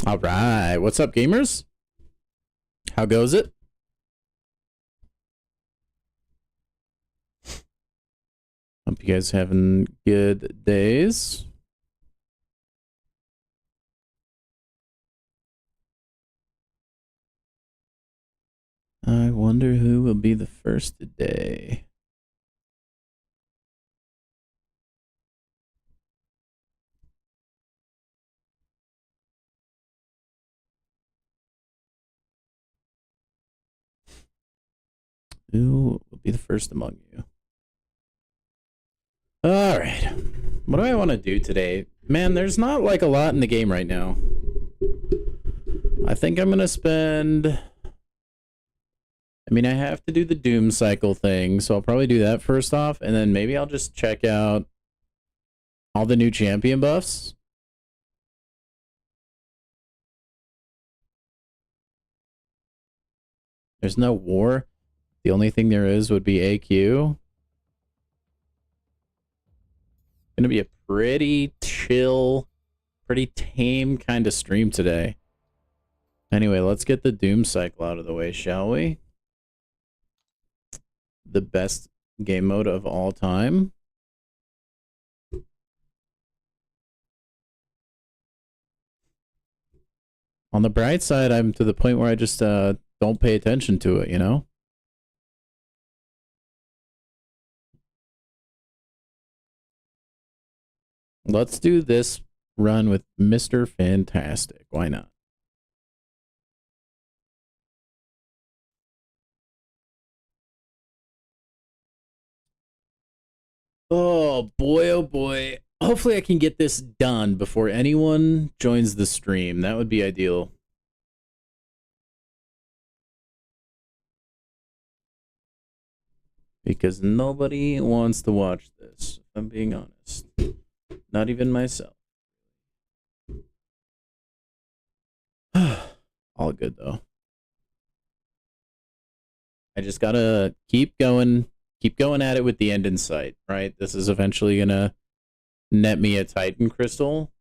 All right. What's up, gamers? How goes it? Hope you guys having good days. I wonder who will be the first today. Who will be the first among you? All right. What do I want to do today? Man, there's not like a lot in the game right now. I think I'm going to spend... I mean, I have to do the Doom cycle thing, so I'll probably do that first off, and then maybe I'll just check out all the new champion buffs. There's no war. The only thing there is would be AQ. Gonna be a pretty chill, pretty tame kind of stream today. Anyway, let's get the Doom cycle out of the way, shall we? The best game mode of all time. On the bright side, I'm to the point where I just don't pay attention to it, you know? Let's do this run with Mr. Fantastic. Why not? Oh boy. Hopefully I can get this done before anyone joins the stream. That would be ideal. Because nobody wants to watch this, if I'm being honest. Not even myself. All good though. I just gotta keep going at it with the end in sight, right? This is eventually gonna net me a Titan crystal.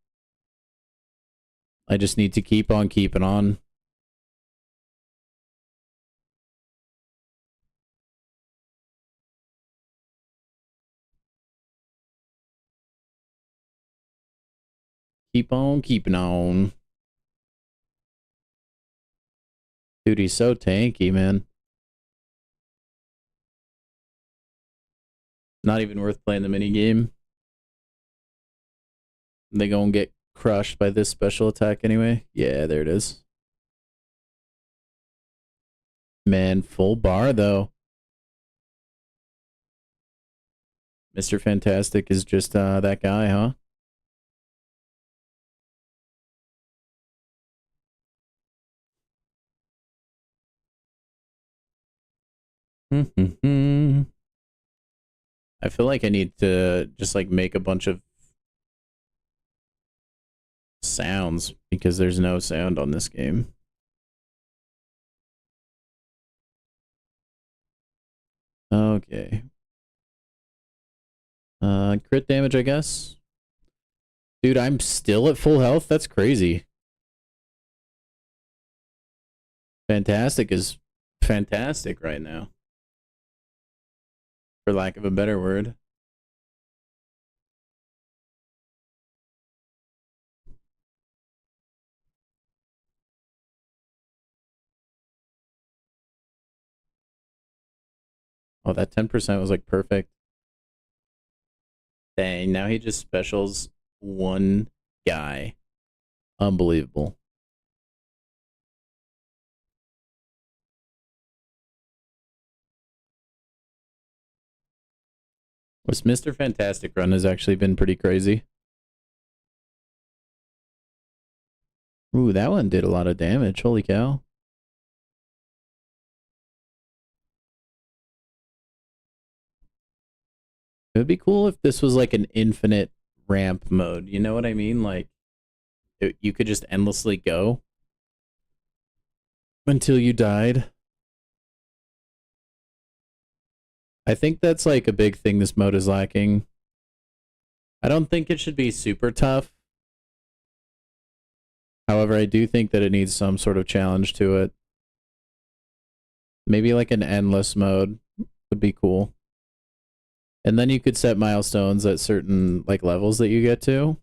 I just need to keep on keeping on. Keep on keeping on. Dude, he's so tanky, man. Not even worth playing the minigame. They gonna get crushed by this special attack anyway. Yeah, there it is. Man, full bar though. Mr. Fantastic is just that guy, huh? I feel like I need to just like make a bunch of sounds because there's no sound on this game. Okay. Crit damage, I guess. Dude, I'm still at full health? That's crazy. Fantastic is fantastic right now. For lack of a better word. Oh, that 10% was like perfect. Dang, now he just specials one guy. Unbelievable. This Mr. Fantastic run has actually been pretty crazy. Ooh, that one did a lot of damage. Holy cow. It would be cool if this was like an infinite ramp mode. You know what I mean? Like, you could just endlessly go until you died. I think that's like a big thing this mode is lacking. I don't think it should be super tough. However, I do think that it needs some sort of challenge to it. Maybe like an endless mode would be cool. And then you could set milestones at certain like levels that you get to.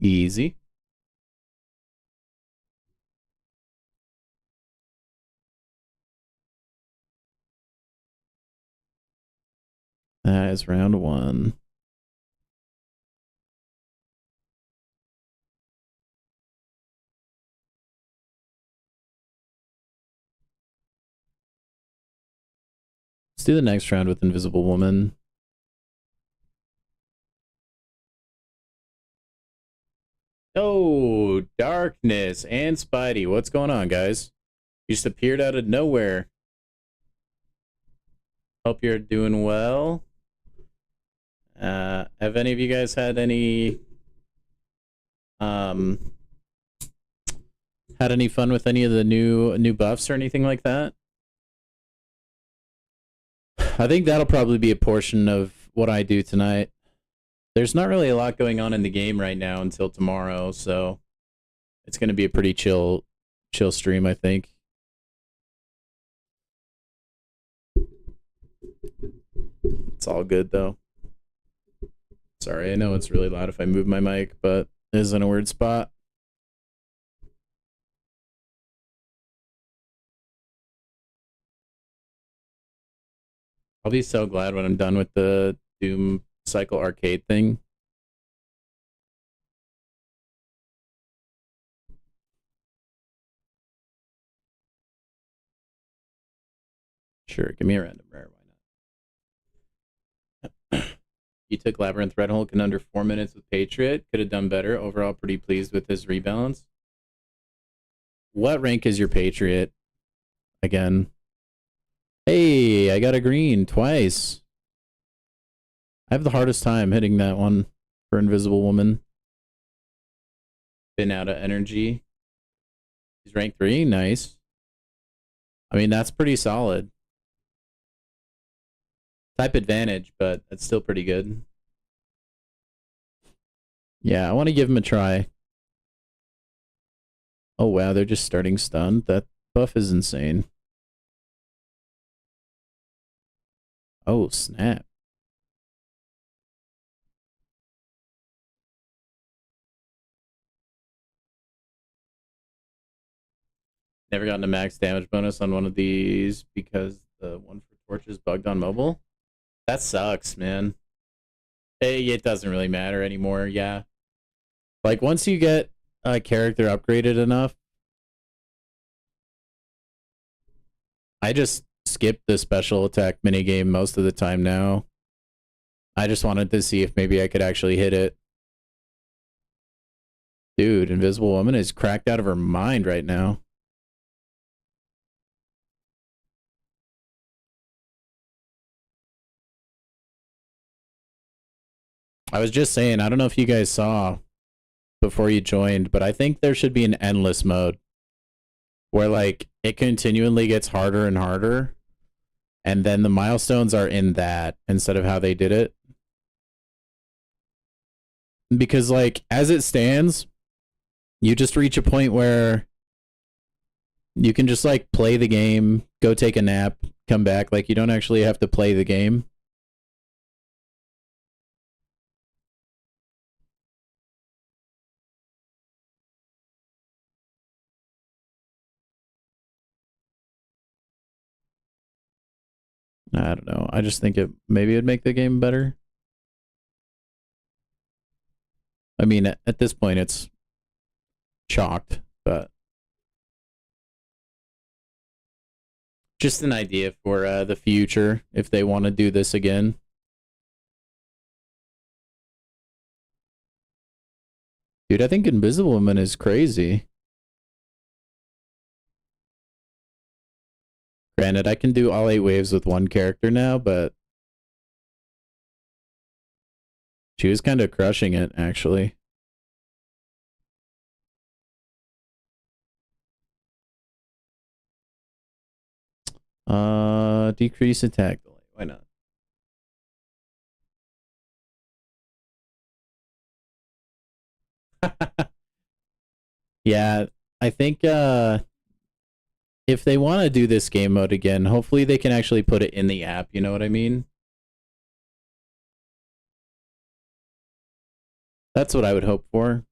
Easy. That is round 1. Let's do the next round with Invisible Woman. Oh, Darkness and Spidey. What's going on, guys? You just appeared out of nowhere. Hope you're doing well. Have any of you guys had any fun with any of the new buffs or anything like that? I think that'll probably be a portion of what I do tonight. There's not really a lot going on in the game right now until tomorrow, so it's going to be a pretty chill stream, I think. It's all good though. Sorry, I know it's really loud if I move my mic, but it is in a weird spot. I'll be so glad when I'm done with the Doom Cycle arcade thing. Sure, give me a random rare, why not? He took Labyrinth Red Hulk in under 4 minutes with Patriot. Could have done better. Overall, pretty pleased with his rebalance. What rank is your Patriot? Again. Hey, I got a green twice. I have the hardest time hitting that one for Invisible Woman. Been out of energy. He's rank 3. Nice. I mean, that's pretty solid. Type advantage, but that's still pretty good. Yeah, I want to give him a try. Oh, wow, they're just starting stunned. That buff is insane. Oh, snap. Never gotten a max damage bonus on one of these because the one for torches bugged on mobile. That sucks, man. Hey, it doesn't really matter anymore, yeah. Like, once you get a character upgraded enough, I just skip the special attack minigame most of the time now. I just wanted to see if maybe I could actually hit it. Dude, Invisible Woman is cracked out of her mind right now. I was just saying, I don't know if you guys saw before you joined, but I think there should be an endless mode where like it continually gets harder and harder, and then the milestones are in that instead of how they did it. Because like as it stands, you just reach a point where you can just like play the game, go take a nap, come back. Like you don't actually have to play the game. I don't know. I just think maybe it'd make the game better. I mean, at this point, it's chalked, but just an idea for the future if they want to do this again. Dude, I think Invisible Woman is crazy. Granted, I can do all 8 waves with one character now, but she was kind of crushing it, actually. Decrease attack delay. Why not? Yeah, I think if they want to do this game mode again, hopefully they can actually put it in the app, you know what I mean? That's what I would hope for.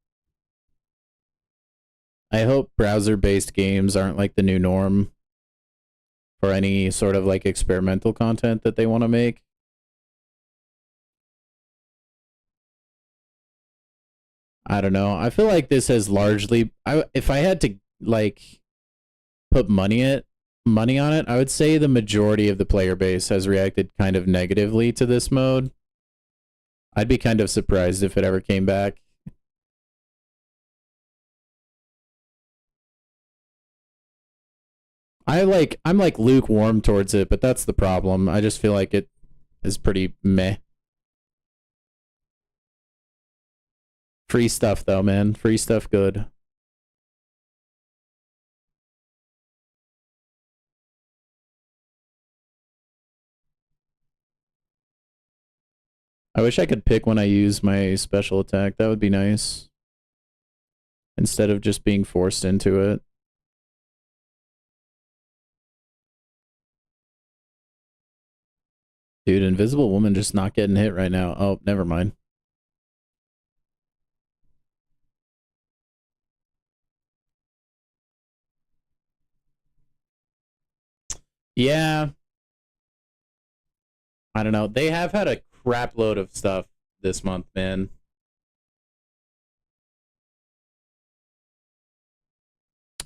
I hope browser-based games aren't like the new norm for any sort of like experimental content that they want to make. I don't know. I feel like this has largely if I had to like put money on it, I would say the majority of the player base has reacted kind of negatively to this mode. I'd be kind of surprised if it ever came back. I'm like lukewarm towards it, but that's the problem. I just feel like it is pretty meh. Free stuff though, man. Free stuff good. I wish I could pick when I use my special attack. That would be nice. Instead of just being forced into it. Dude, Invisible Woman just not getting hit right now. Oh, never mind. Yeah. I don't know. They have had a crap load of stuff this month, man.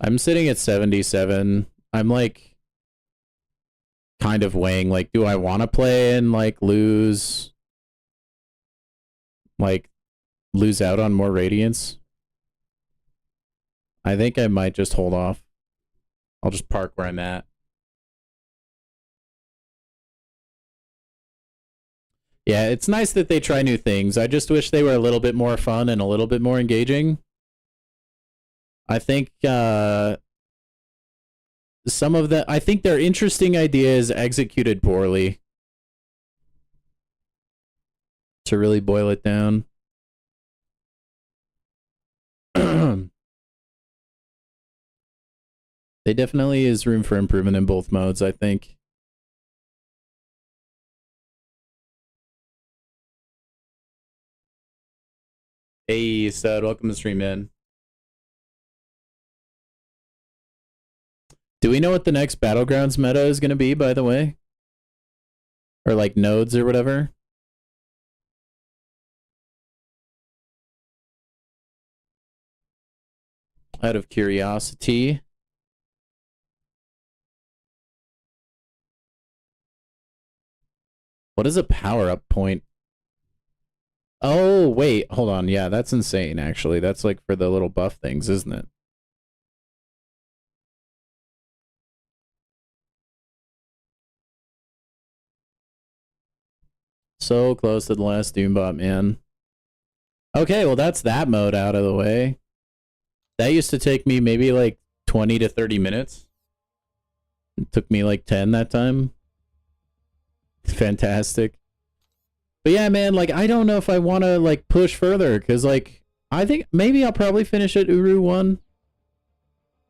I'm sitting at 77. I'm like kind of weighing like, do I want to play and like lose out on more radiance? I think I might just hold off. I'll just park where I'm at. Yeah, it's nice that they try new things. I just wish they were a little bit more fun and a little bit more engaging. I think I think they're interesting ideas executed poorly. To really boil it down. They definitely is room for improvement in both modes, I think. Hey, Stud, welcome to stream, man. Do we know what the next Battlegrounds meta is going to be, by the way? Or like nodes or whatever? Out of curiosity. What is a power-up point? Oh, wait, hold on. Yeah, that's insane, actually. That's like for the little buff things, isn't it? So close to the last Doombot, man. Okay, well, that's that mode out of the way. That used to take me maybe like 20 to 30 minutes. It took me like 10 that time. Fantastic. But yeah, man, like, I don't know if I want to, like, push further, because, like, I think maybe I'll probably finish at Uru 1.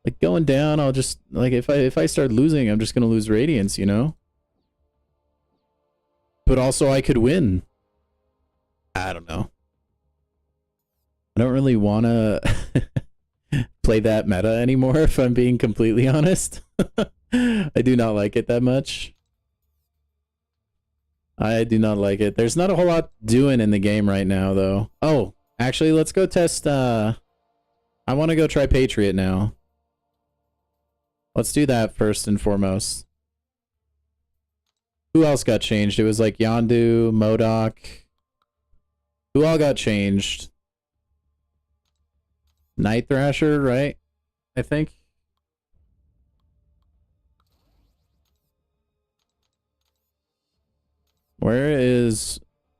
Like, going down, I'll just, like, if I start losing, I'm just going to lose Radiance, you know? But also, I could win. I don't know. I don't really want to play that meta anymore, if I'm being completely honest. I do not like it that much. I do not like it. There's not a whole lot doing in the game right now, though. Oh, actually, let's go test, I want to go try Patriot now. Let's do that first and foremost. Who else got changed? It was like Yandu, Modok. Who all got changed? Night Thrasher, right? I think. Where is...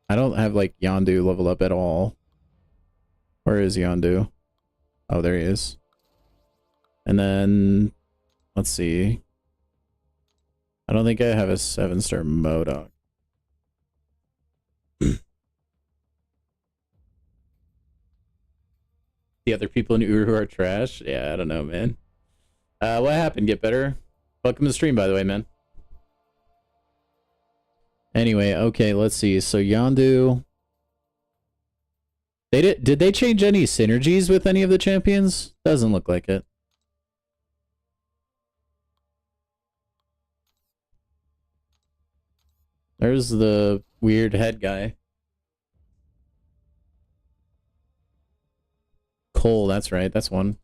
I don't have, like, Yandu leveled up at all. Where is Yandu? Oh, there he is. And then... Let's see. I don't think I have a 7-star Modok. The other people in Uru are trash? Yeah, I don't know, man. What happened? Get better? Welcome to the stream, by the way, man. Anyway, okay, let's see. So Yandu... Did they change any synergies with any of the champions? Doesn't look like it. There's the weird head guy. Cole, that's right. That's one.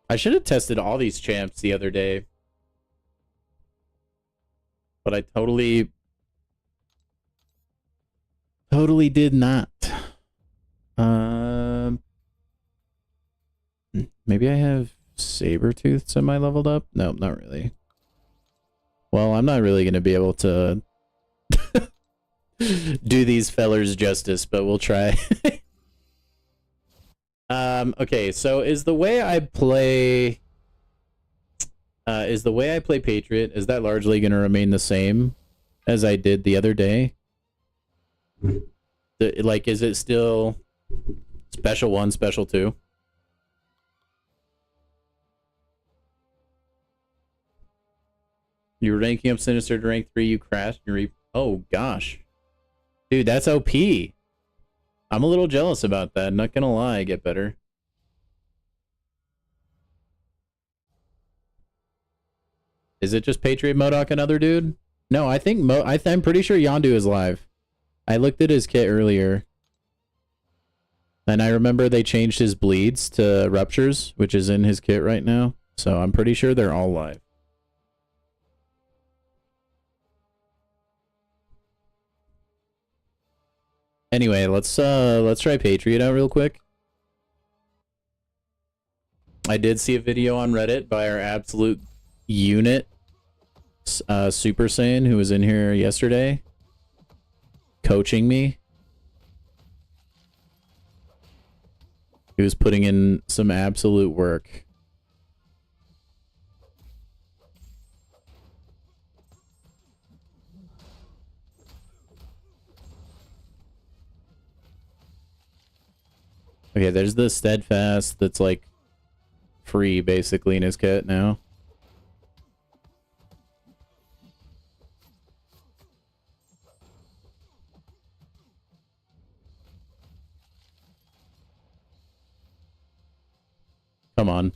I should have tested all these champs the other day. But I totally did not. Maybe I have Sabertooth semi-leveled up? No, not really. Well, I'm not really going to be able to do these fellers justice, but we'll try. Okay, so is the way I play Patriot, is that largely going to remain the same as I did the other day? Like, is it still special 1, special 2? You're ranking up Sinister to rank 3, you crashed, oh gosh. Dude, that's OP. I'm a little jealous about that, not gonna lie, get better. Is it just Patriot, Modok, another dude? No, I think I'm pretty sure Yandu is live. I looked at his kit earlier. And I remember they changed his bleeds to ruptures, which is in his kit right now. So I'm pretty sure they're all live. Anyway, let's try Patriot out real quick. I did see a video on Reddit by our absolute unit, Super Saiyan, who was in here yesterday, coaching me. He was putting in some absolute work. Okay, there's the steadfast that's like free basically in his kit now. Come on.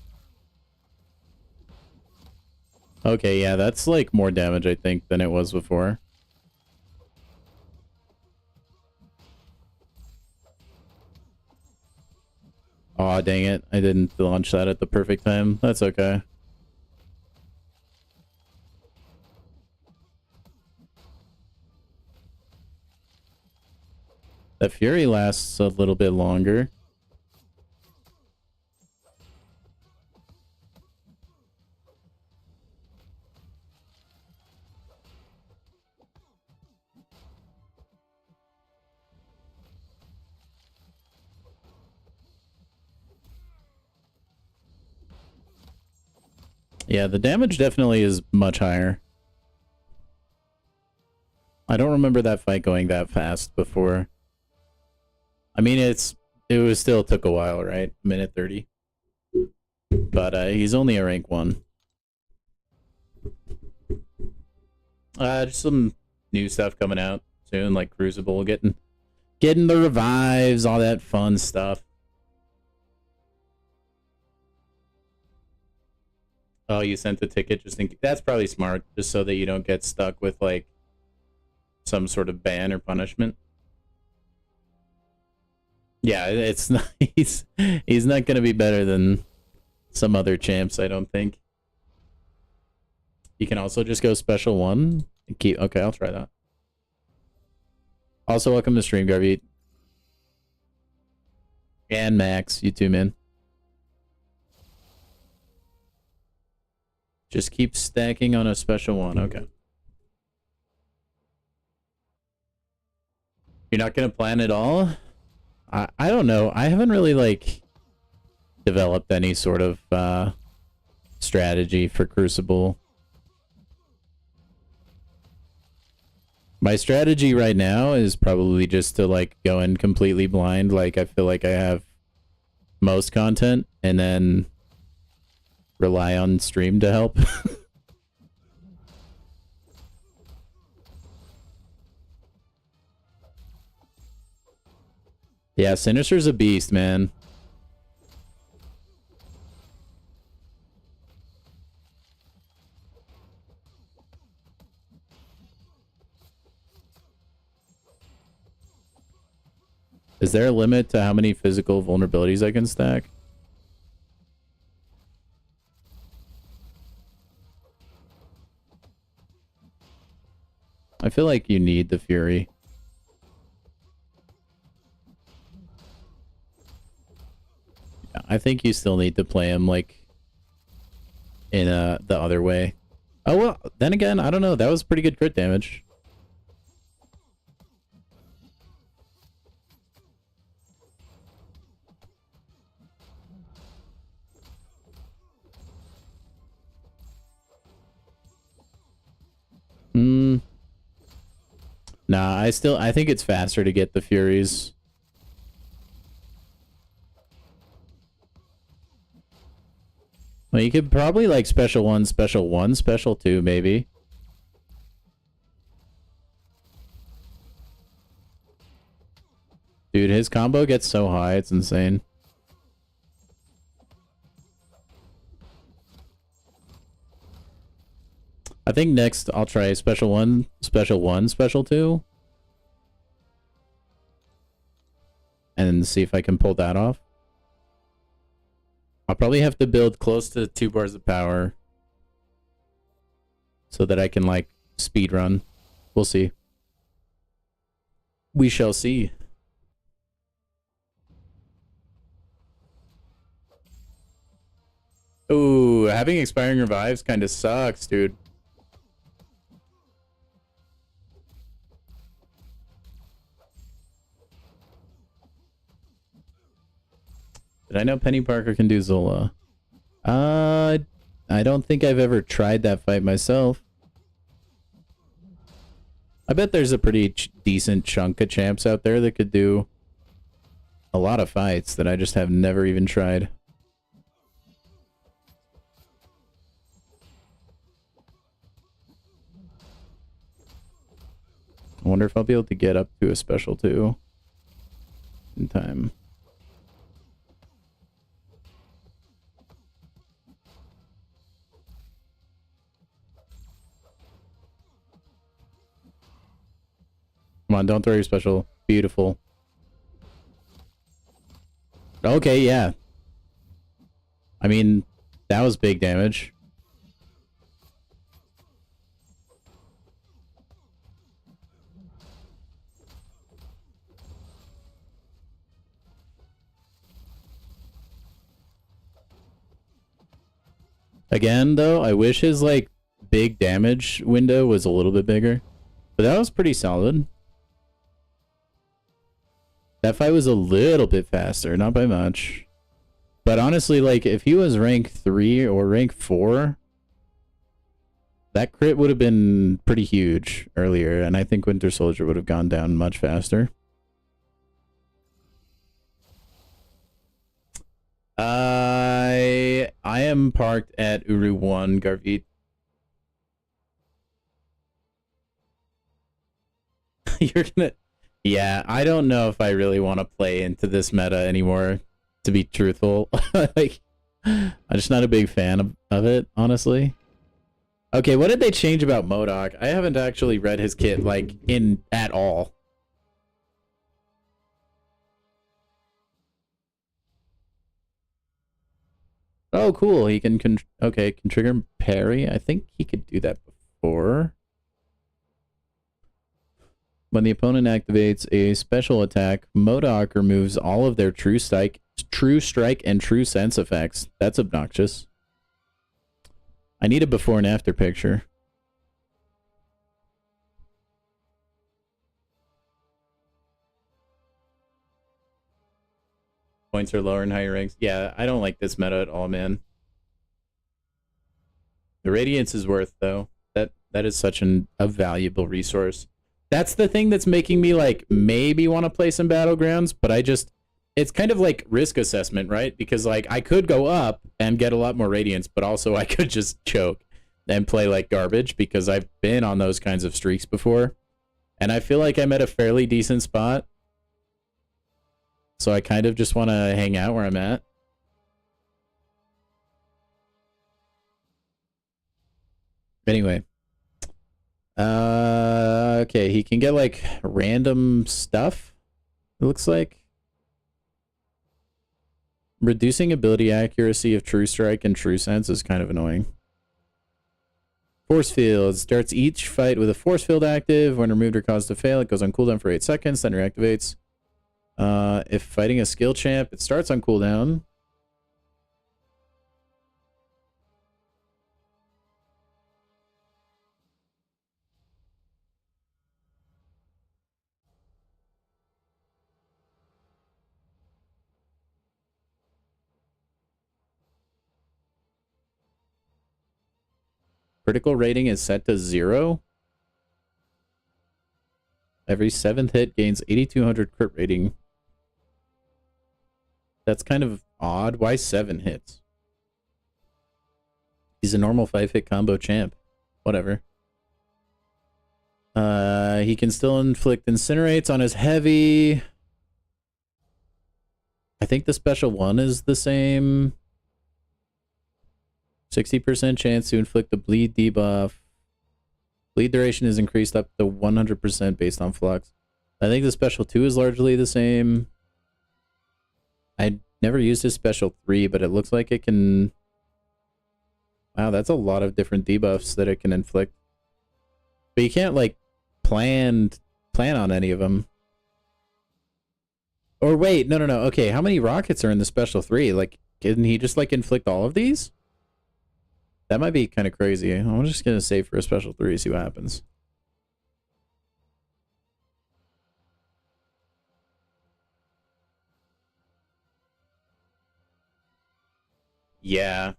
Okay, yeah, that's like more damage I think than it was before. Aw, dang it. I didn't launch that at the perfect time. That's okay. That Fury lasts a little bit longer. Yeah, the damage definitely is much higher. I don't remember that fight going that fast before. I mean, it was still took a while, right? Minute 30. But he's only a rank 1. Just some new stuff coming out soon, like Crucible, getting the revives, all that fun stuff. Oh, you sent the ticket just in... That's probably smart, just so that you don't get stuck with, like, some sort of ban or punishment. Yeah, it's not... He's not gonna be better than some other champs, I don't think. You can also just go special 1. And keep... Okay, I'll try that. Also, welcome to stream, Garvey. And Max, you too, man. Just keep stacking on a special 1. Okay. You're not going to plan at all? I don't know. I haven't really like developed any sort of strategy for Crucible. My strategy right now is probably just to like go in completely blind. Like I feel like I have most content and then rely on stream to help. Yeah, Sinister's a beast, man. Is there a limit to how many physical vulnerabilities I can stack? I feel like you need the Fury. Yeah, I think you still need to play him like in the other way. Oh well, then again, I don't know. That was pretty good crit damage. Nah, I think it's faster to get the Furies. Well, you could probably like special 1, special 1, special 2, maybe. Dude, his combo gets so high, it's insane. I think next I'll try special 1, special 1, special 2. And see if I can pull that off. I'll probably have to build close to 2 bars of power so that I can like speed run. We'll see. We shall see. Ooh, having expiring revives kind of sucks, dude. Did I know Penny Parker can do Zola? I don't think I've ever tried that fight myself. I bet there's a pretty decent chunk of champs out there that could do a lot of fights that I just have never even tried. I wonder if I'll be able to get up to a special 2 in time. Come on, don't throw your special. Beautiful. Okay, yeah. I mean, that was big damage. Again, though, I wish his, like, big damage window was a little bit bigger. But that was pretty solid. That fight was a little bit faster, not by much. But honestly, like, if he was rank 3 or rank 4, that crit would have been pretty huge earlier, and I think Winter Soldier would have gone down much faster. I am parked at Uru 1, Garvit. You're gonna... Yeah, I don't know if I really want to play into this meta anymore, to be truthful. Like, I'm just not a big fan of it, honestly. Okay, what did they change about Modok? I haven't actually read his kit, like, at all. Oh, cool. He can okay, can trigger parry. I think he could do that before. When the opponent activates a special attack, Modok removes all of their True Strike, and True Sense effects. That's obnoxious. I need a before and after picture. points are lower in higher ranks. Yeah, I don't like this meta at all, man. The Radiance is worth, though. That is such a valuable resource. That's the thing that's making me, like, maybe want to play some Battlegrounds, but it's kind of like risk assessment, right? Because, like, I could go up and get a lot more Radiance, but also I could just choke and play like garbage because I've been on those kinds of streaks before. And I feel like I'm at a fairly decent spot. So I kind of just want to hang out where I'm at. Anyway. Okay, he can get like random stuff, it looks like. Reducing ability accuracy of True Strike and True Sense is kind of annoying. Force Field. Starts each fight with a Force Field active. When removed or caused to fail, it goes on cooldown for 8 seconds, then reactivates. If fighting a skill champ, it starts on cooldown. Critical rating is set to 0. Every 7th hit gains 8200 crit rating. That's kind of odd. Why 7 hits? He's a normal 5-hit combo champ. Whatever. He can still inflict incinerates on his heavy. I think the special one is the same. 60% chance to inflict the bleed debuff. Bleed duration is increased up to 100% based on flux. I think the special 2 is largely the same. I never used his special 3, but it looks like it can... Wow, that's a lot of different debuffs that it can inflict. But you can't, like, plan on any of them. Or wait, no. Okay, how many rockets are in the special 3? Like, can he just, like, inflict all of these? That might be kind of crazy. I'm just going to save for a special 3, see what happens. Yeah.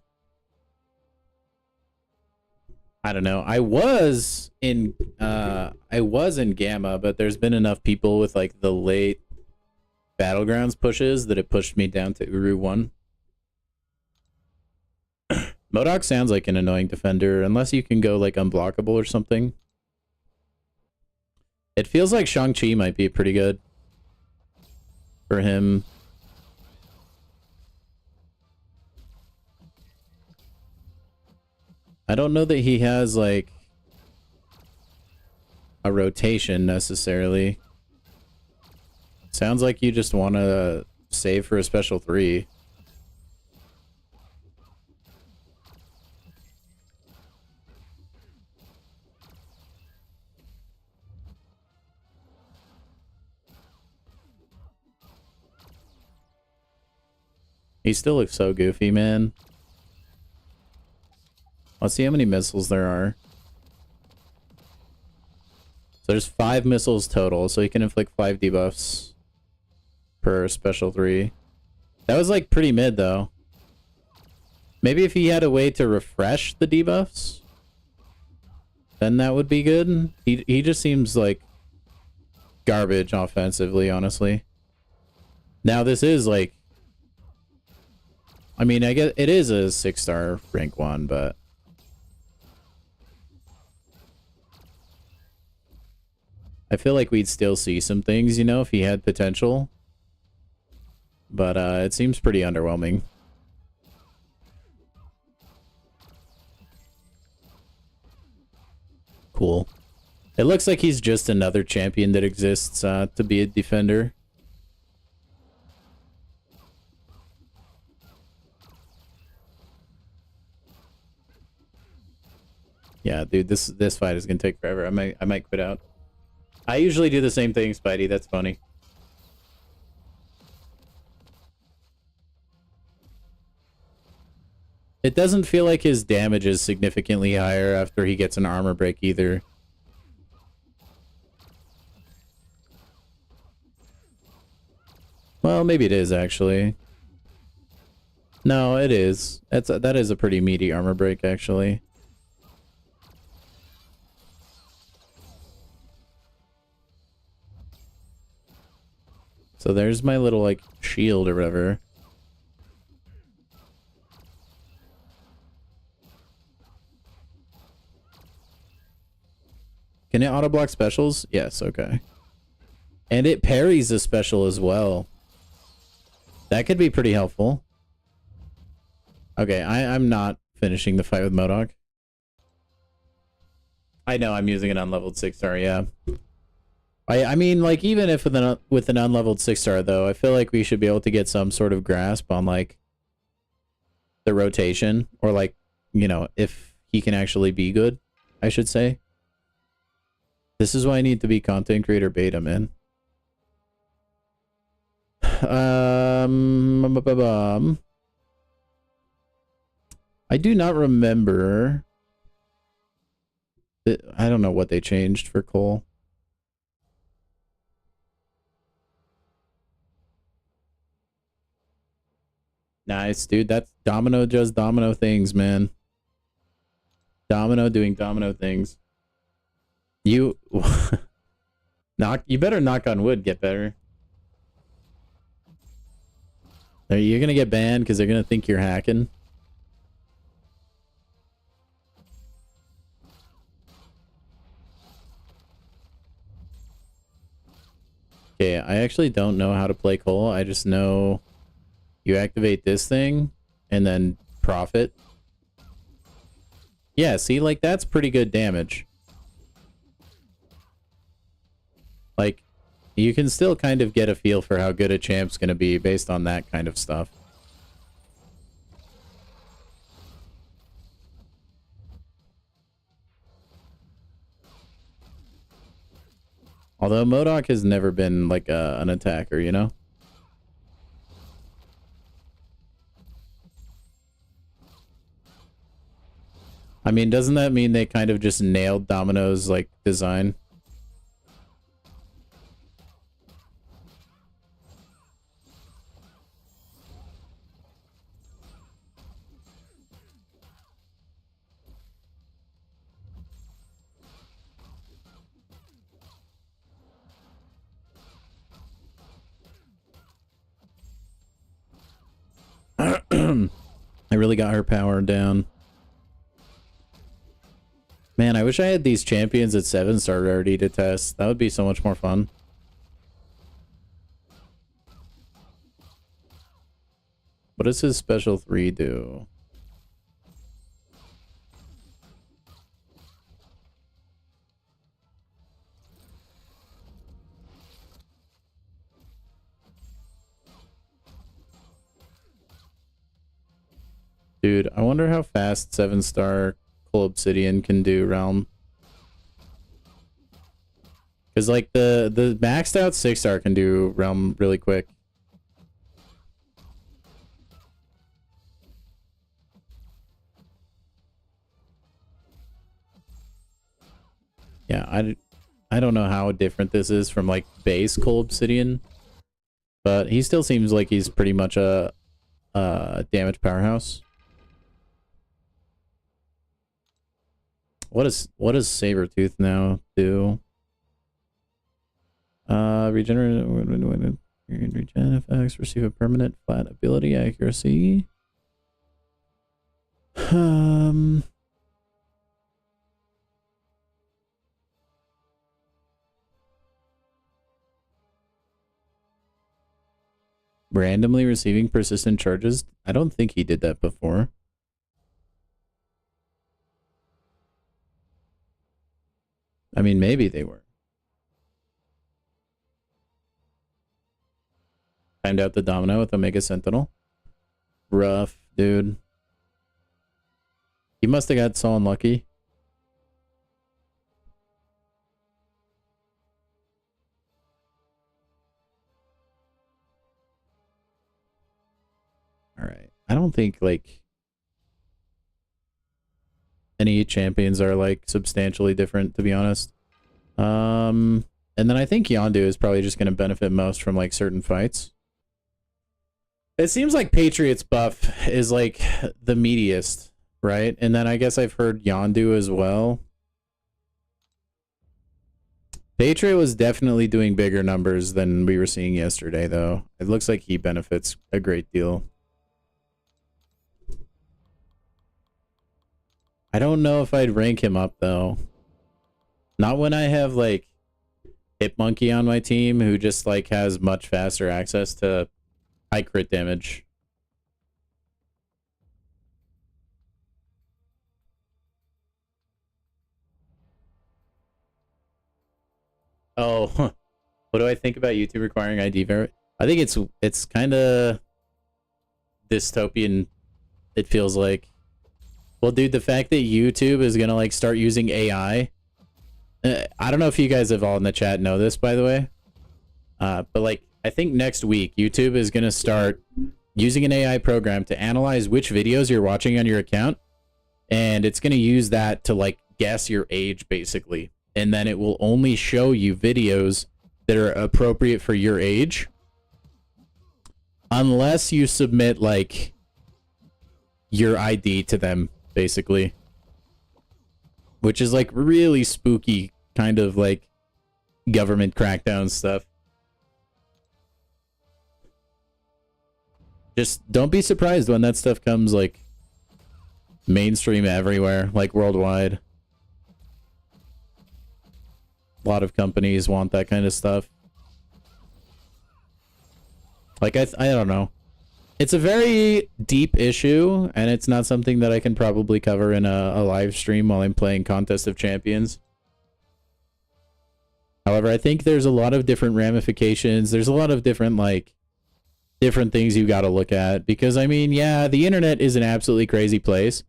I don't know. I was in Gamma, but there's been enough people with like the late Battlegrounds pushes that it pushed me down to Uru 1. Modok sounds like an annoying defender, unless you can go, like, unblockable or something. It feels like Shang-Chi might be pretty good for him. I don't know that he has, like, a rotation, necessarily. Sounds like you just want to save for a special 3. He still looks so goofy, man. Let's see how many missiles there are. So there's 5 missiles total, so he can inflict 5 debuffs per special 3. That was like pretty mid, though. Maybe if he had a way to refresh the debuffs, then that would be good. He just seems like garbage offensively, honestly. Now this is like... I mean, I guess it is a 6-star rank 1, but... I feel like we'd still see some things, you know, if he had potential. But it seems pretty underwhelming. Cool. It looks like he's just another champion that exists to be a defender. Yeah, dude, this fight is gonna take forever. I might quit out. I usually do the same thing, Spidey. That's funny. It doesn't feel like his damage is significantly higher after he gets an armor break either. Well, maybe it is, actually. No, it is. That is a pretty meaty armor break, actually. So there's my little, like, shield or whatever. Can it auto-block specials? Yes, okay. And it parries a special as well. That could be pretty helpful. Okay, I'm not finishing the fight with Modok. I know I'm using an unleveled 6-star, yeah. I mean, like, even if with an unleveled 6-star, though, I feel like we should be able to get some sort of grasp on, like, the rotation. Or, like, you know, if he can actually be good, I should say. This is why I need to be content creator beta, man. I do not remember. I don't know what they changed for Cole. Nice, dude. That's Domino does Domino things, man. Domino doing Domino things. You you better knock on wood, get better. You're gonna get banned because they're gonna think you're hacking. Okay, I actually don't know how to play Cole. I just know you activate this thing and then profit. Yeah, see, like, that's pretty good damage. Like, you can still kind of get a feel for how good a champ's gonna be based on that kind of stuff. Although Modok has never been, like, an attacker, you know? I mean, doesn't that mean they kind of just nailed Domino's, like, design? I really got her power down. Man, I wish I had these champions at 7-star rarity to test. That would be so much more fun. What does his special 3 do? Dude, I wonder how fast 7-star Coal Obsidian can do Realm. Because, like, the maxed out 6-star can do Realm really quick. Yeah, I don't know how different this is from, like, base Coal Obsidian. But he still seems like he's pretty much a damage powerhouse. What does Sabertooth now do? Regen effects, receive a permanent flat ability accuracy. Randomly receiving persistent charges. I don't think he did that before. I mean, maybe they were. Timed out the Domino with Omega Sentinel. Rough, dude. He must have got so unlucky. Alright. I don't think, like, any champions are, like, substantially different, to be honest. And then I think Yandu is probably just going to benefit most from, like, certain fights. It seems like Patriots buff is like the meatiest, right? And then I guess I've heard Yandu as well. Patriot was definitely doing bigger numbers than we were seeing yesterday, though. It looks like he benefits a great deal. I don't know if I'd rank him up, though. Not when I have, like, Hitmonkey on my team, who just, like, has much faster access to high crit damage. Oh, what do I think about YouTube requiring ID verify? I think it's kind of dystopian. It feels like. Well, dude, the fact that YouTube is gonna like start using AI. I don't know if you guys have all in the chat know this, by the way. But like, I think next week YouTube is gonna start using an AI program to analyze which videos you're watching on your account, and it's gonna use that to like guess your age, basically. And then it will only show you videos that are appropriate for your age. Unless you submit, like, your ID to them, basically. Which is, like, really spooky, kind of, like, government crackdown stuff. Just don't be surprised when that stuff comes, like, mainstream everywhere, like, worldwide. A lot of companies want that kind of stuff. Like, I don't know. It's a very deep issue, and it's not something that I can probably cover in a live stream while I'm playing Contest of Champions. However, I think there's a lot of different ramifications. There's a lot of different, like, different things you got to look at. Because, I mean, yeah, the internet is an absolutely crazy place.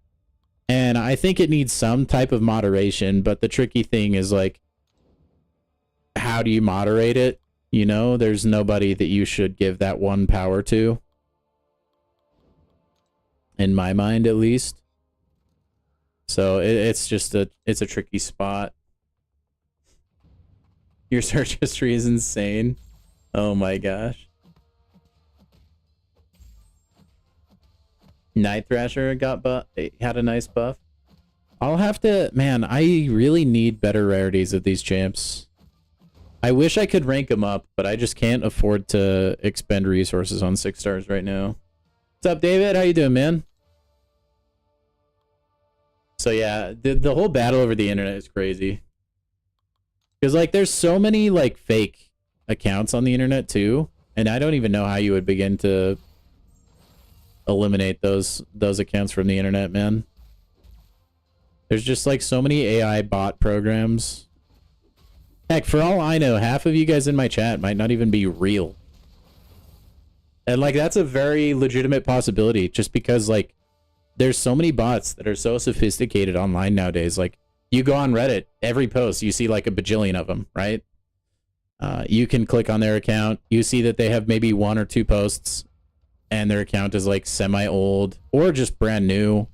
And I think it needs some type of moderation, but the tricky thing is, like, how do you moderate it? You know, there's nobody that you should give that one power to. In my mind, at least. So it's just it's a tricky spot. Your search history is insane. Oh my gosh. Night Thrasher had a nice buff. I'll have to, man, I really need better rarities of these champs. I wish I could rank them up, but I just can't afford to expend resources on 6 stars right now. What's up, David? How you doing, man? So yeah, the whole battle over the internet is crazy. Because, like, there's so many, like, fake accounts on the internet, too. And I don't even know how you would begin to eliminate those accounts from the internet, man. There's just, like, so many AI bot programs. Heck, for all I know, half of you guys in my chat might not even be real. And, like, that's a very legitimate possibility, just because, like, there's so many bots that are so sophisticated online nowadays. Like, you go on Reddit, every post, you see, like, a bajillion of them, right? You can click on their account. You see that they have maybe 1 or 2 posts, and their account is, like, semi-old or just brand new.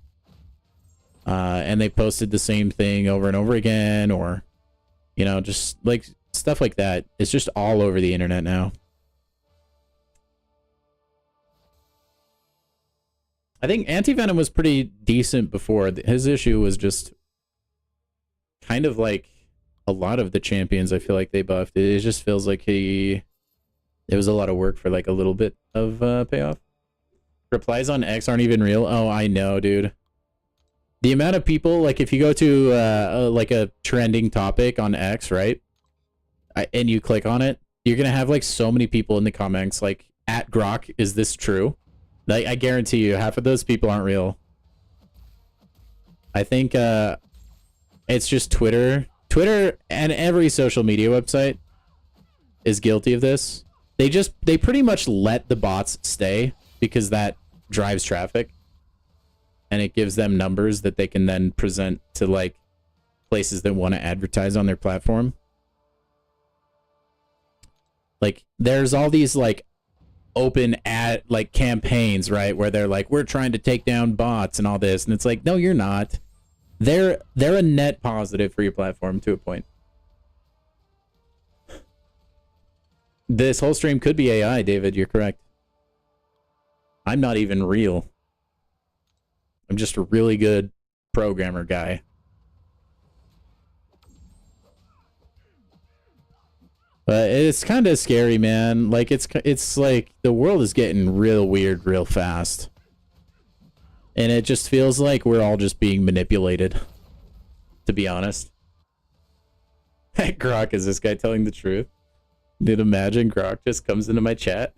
And they posted the same thing over and over again, or... You know, just, like, stuff like that. It's just all over the internet now. I think AntiVenom was pretty decent before. His issue was just kind of like a lot of the champions I feel like they buffed. It just feels like it was a lot of work for, like, a little bit of payoff. Replies on X aren't even real. Oh, I know, dude. The amount of people, like, if you go to, like, a trending topic on X, right? And you click on it, you're going to have, like, so many people in the comments, like, at Grok, is this true? Like, I guarantee you, half of those people aren't real. I think, it's just Twitter. Twitter and every social media website is guilty of this. They pretty much let the bots stay because that drives traffic. And it gives them numbers that they can then present to, like, places that want to advertise on their platform. Like, there's all these, like, open ad, like, campaigns, right? Where they're like, we're trying to take down bots and all this. And it's like, no, you're not. They're a net positive for your platform to a point. This whole stream could be AI, David. You're correct. I'm not even real. I'm just a really good programmer guy. But it's kind of scary, man. Like, it's like the world is getting real weird real fast. And it just feels like we're all just being manipulated, to be honest. Grok, is this guy telling the truth? Dude, imagine Grok just comes into my chat.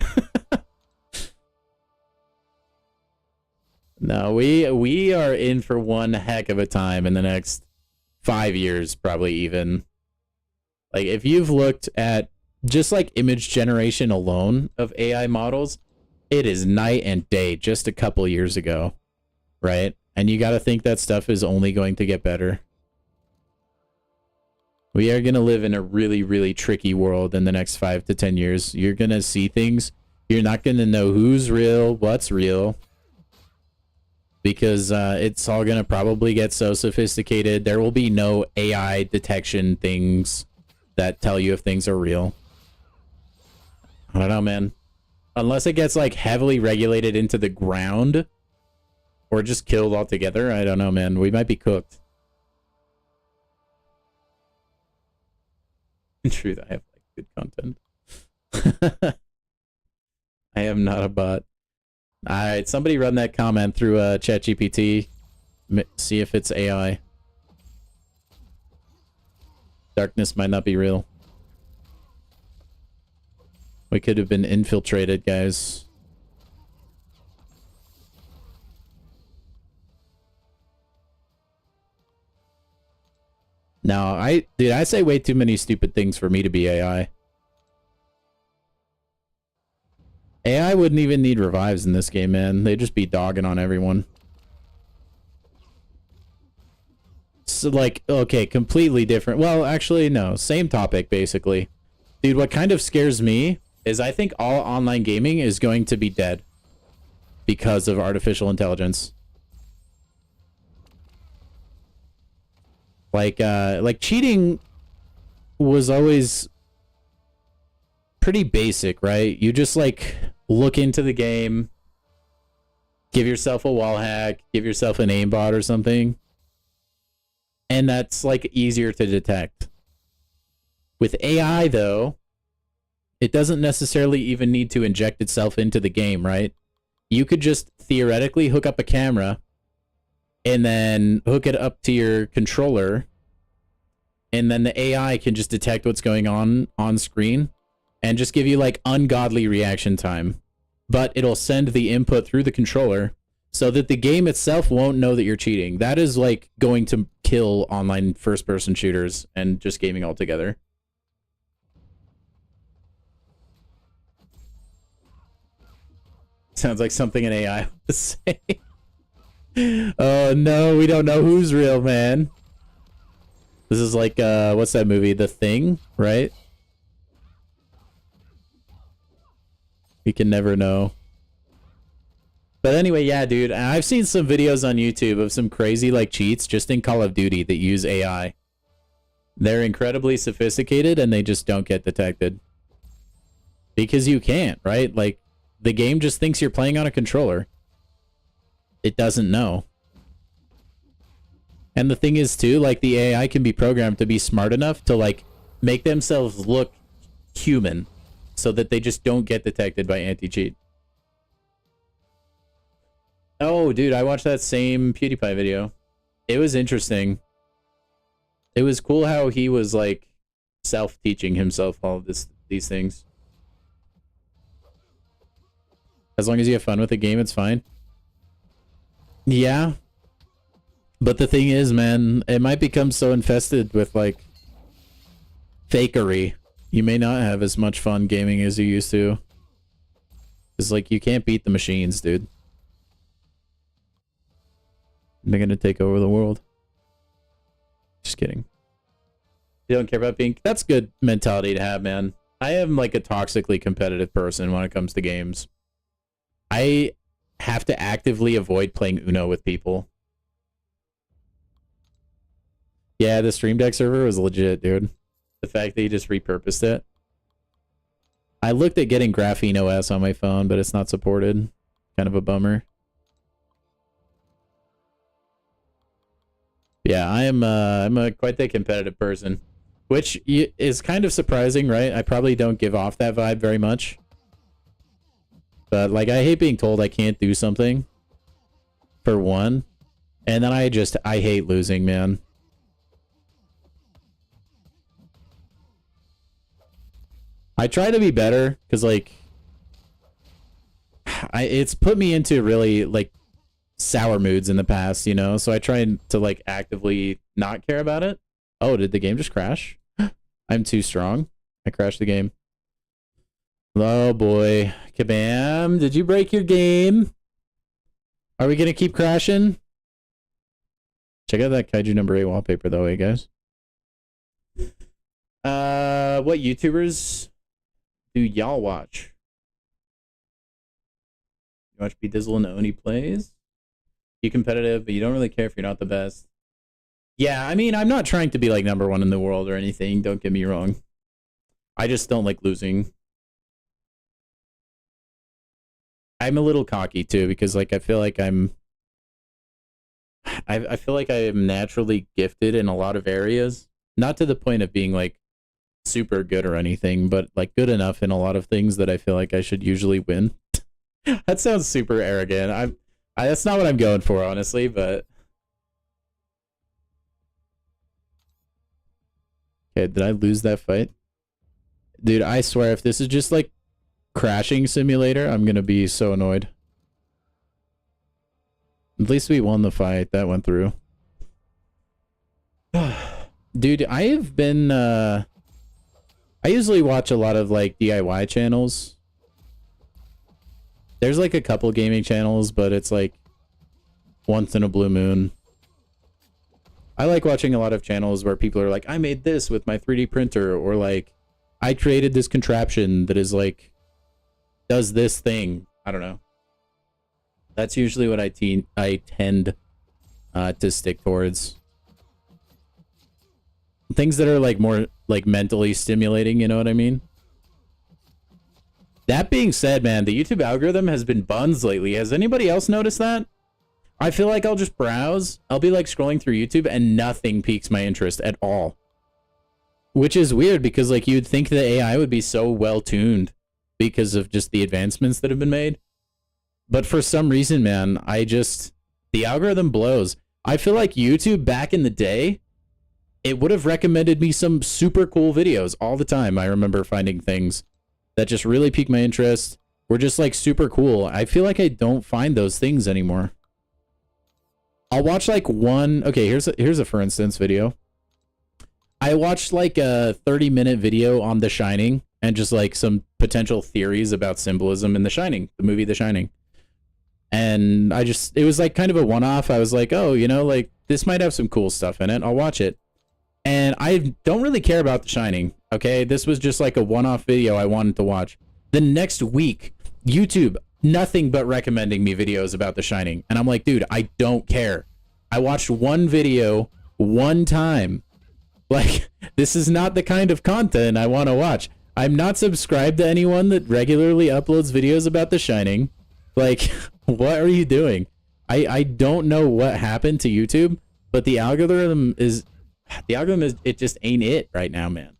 No, we are in for one heck of a time in the next 5 years, probably even. Like, if you've looked at just like image generation alone of AI models, it is night and day just a couple years ago, right? And you got to think that stuff is only going to get better. We are going to live in a really, really tricky world in the next 5 to 10 years. You're going to see things. You're not going to know who's real, what's real. Because it's all going to probably get so sophisticated. There will be no AI detection things that tell you if things are real. I don't know, man. Unless it gets like heavily regulated into the ground or just killed altogether, I don't know, man. We might be cooked. In truth, I have like good content. I am not a bot. Alright, somebody run that comment through ChatGPT. See if it's AI. Darkness might not be real. We could have been infiltrated, guys. No, dude, I say way too many stupid things for me to be AI. AI wouldn't even need revives in this game, man. They'd just be dogging on everyone. So, like, okay, completely different. Well, actually, no. Same topic, basically. Dude, what kind of scares me is I think all online gaming is going to be dead because of artificial intelligence. Like cheating was always pretty basic, right? You just, like, look into the game, give yourself a wall hack, give yourself an aimbot or something, and that's, like, easier to detect. With AI, though, it doesn't necessarily even need to inject itself into the game, right? You could just theoretically hook up a camera and then hook it up to your controller, and then the AI can just detect what's going on screen and just give you like ungodly reaction time. But it'll send the input through the controller so that the game itself won't know that you're cheating. That is like going to kill online first-person shooters and just gaming altogether. Sounds like something an AI would say. Oh no, we don't know who's real, man. This is like, what's that movie? The Thing, right? You can never know. But anyway, yeah, dude, I've seen some videos on YouTube of some crazy, like, cheats just in Call of Duty that use AI. They're incredibly sophisticated and they just don't get detected. Because you can't, right? Like, the game just thinks you're playing on a controller. It doesn't know. And the thing is, too, like, the AI can be programmed to be smart enough to, like, make themselves look human so that they just don't get detected by anti-cheat. Oh, dude, I watched that same PewDiePie video. It was interesting. It was cool how he was, like, self-teaching himself all of these things. As long as you have fun with the game, it's fine. Yeah. But the thing is, man, it might become so infested with, like, fakery. You may not have as much fun gaming as you used to. It's like, you can't beat the machines, dude. They're gonna take over the world. Just kidding. You don't care about being... That's good mentality to have, man. I am, like, a toxically competitive person when it comes to games. I have to actively avoid playing Uno with people. Yeah, the Stream Deck server was legit, dude. The fact that you just repurposed it. I looked at getting Graphene OS on my phone, but it's not supported. kind of a bummer. Yeah, I'm a quite the competitive person, which is kind of surprising, right? I probably don't give off that vibe very much. But like, I hate being told I can't do something, for one. And then I hate losing, man. I try to be better, because like, it's put me into really like sour moods in the past, you know? So I try to like actively not care about it. Oh, did the game just crash? I'm too strong. I crashed the game. Oh boy. Kabam. Did you break your game? Are we gonna keep crashing? Check out that Kaiju number 8 wallpaper though, hey guys. What YouTubers do y'all watch? You watch B Dizzle and Oni plays? You competitive, but you don't really care if you're not the best. Yeah, I mean, I'm not trying to be like #1 in the world or anything, don't get me wrong. I just don't like losing. I'm a little cocky too, because like I feel like I feel like I am naturally gifted in a lot of areas. Not to the point of being like super good or anything, but like good enough in a lot of things that I feel like I should usually win. That sounds super arrogant. That's not what I'm going for, honestly, but... Okay, did I lose that fight? Dude, I swear, if this is just like crashing simulator, I'm gonna be so annoyed. At least we won the fight. That went through. Dude, I have been... I usually watch a lot of like DIY channels. There's like a couple gaming channels, but it's like once in a blue moon. I like watching a lot of channels where people are like, I made this with my 3D printer, or like, I created this contraption that is like, does this thing. I don't know. That's usually what I tend to stick towards. Things that are like more like mentally stimulating, you know what I mean? That being said, man, the YouTube algorithm has been buns lately. Has anybody else noticed that? I feel like I'll just browse. I'll be like scrolling through YouTube and nothing piques my interest at all. Which is weird because like you'd think the AI would be so well tuned because of just the advancements that have been made. But for some reason, man, the algorithm blows. I feel like YouTube back in the day, it would have recommended me some super cool videos all the time. I remember finding things that just really piqued my interest, were just like super cool. I feel like I don't find those things anymore. I'll watch like one, okay, here's a for instance video. I watched like a 30-minute video on The Shining and just like some potential theories about symbolism in The Shining, the movie The Shining. And it was like kind of a one-off. I was like, oh, you know, like this might have some cool stuff in it. I'll watch it. And I don't really care about The Shining, okay? This was just like a one-off video I wanted to watch. The next week, YouTube, nothing but recommending me videos about The Shining. And I'm like, dude, I don't care. I watched one video one time. Like, this is not the kind of content I want to watch. I'm not subscribed to anyone that regularly uploads videos about The Shining. Like, what are you doing? I don't know what happened to YouTube, but the algorithm is... it just ain't it right now, man.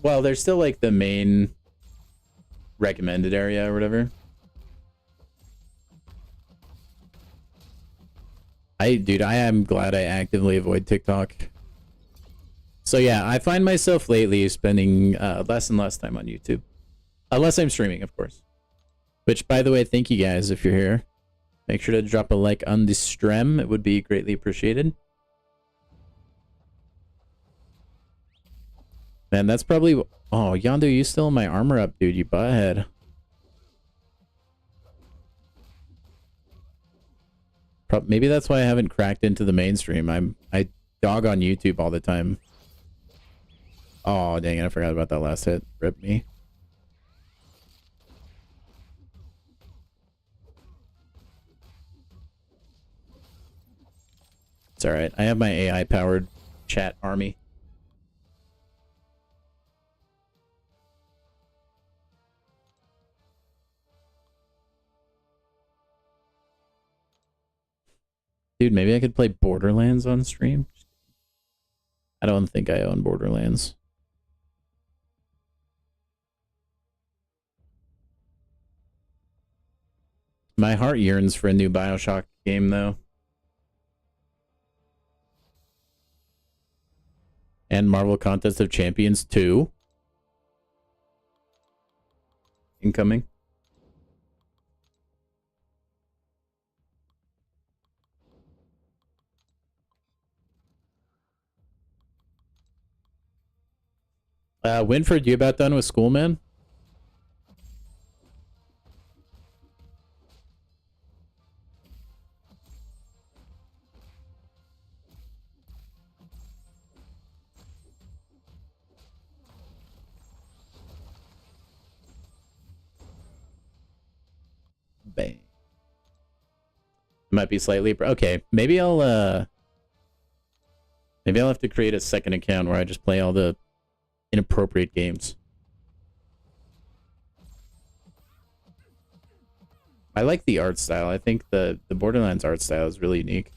Well, they're still like the main recommended area or whatever. Dude, I am glad I actively avoid TikTok. So yeah, I find myself lately spending less and less time on YouTube. Unless I'm streaming, of course. Which, by the way, thank you guys if you're here. Make sure to drop a like on the stream. It would be greatly appreciated. Man, that's probably... Oh, Yandu, you still in my armor up, dude. You butthead. Maybe that's why I haven't cracked into the mainstream. I dog on YouTube all the time. Oh, dang it. I forgot about that last hit. Rip me. It's alright. I have my AI-powered chat army. Dude, maybe I could play Borderlands on stream? I don't think I own Borderlands. My heart yearns for a new BioShock game, though. And Marvel Contest of Champions 2. Incoming. Winford, you about done with school, man? Bang. Might be slightly... Okay, maybe I'll have to create a second account where I just play all the inappropriate games. I like the art style. I think the Borderlands art style is really unique.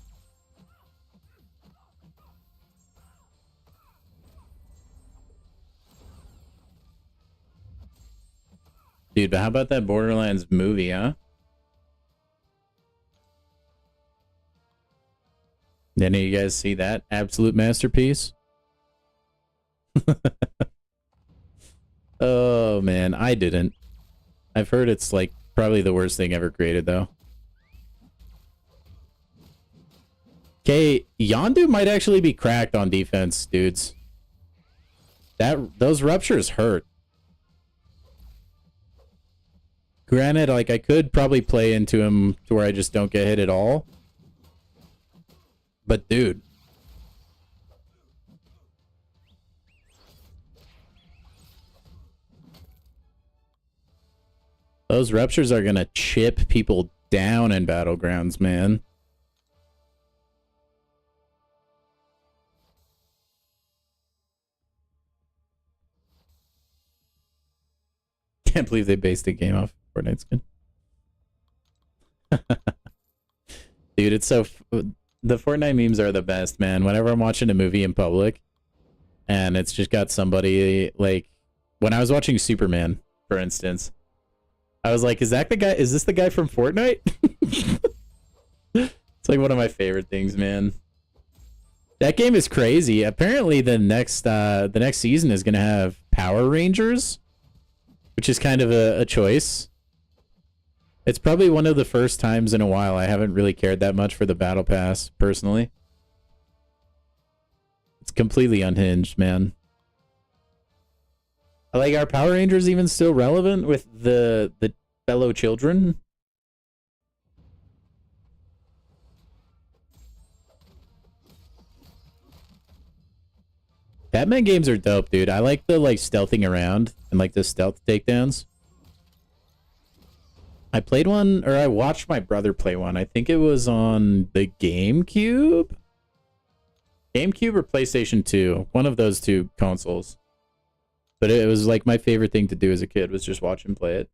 Dude, but how about that Borderlands movie, huh? Did any of you guys see that absolute masterpiece? Oh, man, I didn't. I've heard it's, like, probably the worst thing ever created, though. Okay, Yandu might actually be cracked on defense, dudes. Those ruptures hurt. Granted, like, I could probably play into him to where I just don't get hit at all. But, dude. Those ruptures are gonna chip people down in battlegrounds, man. Can't believe they based a game off Fortnite skin. Dude, it's so... The Fortnite memes are the best, man. Whenever I'm watching a movie in public, and it's just got somebody, like... When I was watching Superman, for instance, I was like, is that the guy? Is this the guy from Fortnite? It's like one of my favorite things, man. That game is crazy. Apparently the next season is gonna have Power Rangers, which is kind of a choice. It's probably one of the first times in a while I haven't really cared that much for the Battle Pass, personally. It's completely unhinged, man. Like, are Power Rangers even still relevant with the fellow children? Batman games are dope, dude. I like the, like, stealthing around and, like, the stealth takedowns. I played one, or I watched my brother play one. I think it was on the GameCube? GameCube or PlayStation 2. One of those two consoles. But it was, like, my favorite thing to do as a kid was just watch him play it.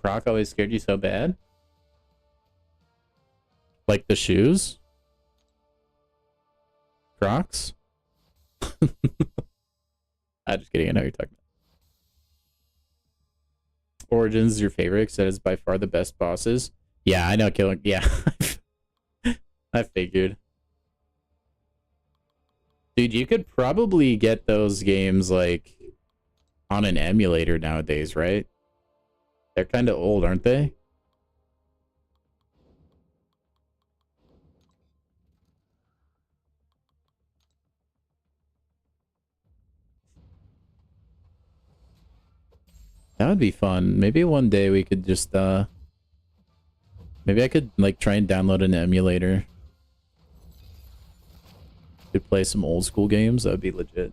Croc always scared you so bad? Like the shoes? Crocs? I'm just kidding, I know you're talking about. Origins is your favorite, because that is by far the best bosses. Yeah, I know killing. Yeah. I figured. Dude, you could probably get those games, like, on an emulator nowadays, right? They're kind of old, aren't they? That would be fun. Maybe one day we could just, maybe I could, like, try and download an emulator. Could play some old school games. That would be legit.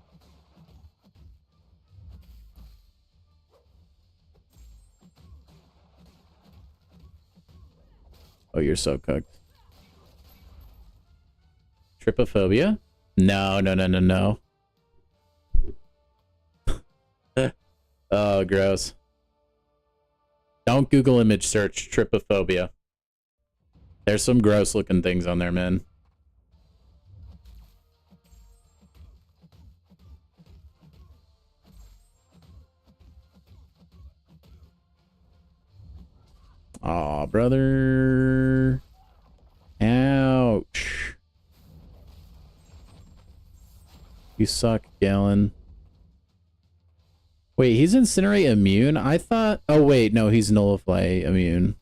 Oh, you're so cooked. Trypophobia? No, no, no, no, no. Oh, gross. Don't Google image search trypophobia. There's some gross looking things on there, man. Aw, brother. Ouch. You suck, Gallon. Wait, he's Incinerate immune? I thought... Oh, wait. No, he's Nullify immune.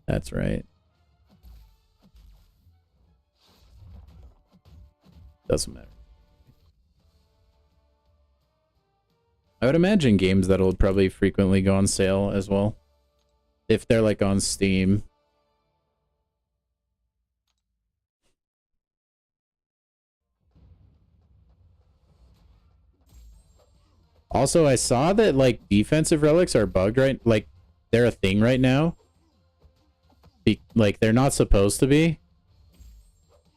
That's right. Doesn't matter. I would imagine games that'll probably frequently go on sale as well. If they're, like, on Steam. Also, I saw that, like, defensive relics are bugged, right? Like, they're a thing right now. Like, they're not supposed to be.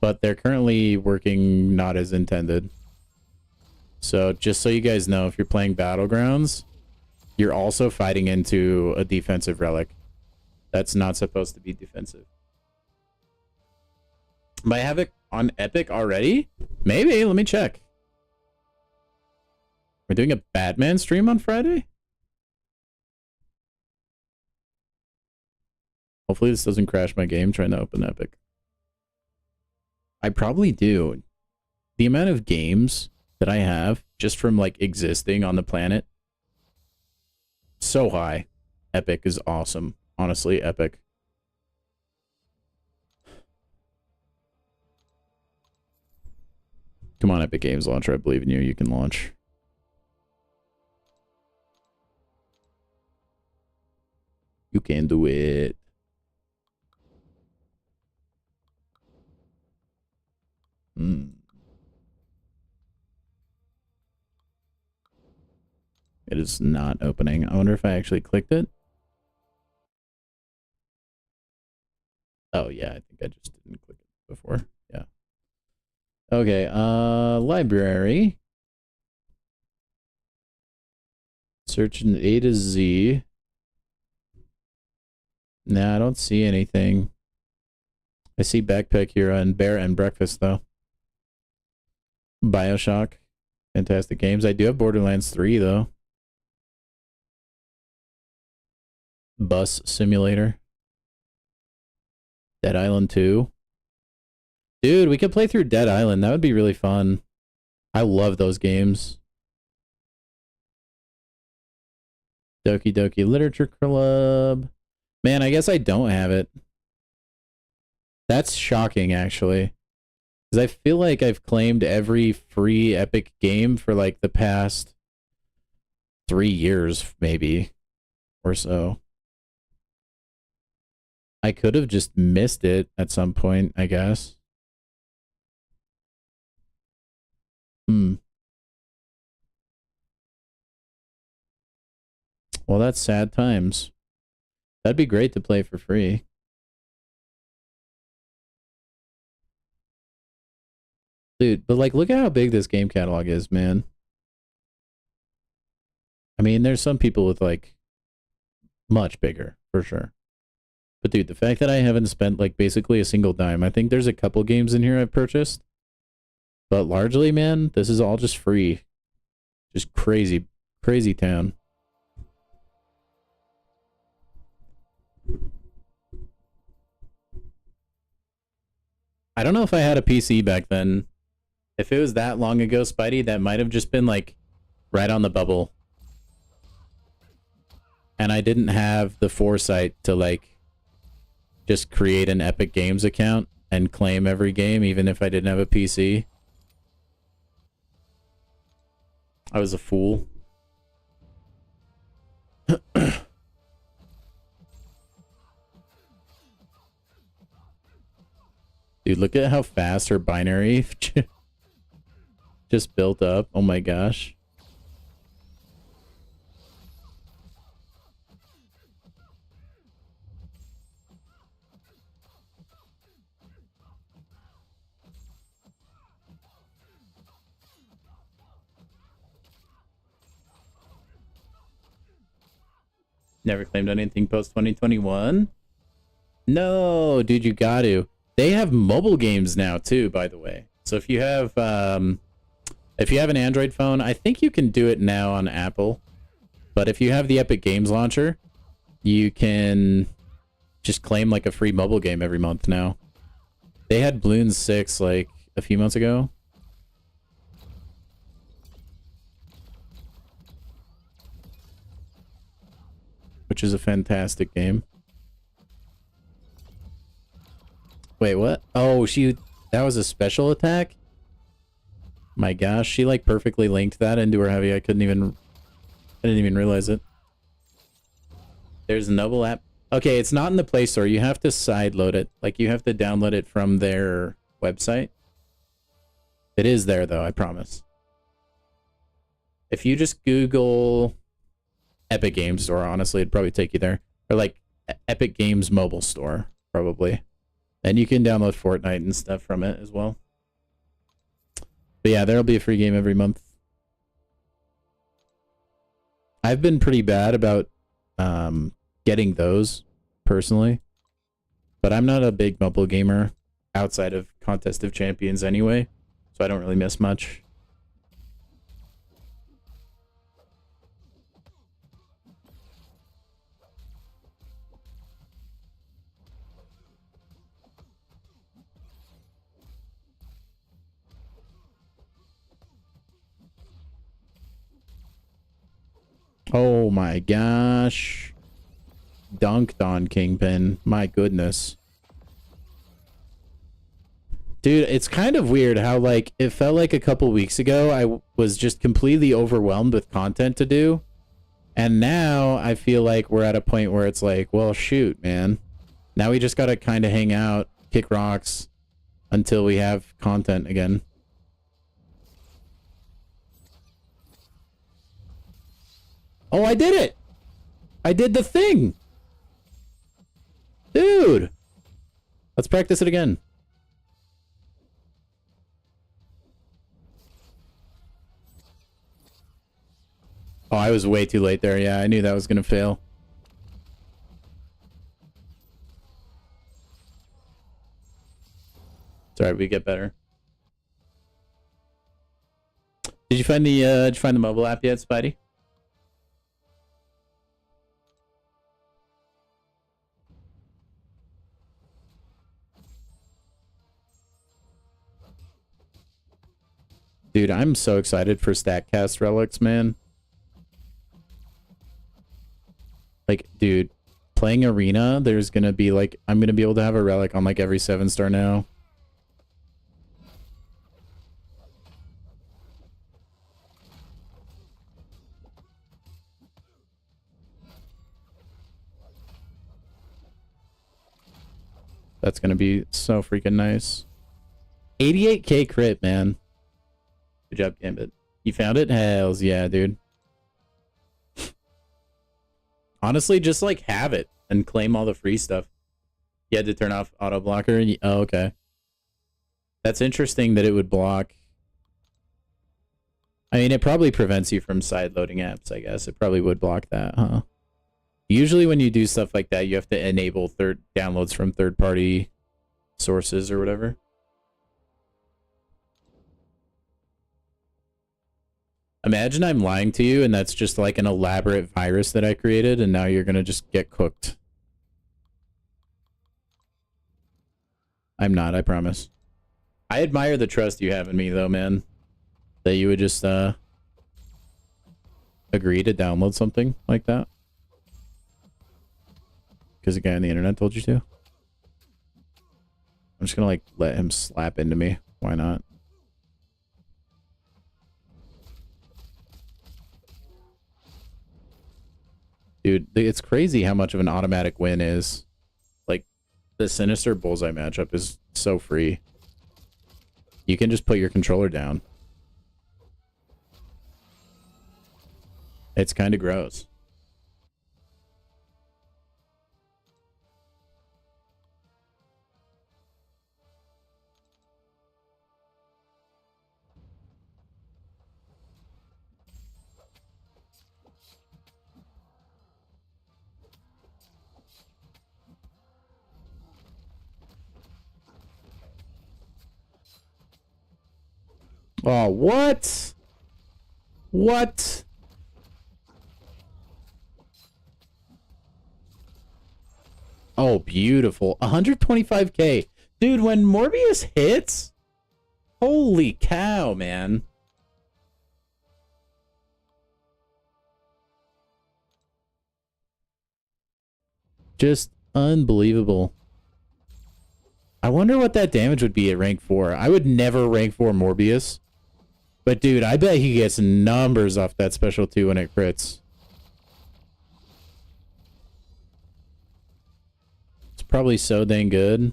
But they're currently working not as intended. So, just so you guys know, if you're playing Battlegrounds, you're also fighting into a defensive relic. That's not supposed to be defensive. But I have it on Epic already? Maybe, let me check. We're doing a Batman stream on Friday? Hopefully this doesn't crash my game trying to open Epic. I probably do. The amount of games that I have just from like existing on the planet, so high. Epic is awesome. Honestly, Epic. Come on, Epic Games Launcher. I believe in you. You can launch. You can do it. It is not opening. I wonder if I actually clicked it. Oh, yeah. I think I just didn't click it before. Yeah. Okay. Library. Search in A to Z. Nah, I don't see anything. I see Backpack Hero and Bear and Breakfast, though. Bioshock. Fantastic games. I do have Borderlands 3, though. Bus Simulator. Dead Island 2. Dude, we could play through Dead Island. That would be really fun. I love those games. Doki Doki Literature Club. Man, I guess I don't have it. That's shocking, actually. Because I feel like I've claimed every free Epic game for like the past 3 years, maybe, or so. I could have just missed it at some point, I guess. Well, that's sad times. That'd be great to play for free. Dude, but like, look at how big this game catalog is, man. I mean, there's some people with like much bigger, for sure. But dude, the fact that I haven't spent like basically a single dime, I think there's a couple games in here I've purchased. But largely, man, this is all just free. Just crazy, crazy town. I don't know if I had a PC back then. If it was that long ago, Spidey, that might have just been like right on the bubble. And I didn't have the foresight to like just create an Epic Games account and claim every game, even if I didn't have a PC. I was a fool. Dude, look at how fast her binary just built up. Oh my gosh. Never claimed anything post 2021. No, dude, you got to. They have mobile games now too, by the way. So if you have an Android phone, I think you can do it now on Apple. But if you have the Epic Games launcher, you can just claim like a free mobile game every month now. They had Bloons 6 like a few months ago. Which is a fantastic game. Wait, what? Oh, that was a special attack? My gosh, she like perfectly linked that into her heavy. I didn't even realize it. There's a Noble app. Okay, it's not in the Play Store. You have to sideload it. Like, you have to download it from their website. It is there, though, I promise. If you just Google Epic Games Store, honestly, it'd probably take you there. Or, like, Epic Games Mobile Store, probably. And you can download Fortnite and stuff from it as well. But yeah, there'll be a free game every month. I've been pretty bad about getting those, personally. But I'm not a big mobile gamer outside of Contest of Champions anyway, so I don't really miss much. Oh my gosh. Dunked on Kingpin. My goodness. Dude, it's kind of weird how, like, it felt like a couple weeks ago I was just completely overwhelmed with content to do. And now I feel like we're at a point where it's like, well, shoot, man. Now we just gotta kind of hang out, kick rocks, until we have content again. Oh, I did it! I did the thing! Dude! Let's practice it again. Oh, I was way too late there. Yeah, I knew that was gonna fail. It's alright, we get better. Did you find the mobile app yet, Spidey? Dude, I'm so excited for StatCast relics, man. Like, dude, playing Arena, there's gonna be like, I'm gonna be able to have a relic on like every 7-star now. That's gonna be so freaking nice. 88k crit, man. Good job, Gambit. You found it? Hells yeah, dude. Honestly, just like have it and claim all the free stuff. You had to turn off auto blocker. And oh, okay. That's interesting that it would block. I mean, it probably prevents you from side loading apps, I guess. It probably would block that, huh? Usually when you do stuff like that, you have to enable downloads from third-party sources or whatever. Imagine I'm lying to you and that's just like an elaborate virus that I created and now you're gonna just get cooked. I'm not, I promise. I admire the trust you have in me though, man. That you would just agree to download something like that. Because a guy on the internet told you to. I'm just gonna like let him slap into me. Why not? Dude, it's crazy how much of an automatic win is. Like, the Sinister Bullseye matchup is so free. You can just put your controller down. It's kind of gross. Oh, what? What? Oh, beautiful. 125k. Dude, when Morbius hits, holy cow, man. Just unbelievable. I wonder what that damage would be at rank 4. I would never rank 4 Morbius. But dude, I bet he gets numbers off that special 2 when it crits. It's probably so dang good.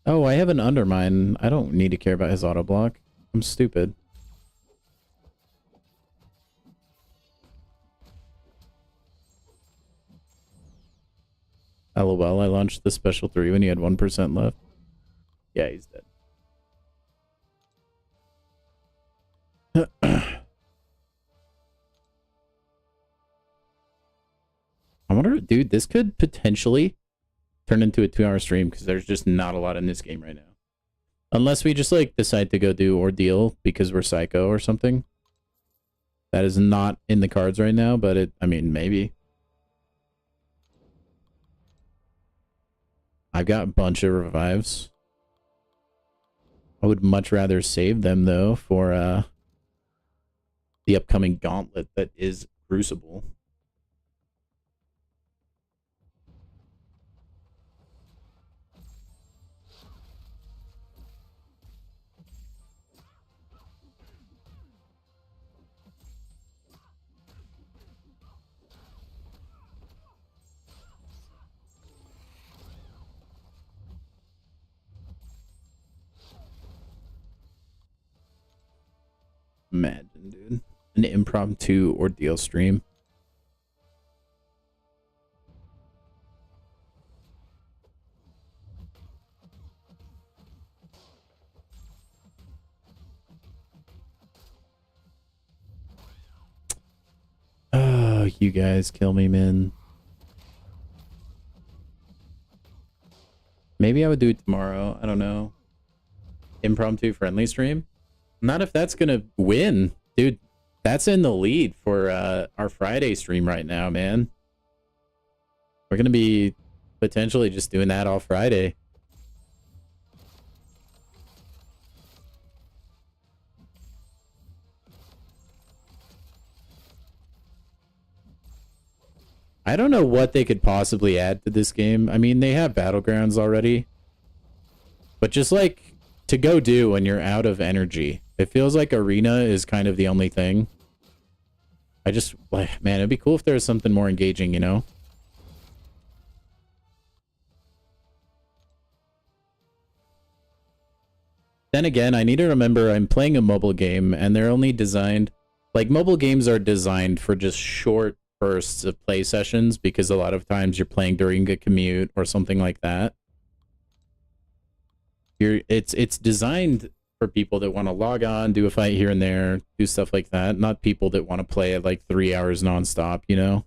Oh, I have an Undermine. I don't need to care about his auto block. I'm stupid. LOL, I launched the special 3 when he had 1% left. Yeah, he's dead. I wonder, dude, this could potentially turn into a 2-hour stream because there's just not a lot in this game right now. Unless we just, like, decide to go do Ordeal because we're psycho or something. That is not in the cards right now, but I mean, maybe. I've got a bunch of revives. I would much rather save them, though, for the upcoming gauntlet that is Crucible. Imagine, dude. An impromptu Ordeal stream. Oh, you guys kill me, man. Maybe I would do it tomorrow. I don't know. Impromptu friendly stream? Not if that's gonna win. Dude, that's in the lead for our Friday stream right now, man. We're gonna be potentially just doing that all Friday. I don't know what they could possibly add to this game. I mean, they have battlegrounds already. But just like to go do when you're out of energy. It feels like arena is kind of the only thing. I just, like, man, it'd be cool if there was something more engaging, you know? Then again, I need to remember I'm playing a mobile game and they're only designed, like, mobile games are designed for just short bursts of play sessions because a lot of times you're playing during a commute or something like that. It's designed for people that want to log on, do a fight here and there, do stuff like that, not people that want to play at like 3 hours nonstop, you know?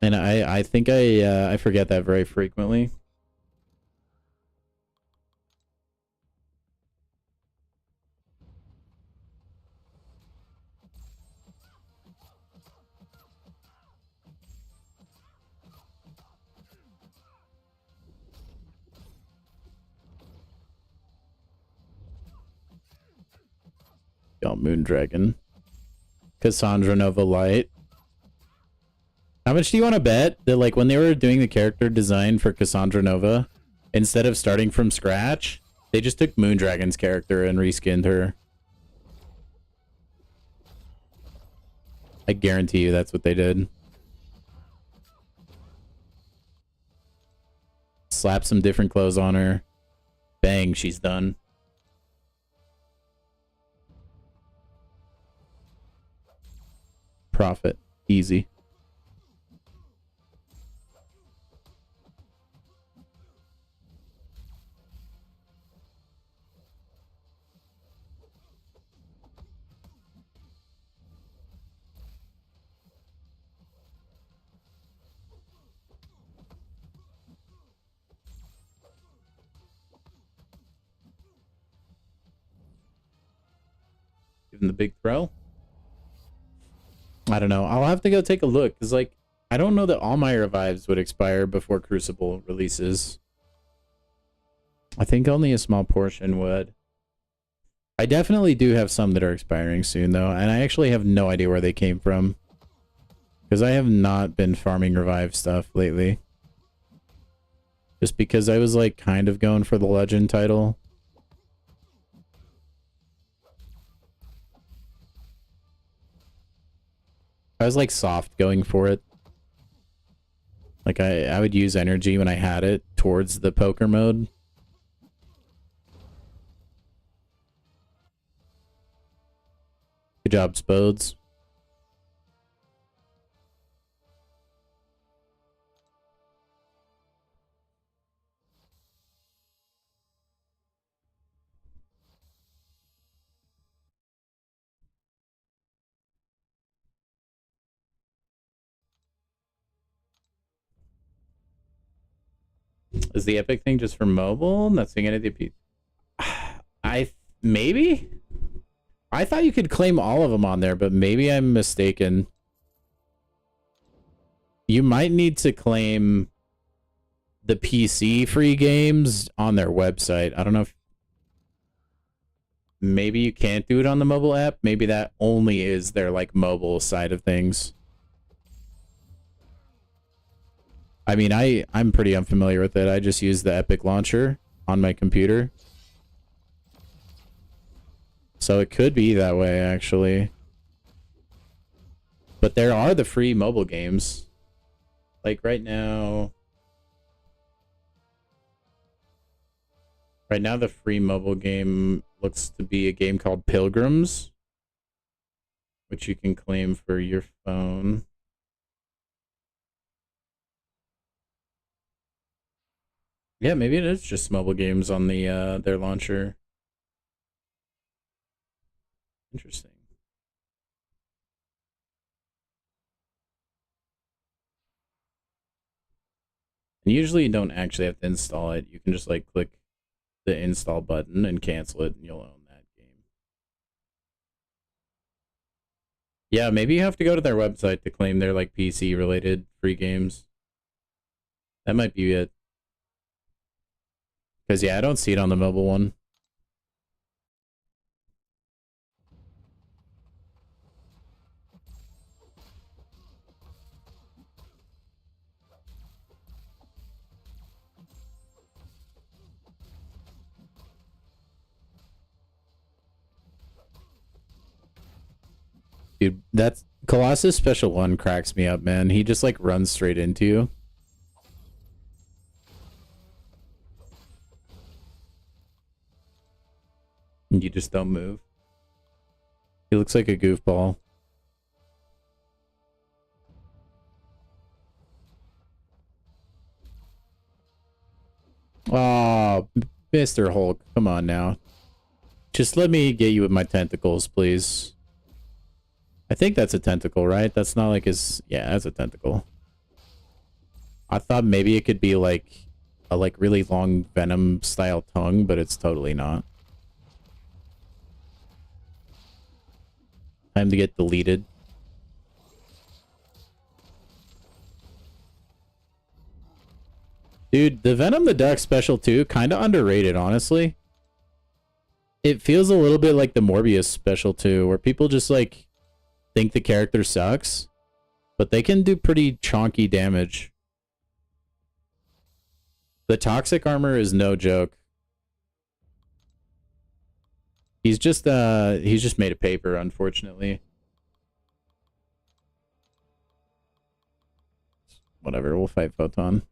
And I think I forget that very frequently. Got Moondragon. Cassandra Nova Light. How much do you want to bet that, like, when they were doing the character design for Cassandra Nova, instead of starting from scratch, they just took Moondragon's character and reskinned her? I guarantee you that's what they did. Slap some different clothes on her. Bang, she's done. Profit. Easy. Give him the big throw. I don't know. I'll have to go take a look because, like, I don't know that all my revives would expire before Crucible releases. I think only a small portion would. I definitely do have some that are expiring soon, though, and I actually have no idea where they came from because I have not been farming revive stuff lately. Just because I was, like, kind of going for the legend title. I was like soft going for it. Like I would use energy when I had it towards the poker mode. Good job, Spodes. Is the epic thing just for mobile? Not seeing any of the maybe? I thought you could claim all of them on there, but maybe I'm mistaken. You might need to claim the PC free games on their website. I don't know if maybe you can't do it on the mobile app. Maybe that only is their like mobile side of things. I mean, I'm pretty unfamiliar with it. I just use the Epic launcher on my computer. So it could be that way, actually. But there are the free mobile games. Like right now... Right now the free mobile game looks to be a game called Pilgrims. Which you can claim for your phone. Yeah, maybe it is just mobile games on the their launcher. Interesting. And usually you don't actually have to install it. You can just like click the install button and cancel it and you'll own that game. Yeah, maybe you have to go to their website to claim their like PC related free games. That might be it. Because, yeah, I don't see it on the mobile one. Dude, that's... Colossus Special 1 cracks me up, man. He just, like, runs straight into you. And you just don't move. He looks like a goofball. Oh, Mr. Hulk, come on now. Just let me get you with my tentacles, please. I think that's a tentacle, right? That's not like his... Yeah, that's a tentacle. I thought maybe it could be like a like really long Venom style tongue, but it's totally not. Time to get deleted. Dude, the Venom the Duck Special 2, kind of underrated, honestly. It feels a little bit like the Morbius Special 2, where people just, like, think the character sucks, but they can do pretty chonky damage. The toxic armor is no joke. He's just made of paper, unfortunately. whatever, we'll fight Photon.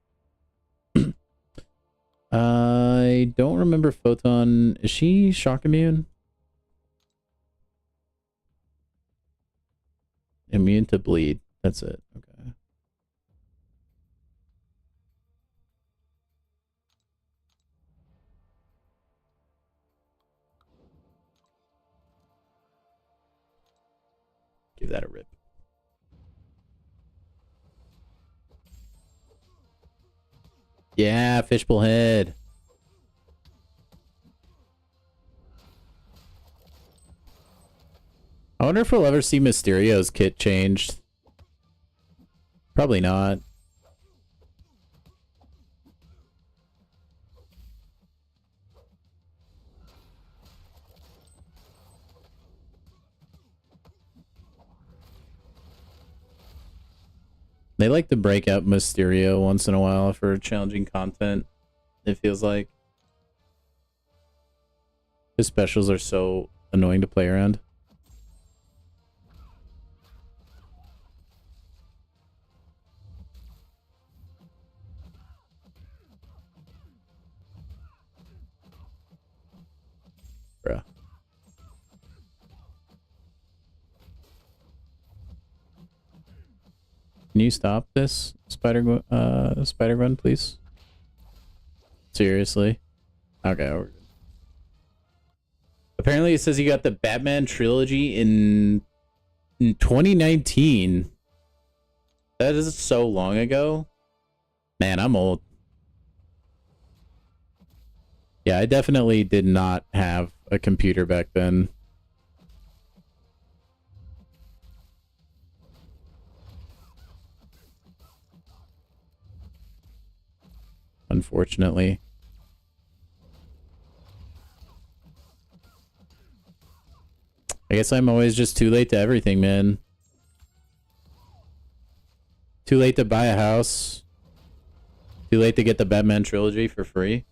I don't remember Photon. Is she shock immune? Immune to bleed. That's it. Okay. Give that a rip. Yeah, fishbowl head. I wonder if we'll ever see Mysterio's kit changed. Probably not. They like to break out Mysterio once in a while for challenging content, it feels like. His specials are so annoying to play around. Bruh. Can you stop this spider run, please? Seriously? Okay. We're good. Apparently, it says you got the Batman trilogy in 2019. That is so long ago. Man, I'm old. Yeah, I definitely did not have a computer back then. Unfortunately. I guess I'm always just too late to everything, man. Too late to buy a house. Too late to get the Batman trilogy for free.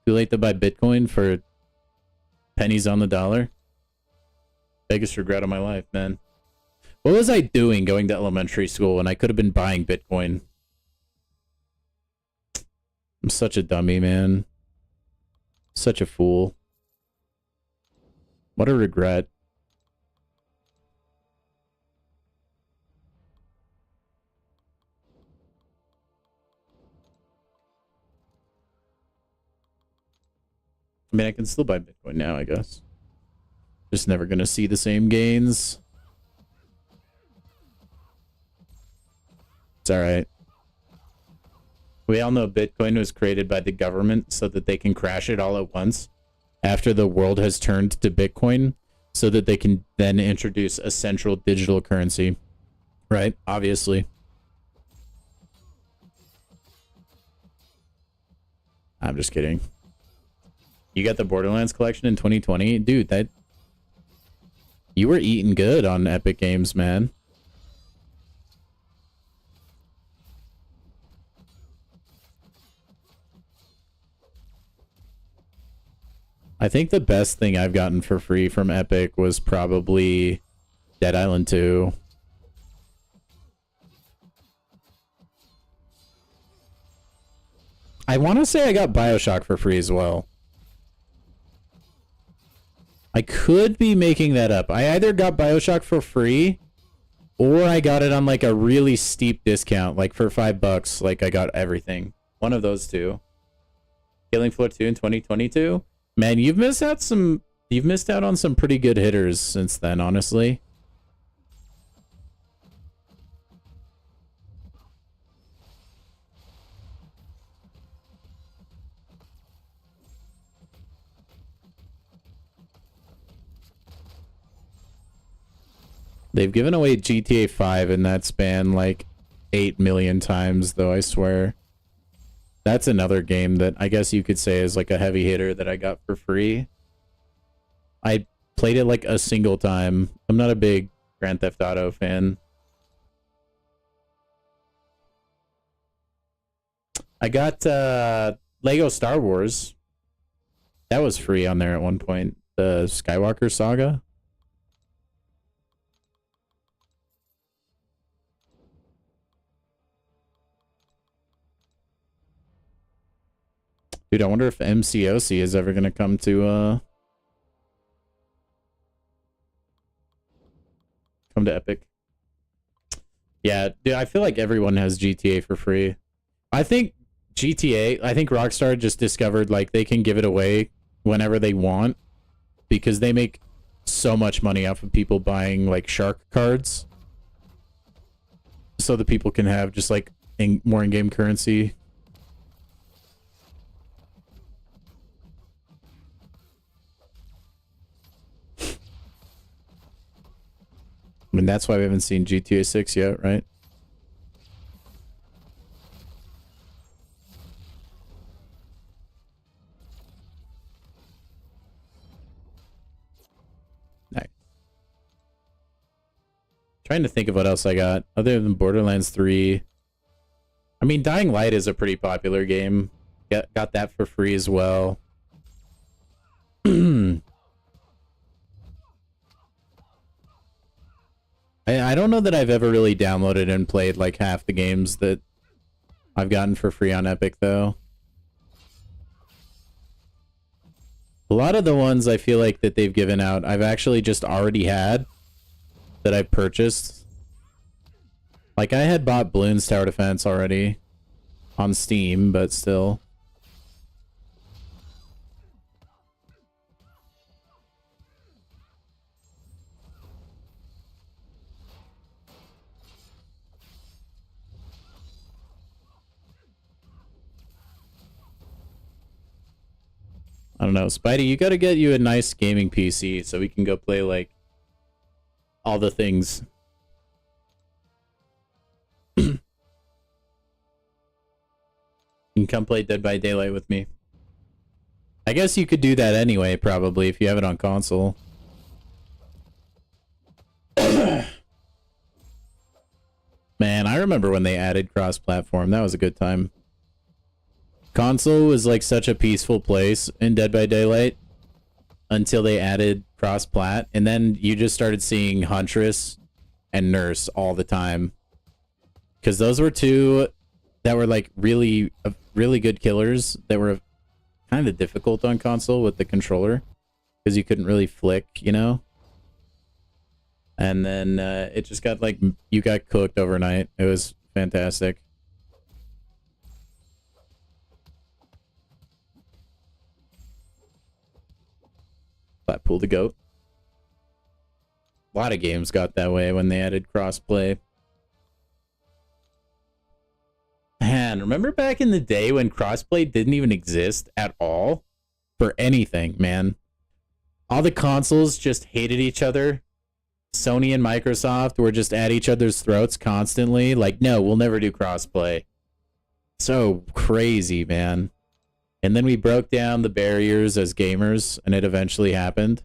Too late to buy Bitcoin for pennies on the dollar. Biggest regret of my life, man. What was I doing going to elementary school when I could have been buying Bitcoin? I'm such a dummy, man. Such a fool. What a regret. I mean, I can still buy Bitcoin now, I guess. Just never gonna see the same gains. It's alright. We all know Bitcoin was created by the government so that they can crash it all at once after the world has turned to Bitcoin, so that they can then introduce a central digital currency. Right? Obviously. I'm just kidding. You got the Borderlands collection in 2020? Dude, that... You were eating good on Epic Games, man. I think the best thing I've gotten for free from Epic was probably Dead Island 2. I want to say I got BioShock for free as well. I could be making that up. I either got BioShock for free or I got it on like a really steep discount, like for $5, like I got everything. One of those two. Killing Floor 2 in 2022. Man, you've missed out on some pretty good hitters since then, honestly. They've given away GTA 5 in that span like 8 million times, though, I swear. That's another game that I guess you could say is like a heavy hitter that I got for free. I played it like a single time. I'm not a big Grand Theft Auto fan. I got Lego Star Wars. That was free on there at one point. The Skywalker Saga. Dude, I wonder if MCOC is ever gonna come to Epic. Yeah, dude, I feel like everyone has GTA for free. I think Rockstar just discovered like they can give it away whenever they want because they make so much money off of people buying like shark cards. So the people can have just like more in-game currency. I mean, that's why we haven't seen GTA 6 yet, right? Nice. Trying to think of what else I got other than Borderlands 3. I mean, Dying Light is a pretty popular game. Got that for free as well. I don't know that I've ever really downloaded and played like half the games that I've gotten for free on Epic, though. A lot of the ones I feel like that they've given out, I've actually just already had that I purchased. Like, I had bought Bloons Tower Defense already on Steam, but still. I don't know. Spidey, you gotta get you a nice gaming PC so we can go play, like, all the things. You can come play Dead by Daylight with me. I guess you could do that anyway, probably, if you have it on console. Man, I remember when they added cross-platform. That was a good time. Console was like such a peaceful place in Dead by Daylight until they added cross-plat, and then you just started seeing Huntress and Nurse all the time. Because those were two that were like really good killers that were kind of difficult on console with the controller because you couldn't really flick, you know? And then it just got like, you got cooked overnight. It was fantastic. Blackpool the GOAT. A lot of games got that way when they added crossplay. Man, remember back in the day when crossplay didn't even exist at all? For anything, man. All the consoles just hated each other. Sony and Microsoft were just at each other's throats constantly. Like, no, we'll never do crossplay. So crazy, man. And then we broke down the barriers as gamers, and it eventually happened.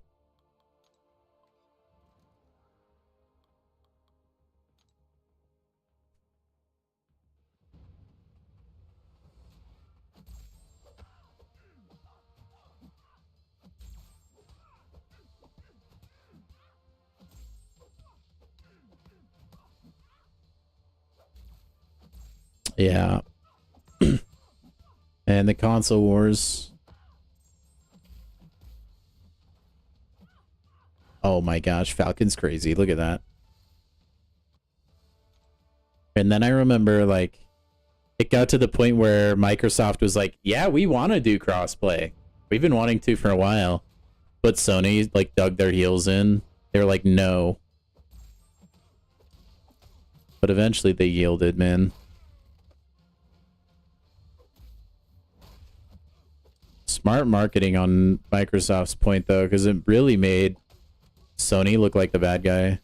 Yeah. And the console wars. Oh my gosh, Falcon's crazy. Look at that. And then I remember, like, it got to the point where Microsoft was like, yeah, we want to do crossplay. We've been wanting to for a while. But Sony, like, dug their heels in. They were like, no. But eventually they yielded, man. Smart marketing on Microsoft's point, though, because it really made Sony look like the bad guy.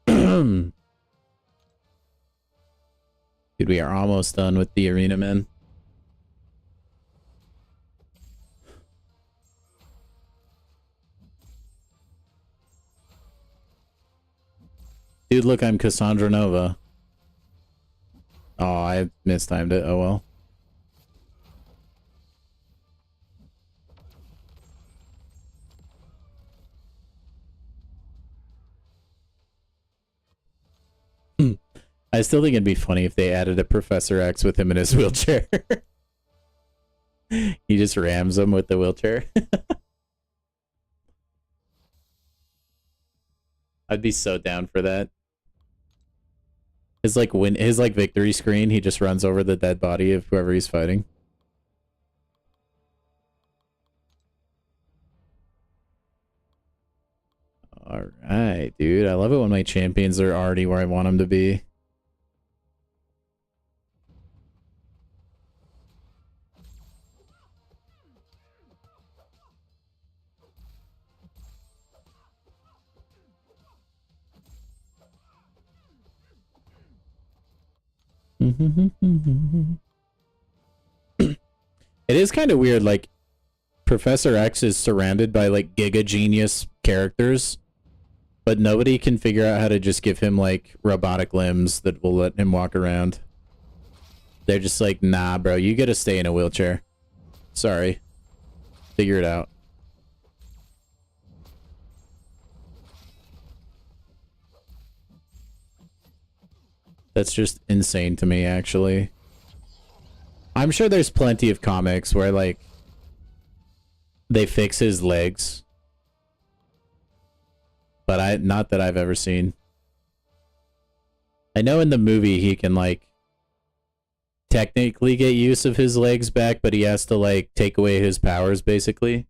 Dude, we are almost done with the arena, man. Dude, look, I'm Cassandra Nova. Oh, I mistimed it. Oh, well. I still think it'd be funny if they added a Professor X with him in his wheelchair. He just rams him with the wheelchair. I'd be so down for that. His like victory screen, he just runs over the dead body of whoever he's fighting. Alright, dude. I love it when my champions are already where I want them to be. It is kind of weird, like, Professor X is surrounded by, like, giga genius characters, but nobody can figure out how to just give him, like, robotic limbs that will let him walk around. They're just like, nah, bro, you gotta stay in a wheelchair. Sorry. Figure it out. That's just insane to me, actually. I'm sure there's plenty of comics where, like, they fix his legs. But not that I've ever seen. I know in the movie he can, like, technically get use of his legs back, but he has to, like, take away his powers, basically.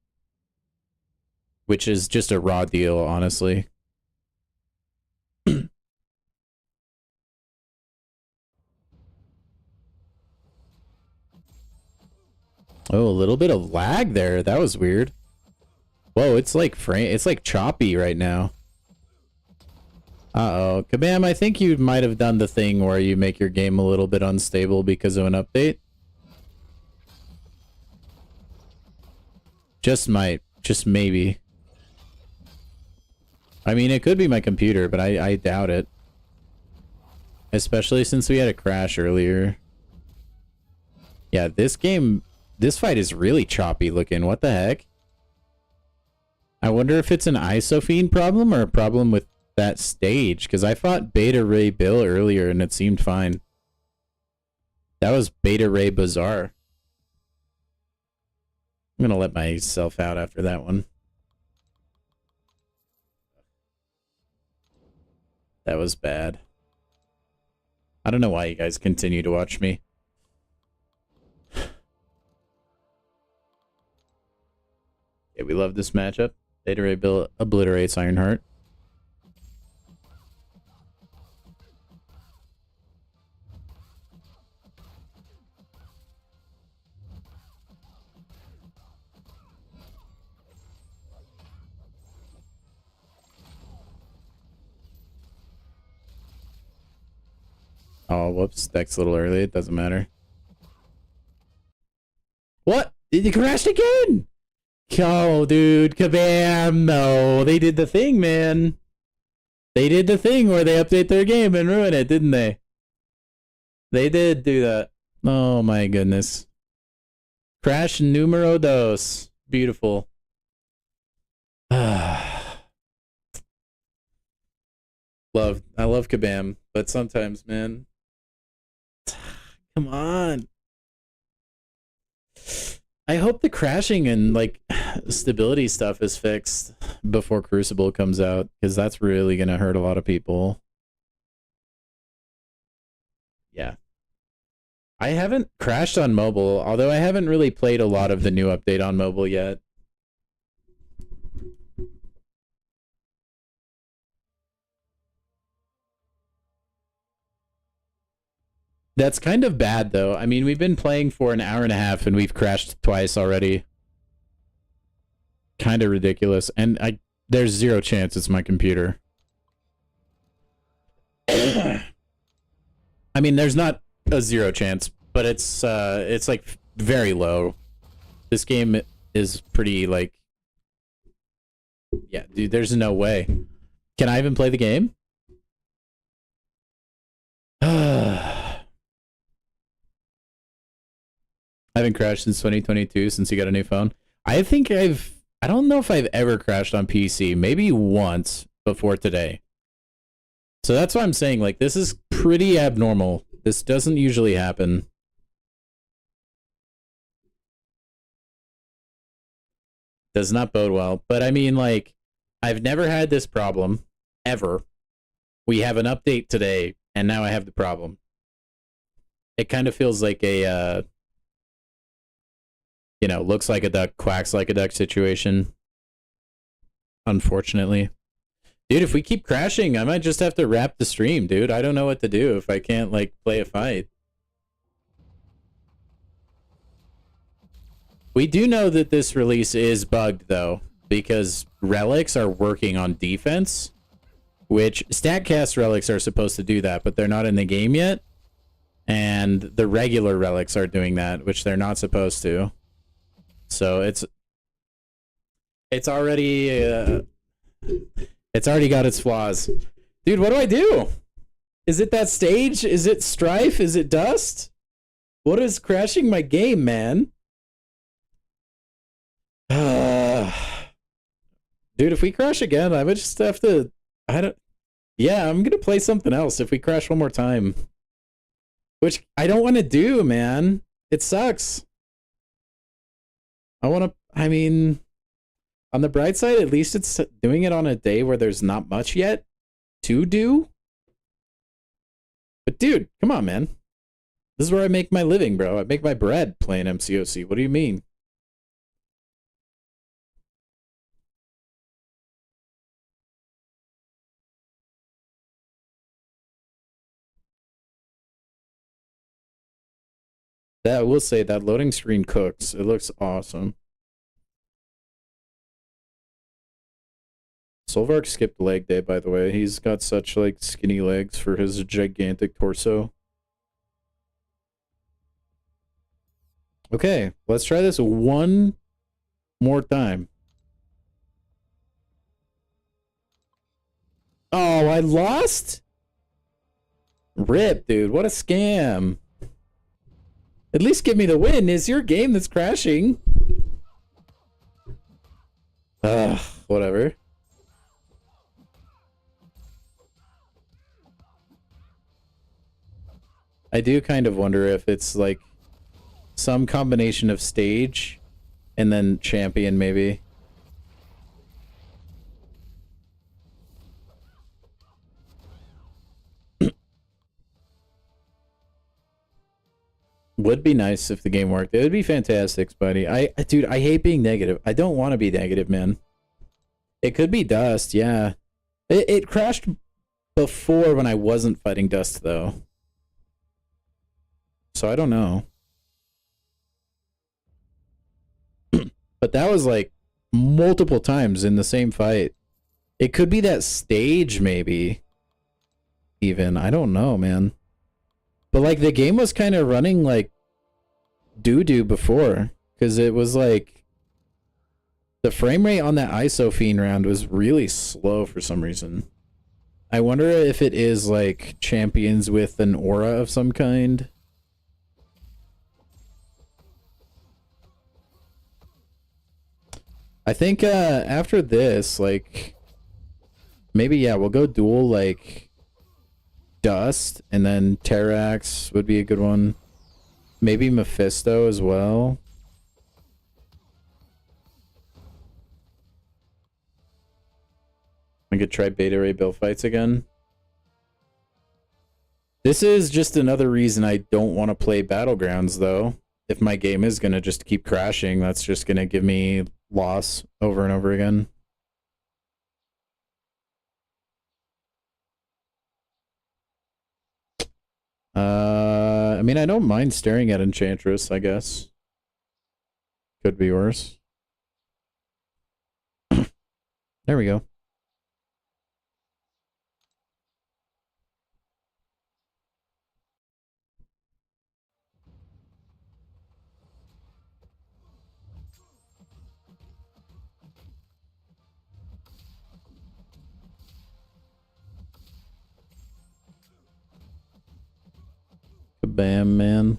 Which is just a raw deal, honestly. Oh, a little bit of lag there. That was weird. Whoa, it's like choppy right now. Uh-oh. Kabam, I think you might have done the thing where you make your game a little bit unstable because of an update. Just might. Just maybe. I mean, it could be my computer, but I doubt it. Especially since we had a crash earlier. Yeah, this fight is really choppy looking. What the heck? I wonder if it's an Isophene problem or a problem with that stage, because I fought Beta Ray Bill earlier and it seemed fine. That was Beta Ray Bazaar. I'm gonna let myself out after that one. That was bad. I don't know why you guys continue to watch me. Yeah, we love this matchup. Beta Ray Bill obliterates Ironheart. Oh, whoops. Deck's a little early. It doesn't matter. What? Did you crash again? Oh, dude. Kabam. No. They did the thing, man. They did the thing where they update their game and ruin it, didn't they? They did do that. Oh, my goodness. Crash numero dos. Beautiful. I love Kabam, but sometimes, man. Come on. I hope the crashing and, like, stability stuff is fixed before Crucible comes out, because that's really going to hurt a lot of people. Yeah. I haven't crashed on mobile, although I haven't really played a lot of the new update on mobile yet. That's kind of bad, though. I mean, we've been playing for an hour and a half, and we've crashed twice already. Kind of ridiculous. And there's zero chance it's my computer. I mean, there's not a zero chance, but it's like very low. This game is pretty, like... Yeah, dude, there's no way. Can I even play the game? I haven't crashed since 2022, since you got a new phone. I don't know if I've ever crashed on PC. Maybe once before today. So that's why I'm saying, like, this is pretty abnormal. This doesn't usually happen. Does not bode well. But I mean, like, I've never had this problem, ever. We have an update today, and now I have the problem. It kind of feels like a, you know, looks like a duck, quacks like a duck situation. Unfortunately. Dude, if we keep crashing, I might just have to wrap the stream, dude. I don't know what to do if I can't, like, play a fight. We do know that this release is bugged, though, because relics are working on defense, which StatCast relics are supposed to do that, but they're not in the game yet. And the regular relics are doing that, which they're not supposed to. So it's already got its flaws. Dude, what do I do? Is it that stage? Is it strife? Is it dust? What is crashing my game, man? Dude, if we crash again, I would just have to... Yeah, I'm gonna play something else if we crash one more time. Which I don't want to do, man. It sucks. I mean, on the bright side, at least it's doing it on a day where there's not much yet to do. But dude, come on, man. This is where I make my living, bro. I make my bread playing MCOC. What do you mean? That, I will say, that loading screen cooks. It looks awesome. Solvark skipped leg day, by the way. He's got such, like, skinny legs for his gigantic torso. Okay, let's try this one more time. Oh, I lost? Rip, dude. What a scam. At least give me the win. It's your game that's crashing. Ugh, whatever. I do kind of wonder if it's like some combination of stage and then champion, maybe. Would be nice if the game worked. It would be fantastic, Spidey. Dude, I hate being negative. I don't want to be negative, man. It could be dust, yeah. It crashed before when I wasn't fighting dust, though. So I don't know. But that was like multiple times in the same fight. It could be that stage, maybe. Even. I don't know, man. But like the game was kind of running like doo-doo before. Because it was like... The frame rate on that ISO Fiend round was really slow for some reason. I wonder if it is like champions with an aura of some kind. I think after this, like, maybe, yeah, we'll go dual, like, Dust, and then Terrax would be a good one. Maybe Mephisto as well. I could try Beta Ray Bill fights again. This is just another reason I don't want to play Battlegrounds, though. If my game is going to just keep crashing, that's just going to give me loss over and over again. I mean, I don't mind staring at Enchantress, I guess. Could be worse. There we go. Kabam, man.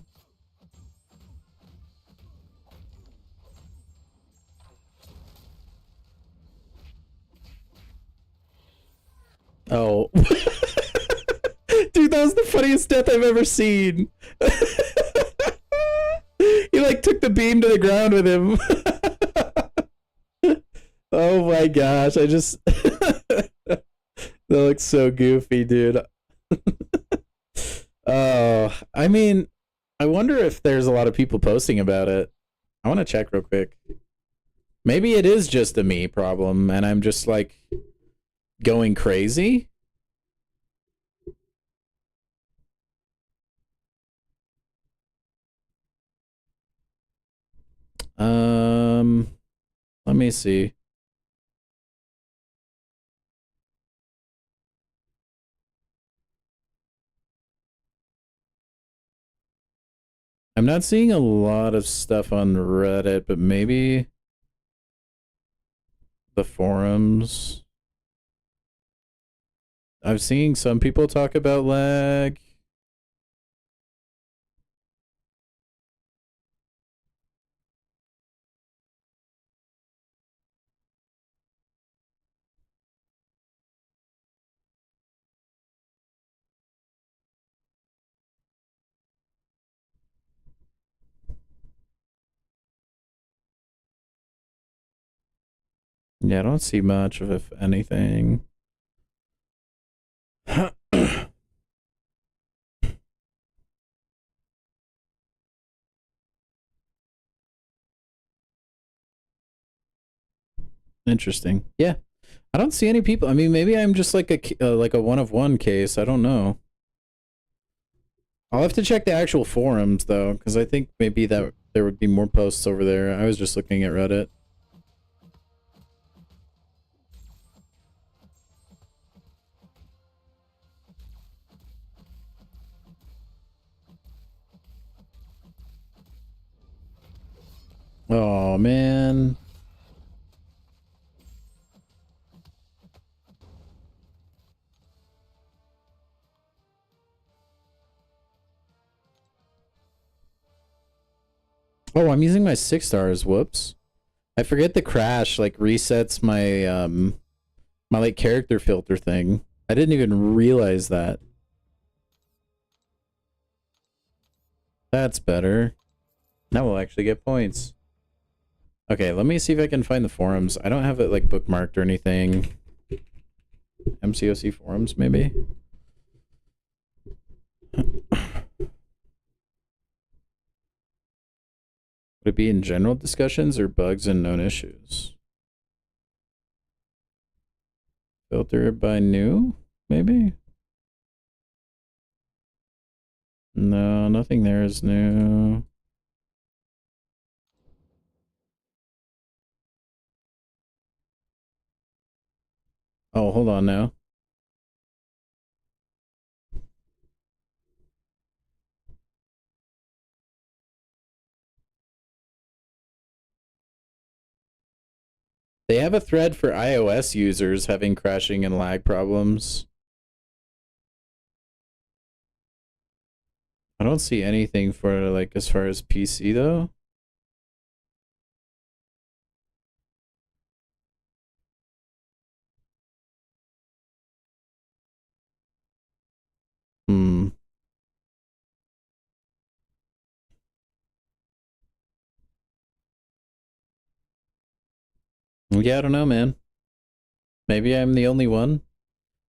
Oh. Dude, Dude, that was the funniest death I've ever seen. He like took the beam to the ground with him. Oh my gosh, I just that looks so goofy, dude. Oh, I mean, I wonder if there's a lot of people posting about it. I want to check real quick. Maybe it is just a me problem and I'm just like going crazy. Let me see. I'm not seeing a lot of stuff on Reddit, but maybe the forums. I've seen some people talk about lag. Yeah, I don't see much of, if anything. Interesting. Yeah, I don't see any people. I mean, maybe I'm just like a one of one case. I don't know. I'll have to check the actual forums though, because I think maybe that there would be more posts over there. I was just looking at Reddit. Oh man. Oh, I'm using my 6 stars. Whoops. I forget the crash like resets my my like character filter thing. I didn't even realize that. That's better. Now we'll actually get points. Okay, let me see if I can find the forums. I don't have it like bookmarked or anything. MCOC forums, maybe? Would it be in general discussions or bugs and known issues? Filter by new, maybe? No, nothing there is new. Oh, hold on now. They have a thread for iOS users having crashing and lag problems. I don't see anything for like as far as PC though. Hmm. Yeah, I don't know, man. Maybe I'm the only one.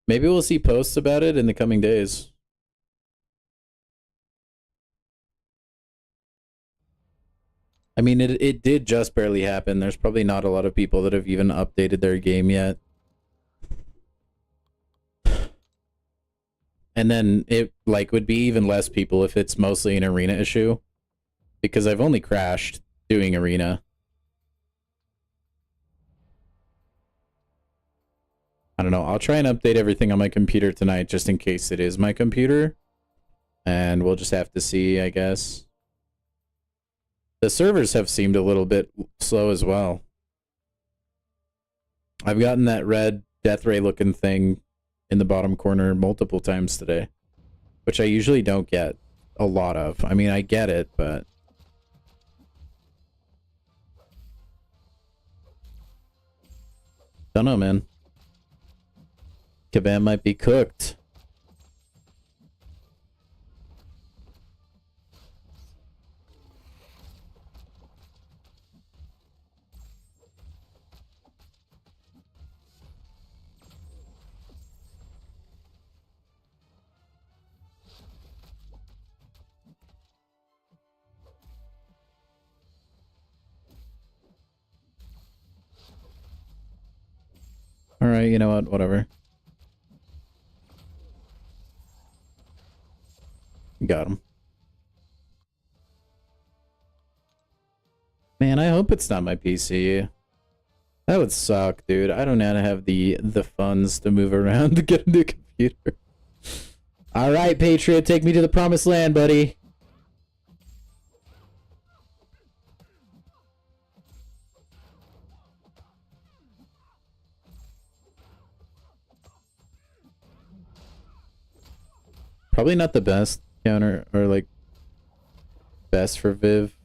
Maybe we'll see posts about it in the coming days. I mean, it did just barely happen. There's probably not a lot of people that have even updated their game yet. And then it like would be even less people if it's mostly an arena issue. Because I've only crashed doing arena. I don't know. I'll try and update everything on my computer tonight just in case it is my computer. And we'll just have to see, I guess. The servers have seemed a little bit slow as well. I've gotten that red death ray looking thing in the bottom corner multiple times today, which I usually don't get a lot of. I mean, I get it, but don't know, man. Kabam might be cooked. Alright, you know what? Whatever. Got him. Man, I hope it's not my PC. That would suck, dude. I don't know how to have the funds to move around to get a new computer. Alright, Patriot, take me to the promised land, buddy. Probably not the best counter, or like best for Viv.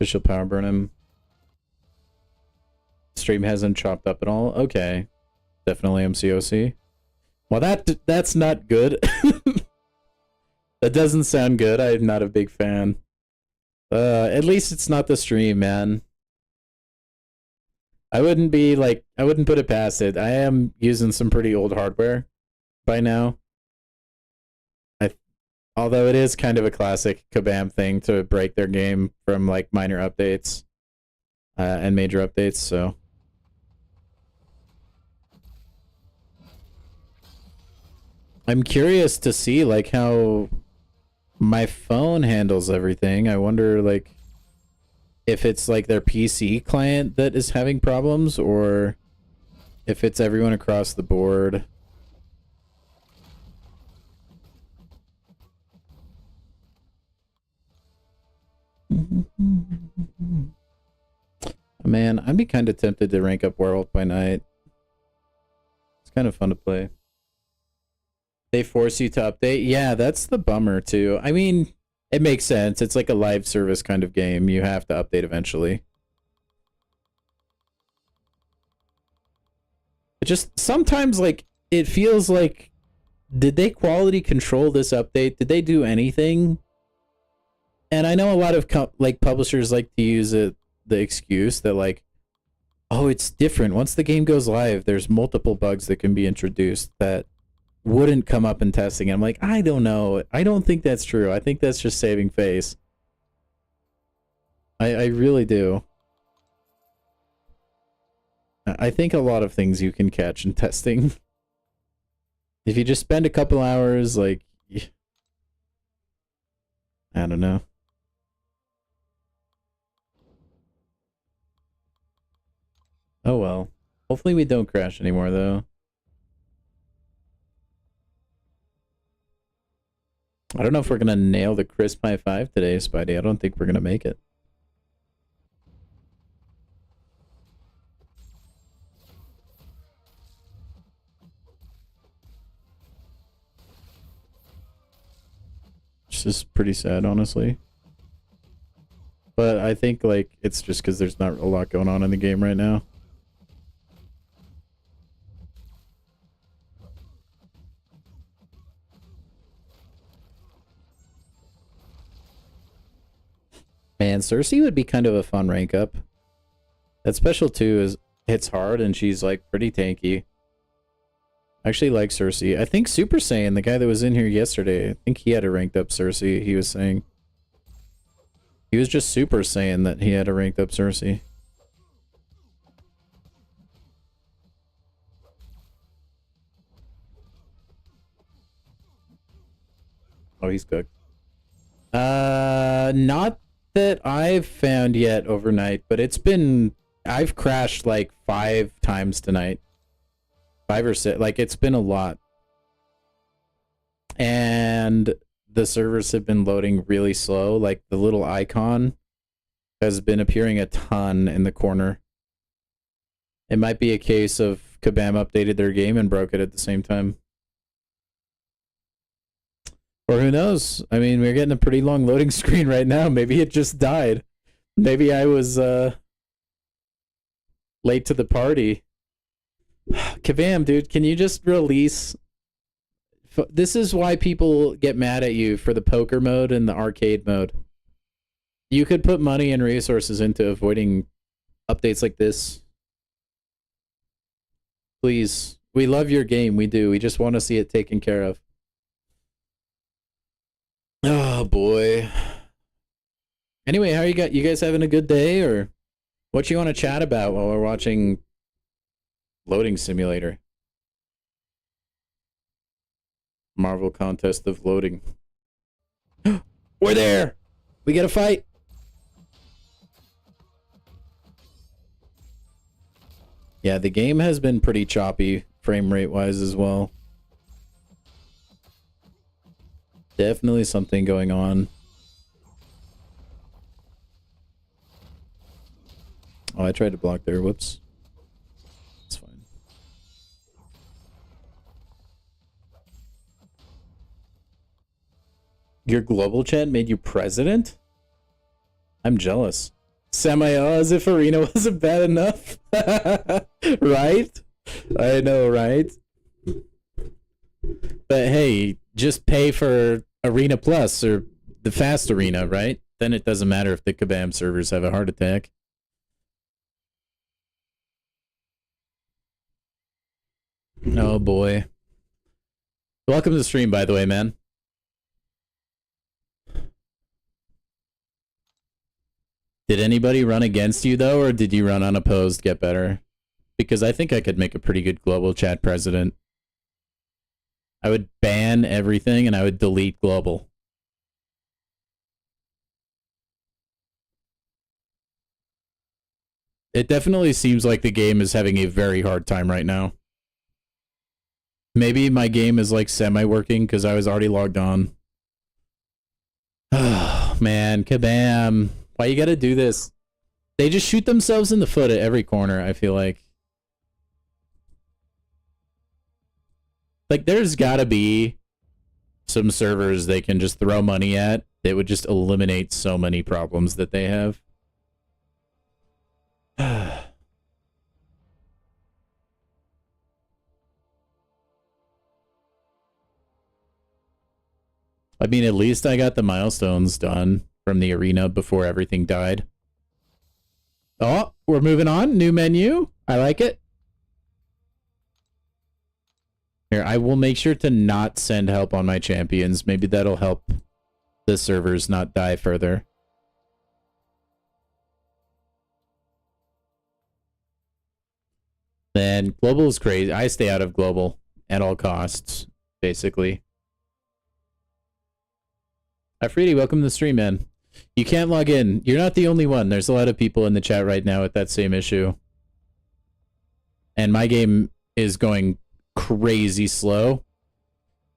She'll power burn him. Stream hasn't chopped up at all. Okay, definitely MCOC. Well, that's not good. That doesn't sound good. I'm not a big fan. At least it's not the stream, man. I wouldn't put it past it. I am using some pretty old hardware by now. Although it is kind of a classic Kabam thing to break their game from like minor updates and major updates, so. I'm curious to see like how my phone handles everything. I wonder like if it's like their PC client that is having problems or if it's everyone across the board. Man, I'd be kind of tempted to rank up Werewolf by Night. It's kind of fun to play. They force you to update? Yeah, that's the bummer too. I mean, it makes sense. It's like a live service kind of game. You have to update eventually. It just sometimes like it feels like, did they quality control this update? Did they do anything? And I know a lot of like publishers like to use the excuse that like, oh, it's different. Once the game goes live, there's multiple bugs that can be introduced that wouldn't come up in testing. And I'm like, I don't know. I don't think that's true. I think that's just saving face. I really do. I think a lot of things you can catch in testing. If you just spend a couple hours, like, I don't know. Oh well. Hopefully we don't crash anymore, though. I don't know if we're gonna nail the crisp high five today, Spidey. I don't think we're gonna make it. Which is pretty sad, honestly. But I think, like, it's just because there's not a lot going on in the game right now. Man, Cersei would be kind of a fun rank up. That special 2 hits hard and she's like pretty tanky. I actually like Cersei. I think Super Saiyan, the guy that was in here yesterday, I think he had a ranked up Cersei, he was saying. He was just Super Saiyan that he had a ranked up Cersei. Oh, he's cooked. Not that I've found yet overnight, but I've crashed like 5 times tonight. 5 or 6, like it's been a lot. And the servers have been loading really slow, like the little icon has been appearing a ton in the corner. It might be a case of Kabam updated their game and broke it at the same time. Or who knows? I mean, we're getting a pretty long loading screen right now. Maybe it just died. Maybe I was late to the party. Kabam, dude, can you just release... This is why people get mad at you for the poker mode and the arcade mode. You could put money and resources into avoiding updates like this. Please. We love your game. We do. We just want to see it taken care of. Oh, boy. Anyway, how you guys having a good day, or what you want to chat about while we're watching Loading Simulator? Marvel Contest of Loading. We're there! We get a fight! Yeah, the game has been pretty choppy, frame rate wise as well. Definitely something going on. Oh, I tried to block there. Whoops. It's fine. Your global chat made you president? I'm jealous. As if Arena wasn't bad enough. Right? I know, right? But hey, just pay for Arena Plus or the Fast Arena, right? Then it doesn't matter if the Kabam servers have a heart attack. Oh boy. Welcome to the stream, by the way, man. Did anybody run against you, though, or did you run unopposed, get better? Because I think I could make a pretty good global chat president. I would ban everything, and I would delete global. It definitely seems like the game is having a very hard time right now. Maybe my game is, like, semi-working, because I was already logged on. Oh, man, Kabam. Why you gotta do this? They just shoot themselves in the foot at every corner, I feel like. Like, there's gotta be some servers they can just throw money at that would just eliminate so many problems that they have. I mean, at least I got the milestones done from the arena before everything died. Oh, we're moving on. New menu. I like it. Here, I will make sure to not send help on my champions. Maybe that'll help the servers not die further. Then global is crazy. I stay out of global at all costs, basically. Afridi, welcome to the stream, man. You can't log in. You're not the only one. There's a lot of people in the chat right now with that same issue. And my game is going crazy slow.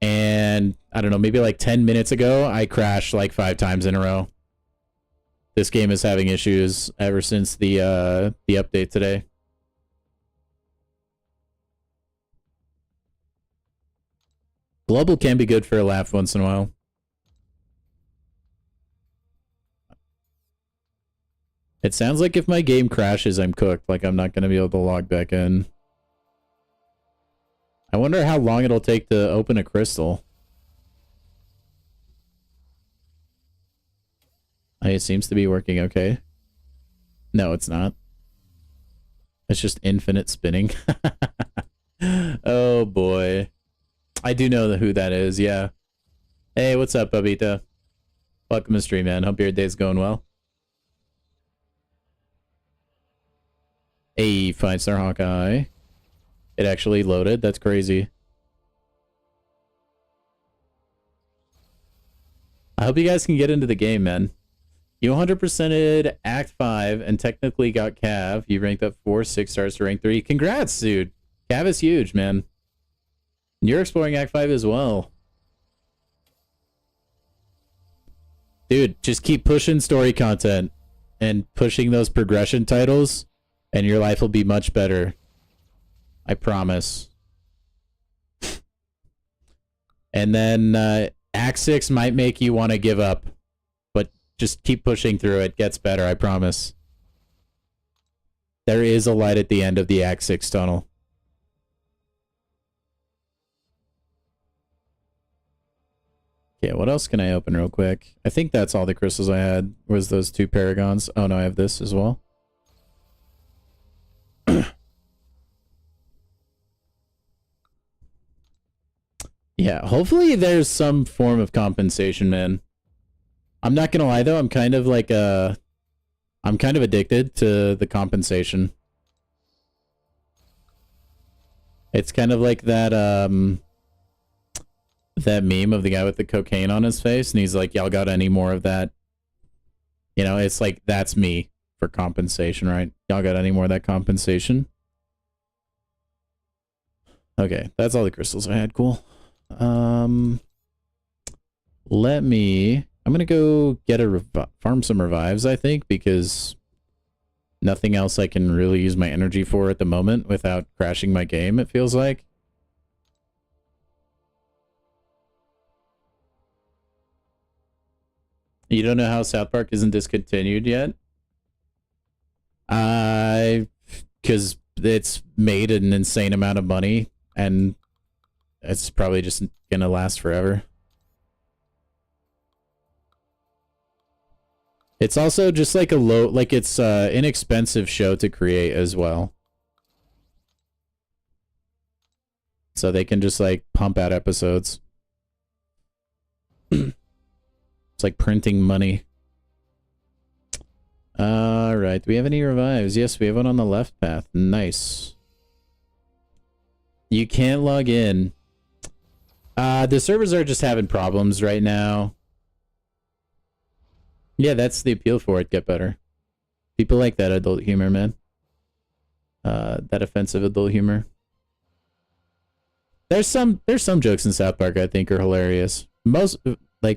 And I don't know, maybe like 10 minutes ago, I crashed like 5 times in a row. This game is having issues ever since the update today. Global can be good for a laugh once in a while. It sounds like if my game crashes, I'm cooked. Like, I'm not going to be able to log back in. I wonder how long it'll take to open a crystal. It seems to be working okay. No, it's not. It's just infinite spinning. Oh, boy. I do know who that is, yeah. Hey, what's up, Babita? Welcome to the stream, man. Hope your day's going well. Hey, 5-star Hawkeye. It actually loaded. That's crazy. I hope you guys can get into the game, man. You 100%ed Act 5 and technically got Cav. You ranked up 6 stars to rank 3. Congrats, dude. Cav is huge, man. And you're exploring Act 5 as well. Dude, just keep pushing story content and pushing those progression titles, and your life will be much better. I promise. And then Act 6 might make you want to give up, but just keep pushing through. It gets better, I promise. There is a light at the end of the Act 6 tunnel. Okay, what else can I open real quick? I think that's all the crystals I had, was those 2 paragons. Oh no, I have this as well. Yeah, hopefully there's some form of compensation, man. I'm not gonna lie though, I'm kind of like I'm kind of addicted to the compensation. It's kind of like that that meme of the guy with the cocaine on his face, and he's like, y'all got any more of that? You know, it's like, that's me for compensation, right? Y'all got any more of that compensation? Okay, that's all the crystals I had. Cool. I'm gonna go get farm some revives, I think, because nothing else I can really use my energy for at the moment without crashing my game, it feels like. You don't know how South Park isn't discontinued yet? Because it's made an insane amount of money, and it's probably just gonna last forever. It's also just like it's inexpensive show to create as well. So they can just like pump out episodes. It's like printing money. Alright, do we have any revives? Yes, we have one on the left path. Nice. You can't log in. The servers are just having problems right now. Yeah, that's the appeal for it. Get better. People like that adult humor, man. That offensive adult humor. There's some jokes in South Park I think are hilarious.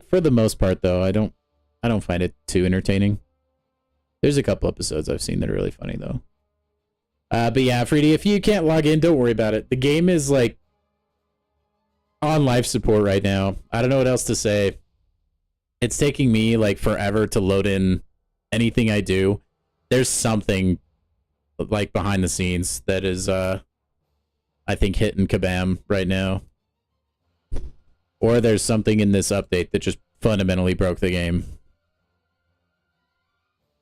For the most part though, I don't find it too entertaining. There's a couple episodes I've seen that are really funny though. But yeah, Freedy, if you can't log in, don't worry about it. The game is like on life support right now. I don't know what else to say. It's taking me like forever to load in anything I do. There's something like behind the scenes that is I think hitting kabam right now. Or there's something in this update that just fundamentally broke the game.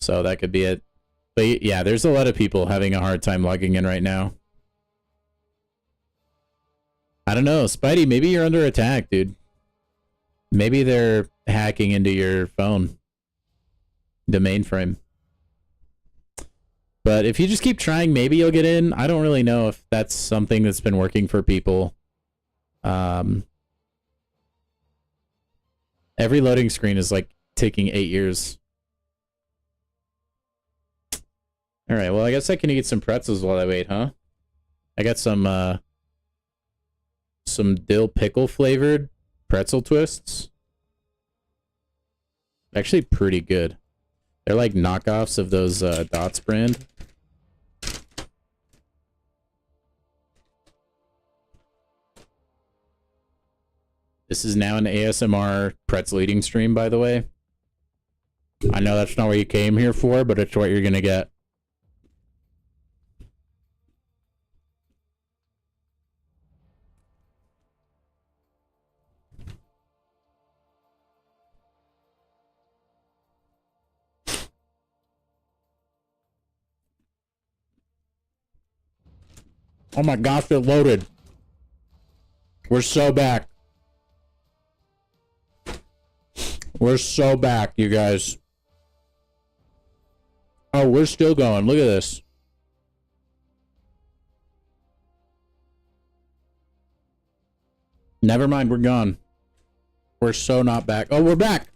So that could be it. But yeah, there's a lot of people having a hard time logging in right now. I don't know, Spidey, maybe you're under attack, dude. Maybe they're hacking into your phone. The mainframe. But if you just keep trying, maybe you'll get in. I don't really know if that's something that's been working for people. Every loading screen is like taking 8 years. Alright, well I guess I can eat some pretzels while I wait, huh? I got some dill pickle flavored pretzel twists. Actually pretty good. They're like knockoffs of those Dots brand. This is now an ASMR pretzel eating stream, by the way. I know that's not what you came here for, but it's what you're gonna get. Oh my gosh, it loaded. We're so back. We're so back, you guys. Oh, we're still going. Look at this. Never mind, we're gone. We're so not back. Oh, we're back.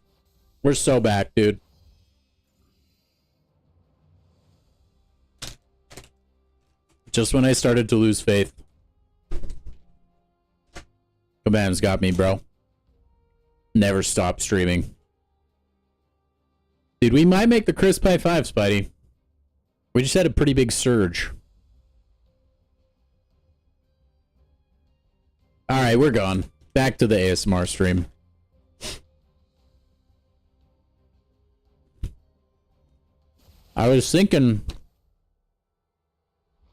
We're so back, dude. Just when I started to lose faith. Kabam's got me, bro. Never stop streaming. Dude, we might make the Crisp High 5, Spidey. We just had a pretty big surge. Alright, we're gone. Back to the ASMR stream. I was thinking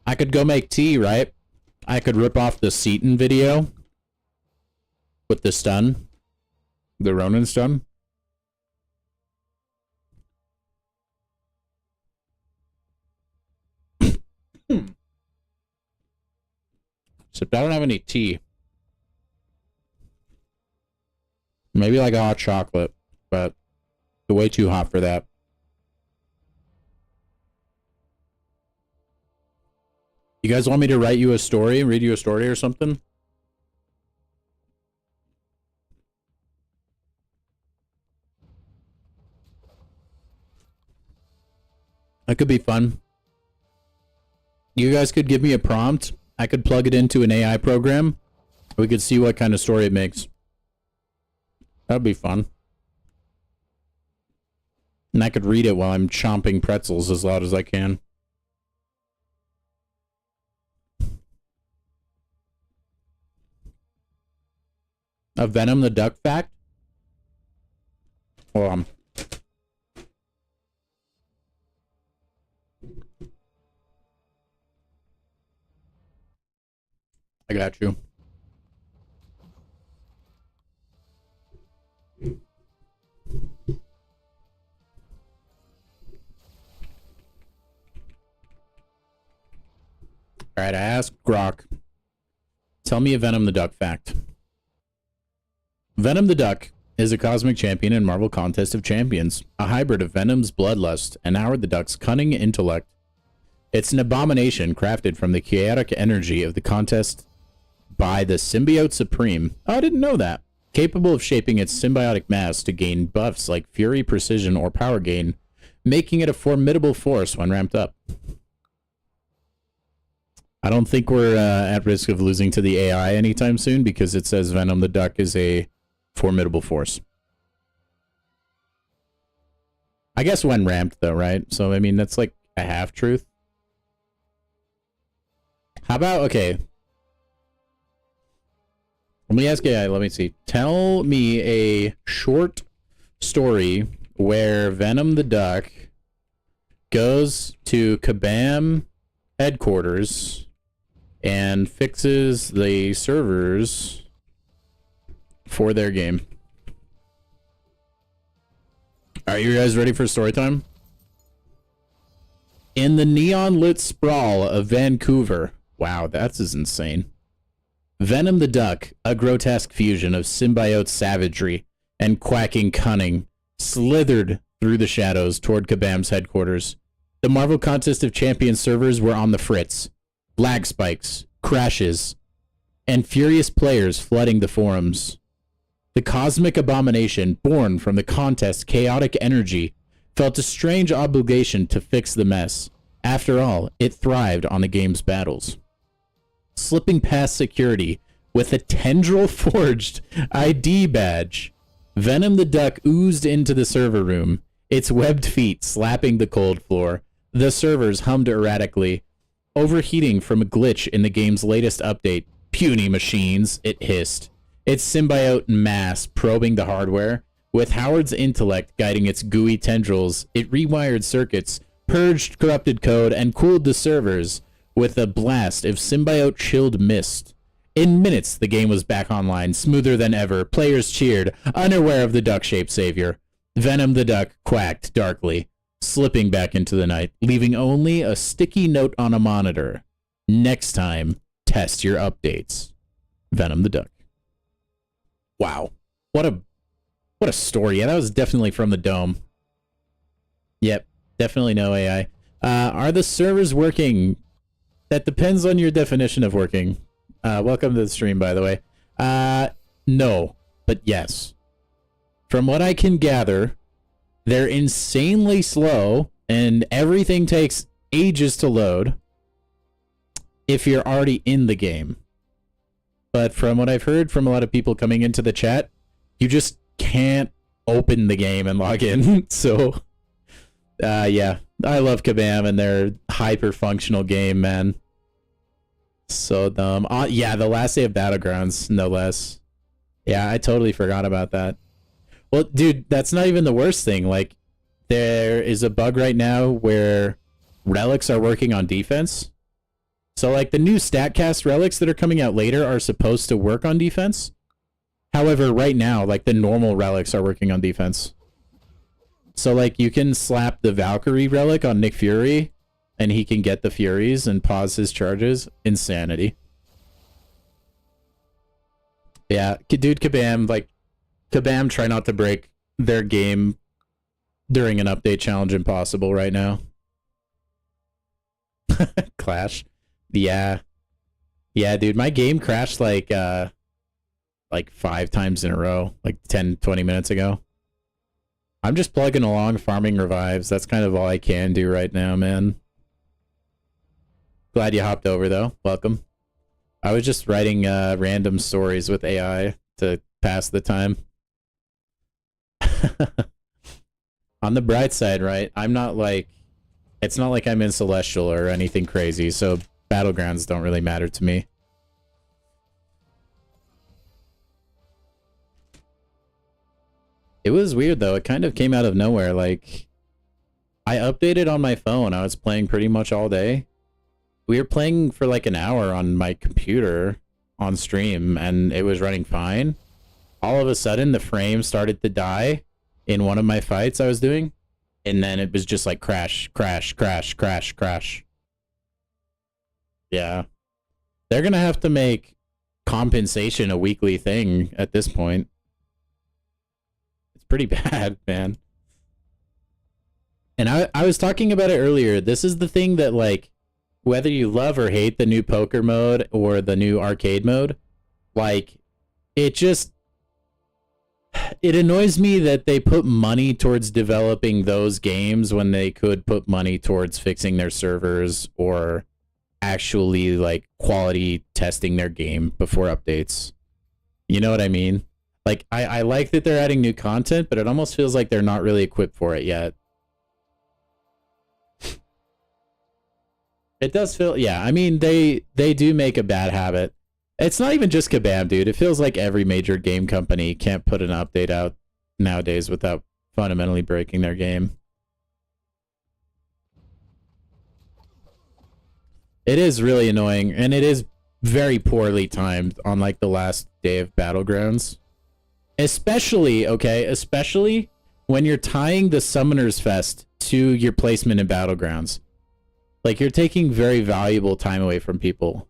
I could go make tea, right? I could rip off the Seaton video with the stun. The Ronin stun. Except I don't have any tea. Maybe like a hot chocolate, but Way too hot for that. You guys want me to write you a story, read you a story or something? That could be fun. You guys could give me a prompt. I could plug it into an AI program. We could see what kind of story it makes. That'd be fun. And I could read it while I'm chomping pretzels as loud as I can. A Venom the Duck fact? Hold on. I got you. Alright, I asked Grok. Tell me a Venom the Duck fact. Venom the Duck is a cosmic champion in Marvel Contest of Champions, a hybrid of Venom's bloodlust and Howard the Duck's cunning intellect. It's an abomination crafted from the chaotic energy of the contest by the Symbiote Supreme. Oh, I didn't know that. Capable of shaping its symbiotic mass to gain buffs like fury, precision, or power gain, making it a formidable force when ramped up. I don't think we're at risk of losing to the AI anytime soon because it says Venom the Duck is a formidable force. I guess when ramped though, right? So, I mean, that's like a half-truth. How about, okay. Let me ask AI, let me see. Tell me a short story where Venom the Duck goes to Kabam headquarters and fixes the servers for their game. Are you guys ready for story time? In the neon-lit sprawl of Vancouver. Wow, that's insane. Venom the Duck, a grotesque fusion of symbiote savagery and quacking cunning, slithered through the shadows toward Kabam's headquarters. The Marvel Contest of Champions servers were on the fritz. Lag spikes, crashes, and furious players flooding the forums. The cosmic abomination, born from the contest's chaotic energy, felt a strange obligation to fix the mess. After all, it thrived on the game's battles. Slipping past security with a tendril-forged ID badge, Venom the Duck oozed into the server room, its webbed feet slapping the cold floor. The servers hummed erratically, overheating from a glitch in the game's latest update. Puny machines, it hissed, its symbiote mass probing the hardware. With Howard's intellect guiding its gooey tendrils, it rewired circuits, purged corrupted code, and cooled the servers with a blast of symbiote-chilled mist. In minutes, the game was back online, smoother than ever. Players cheered, unaware of the duck-shaped savior. Venom the Duck quacked darkly, slipping back into the night, leaving only a sticky note on a monitor. Next time, test your updates. Venom the Duck. Wow. What a story. Yeah, that was definitely from the dome. Yep, definitely no AI. Are the servers working? That depends on your definition of working. Welcome to the stream, by the way. No, but yes. From what I can gather, they're insanely slow, and everything takes ages to load if you're already in the game. But from what I've heard from a lot of people coming into the chat, you just can't open the game and log in. So, yeah. I love Kabam and their hyper-functional game, man. So dumb. Yeah, the last day of Battlegrounds, no less. Yeah, I totally forgot about that. Well, dude, that's not even the worst thing. Like, there is a bug right now where relics are working on defense. So, like, the new StatCast relics that are coming out later are supposed to work on defense. However, right now, like, the normal relics are working on defense. So, like, you can slap the Valkyrie relic on Nick Fury, and he can get the Furies and pause his charges. Insanity. Yeah, dude, Kabam, like, Kabam try not to break their game during an update challenge impossible right now. Clash. Yeah. Yeah, dude, my game crashed like 5 times in a row, like 10, 20 minutes ago. I'm just plugging along, farming revives. That's kind of all I can do right now, man. Glad you hopped over, though. Welcome. I was just writing random stories with AI to pass the time. On the bright side, right? I'm not like... It's not like I'm in Celestial or anything crazy, so battlegrounds don't really matter to me. It was weird, though. It kind of came out of nowhere. Like, I updated on my phone. I was playing pretty much all day. We were playing for like an hour on my computer on stream, and it was running fine. All of a sudden, the frame started to die in one of my fights I was doing. And then it was just like crash, crash, crash, crash, crash. Yeah. They're going to have to make compensation a weekly thing at this point. It's pretty bad, man. And I was talking about it earlier. This is the thing that, like, whether you love or hate the new poker mode or the new arcade mode, like, it annoys me that they put money towards developing those games when they could put money towards fixing their servers or actually, like, quality testing their game before updates. You know what I mean? Like, I like that they're adding new content, but it almost feels like they're not really equipped for it yet. It does feel, yeah, I mean, they do make a bad habit. It's not even just Kabam, dude. It feels like every major game company can't put an update out nowadays without fundamentally breaking their game. It is really annoying, and it is very poorly timed on, like, the last day of Battlegrounds. Especially, okay, especially when you're tying the Summoners Fest to your placement in Battlegrounds. Like, you're taking very valuable time away from people.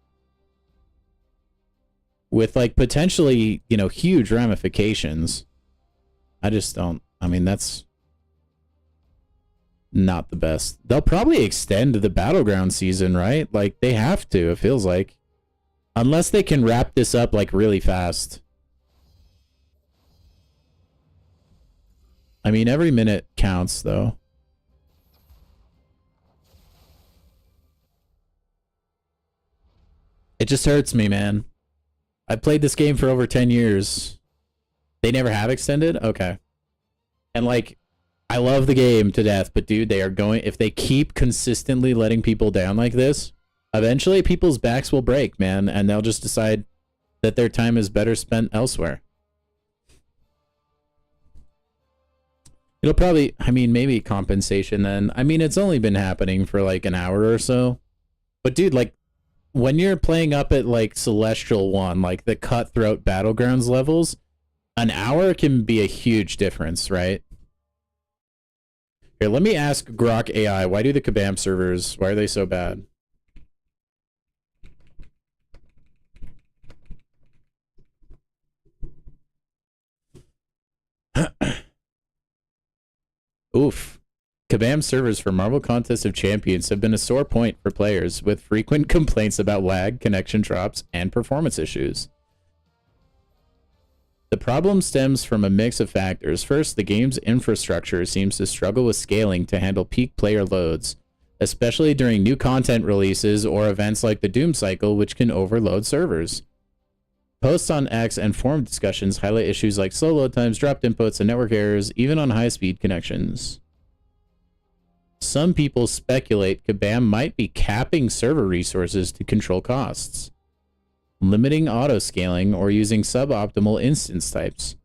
With, like, potentially, you know, huge ramifications. I just don't... I mean, that's not the best. They'll probably extend the Battleground season, right? Like, they have to, it feels like. Unless they can wrap this up, like, really fast. I mean, every minute counts, though. It just hurts me, man. I played this game for over 10 years. They never have extended? Okay. And, like, I love the game to death, but, dude, they are going... If they keep consistently letting people down like this, eventually people's backs will break, man, and they'll just decide that their time is better spent elsewhere. It'll probably... I mean, maybe compensation then. I mean, it's only been happening for, like, an hour or so. But, dude, like, when you're playing up at, like, Celestial 1, like, the cutthroat Battlegrounds levels, an hour can be a huge difference, right? Here, let me ask Grok AI, why do the Kabam servers, why are they so bad? Oof. Kabam servers for Marvel Contest of Champions have been a sore point for players, with frequent complaints about lag, connection drops, and performance issues. The problem stems from a mix of factors. First, the game's infrastructure seems to struggle with scaling to handle peak player loads, especially during new content releases or events like the Doom cycle, which can overload servers. Posts on X and forum discussions highlight issues like slow load times, dropped inputs, and network errors, even on high-speed connections. Some people speculate Kabam might be capping server resources to control costs, limiting auto-scaling, or using suboptimal instance types.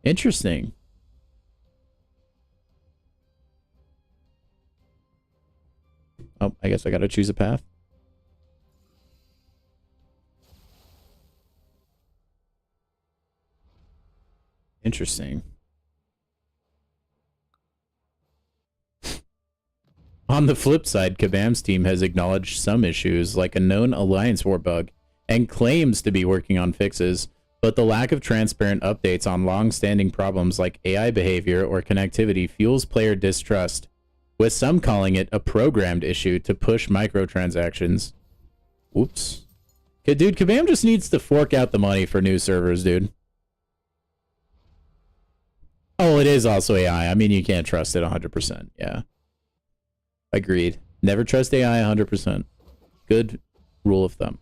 Interesting. Oh, I guess I gotta choose a path. Interesting. On the flip side, Kabam's team has acknowledged some issues, like a known Alliance War bug, and claims to be working on fixes. but the lack of transparent updates on long-standing problems like AI behavior or connectivity fuels player distrust, with some calling it a programmed issue to push microtransactions. Oops. Okay, dude, Kabam just needs to fork out the money for new servers, dude. Oh, it is also AI. I mean, you can't trust it 100%. Yeah. Agreed. Never trust AI 100%. Good rule of thumb.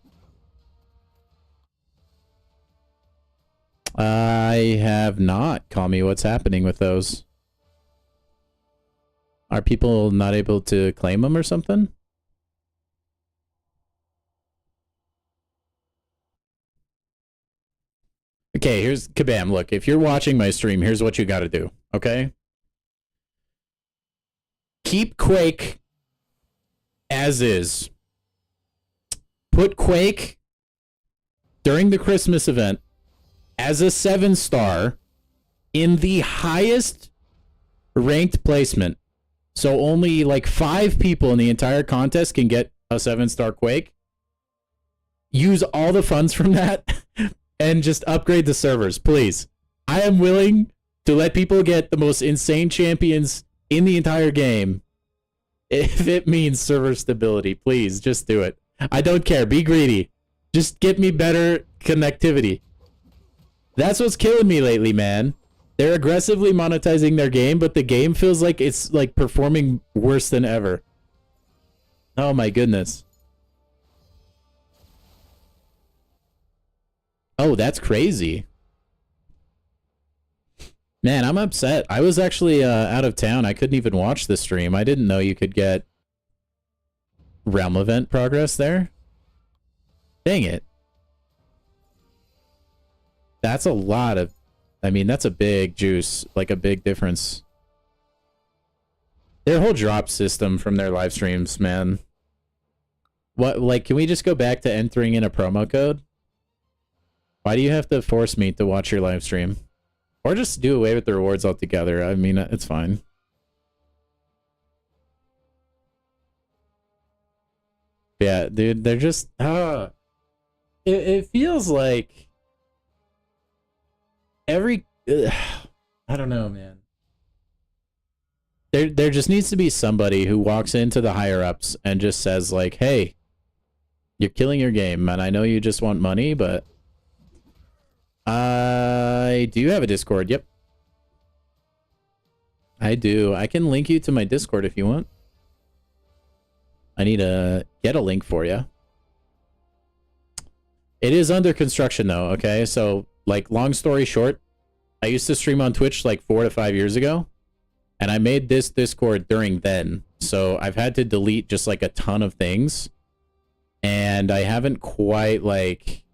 I have not. Call me what's happening with those. Are people not able to claim them or something? Okay, here's Kabam. Look, if you're watching my stream, here's what you got to do. Okay? Keep Quake as is. Put Quake during the Christmas event as a 7-star in the highest ranked placement. So only like 5 people in the entire contest can get a 7-star Quake. Use all the funds from that and just upgrade the servers, please. I am willing to let people get the most insane champions in the entire game if it means server stability. Please, just do it. I don't care. Be greedy. Just get me better connectivity. That's what's killing me lately, man. They're aggressively monetizing their game, but the game feels like it's like performing worse than ever. Oh my goodness. Oh, that's crazy. Man, I'm upset. I was actually out of town. I couldn't even watch the stream. I didn't know you could get realm event progress there. Dang it. That's a lot of... I mean, that's a big juice. Like, a big difference. Their whole drop system from their live streams, man. What, like, can we just go back to entering in a promo code? Why do you have to force me to watch your live stream? Or just do away with the rewards altogether. I mean, it's fine. Yeah, dude, they're just... It feels like... every... I don't know, man. There just needs to be somebody who walks into the higher-ups and just says, like, hey, you're killing your game, and I know you just want money, but... I do have a Discord, yep. I do. I can link you to my Discord if you want. I need to get a link for you. It is under construction, though, okay? So, like, long story short, I used to stream on Twitch, like, 4 to 5 years ago. And I made this Discord during then. So, I've had to delete just, like, a ton of things. And I haven't quite, like...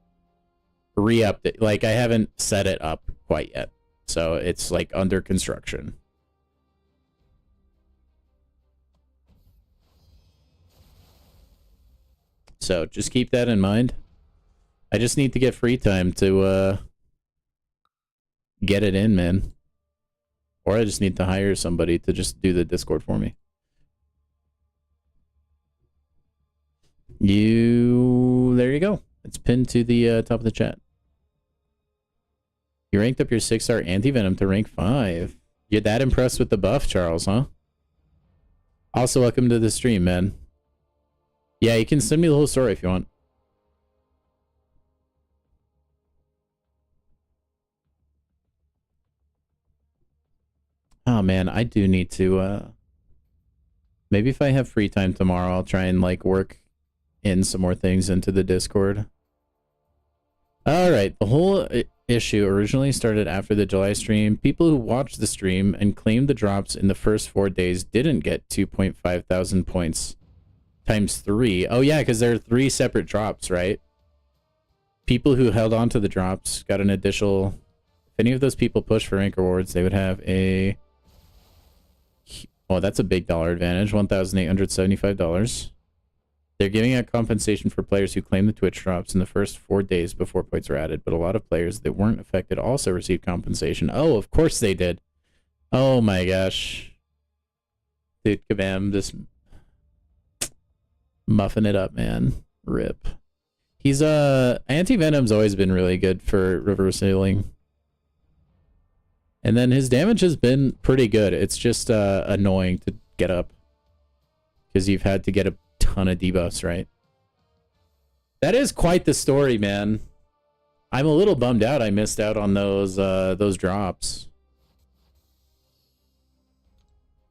re-upped it. Like, I haven't set it up quite yet. So it's like under construction. So just keep that in mind. I just need to get free time to get it in, man. Or I just need to hire somebody to just do the Discord for me. There you go. It's pinned to the top of the chat. You ranked up your 6-star AntiVenom to rank 5. You're that impressed with the buff, Charles, huh? Also, welcome to the stream, man. Yeah, you can send me the whole story if you want. Oh, man, I do need to, maybe if I have free time tomorrow, I'll try and, like, work in some more things into the Discord. Alright, the whole issue originally started after the July stream. People who watched the stream and claimed the drops in the first 4 days didn't get 2.5 thousand points times 3. Oh yeah, because there are 3 separate drops, right? People who held on to the drops got an additional... If any of those people pushed for rank rewards, they would have a... Oh, that's a big dollar advantage, $1,875. They're giving out compensation for players who claim the Twitch drops in the first 4 days before points were added, but a lot of players that weren't affected also received compensation. Oh, of course they did. Oh my gosh. Dude, Kabam, just muffing it up, man. Rip. He's AntiVenom's always been really good for reverse healing. And then his damage has been pretty good. It's just annoying to get up. Because you've had to get a ton of debuffs, right? That is quite the story, man. I'm a little bummed out I missed out on those drops.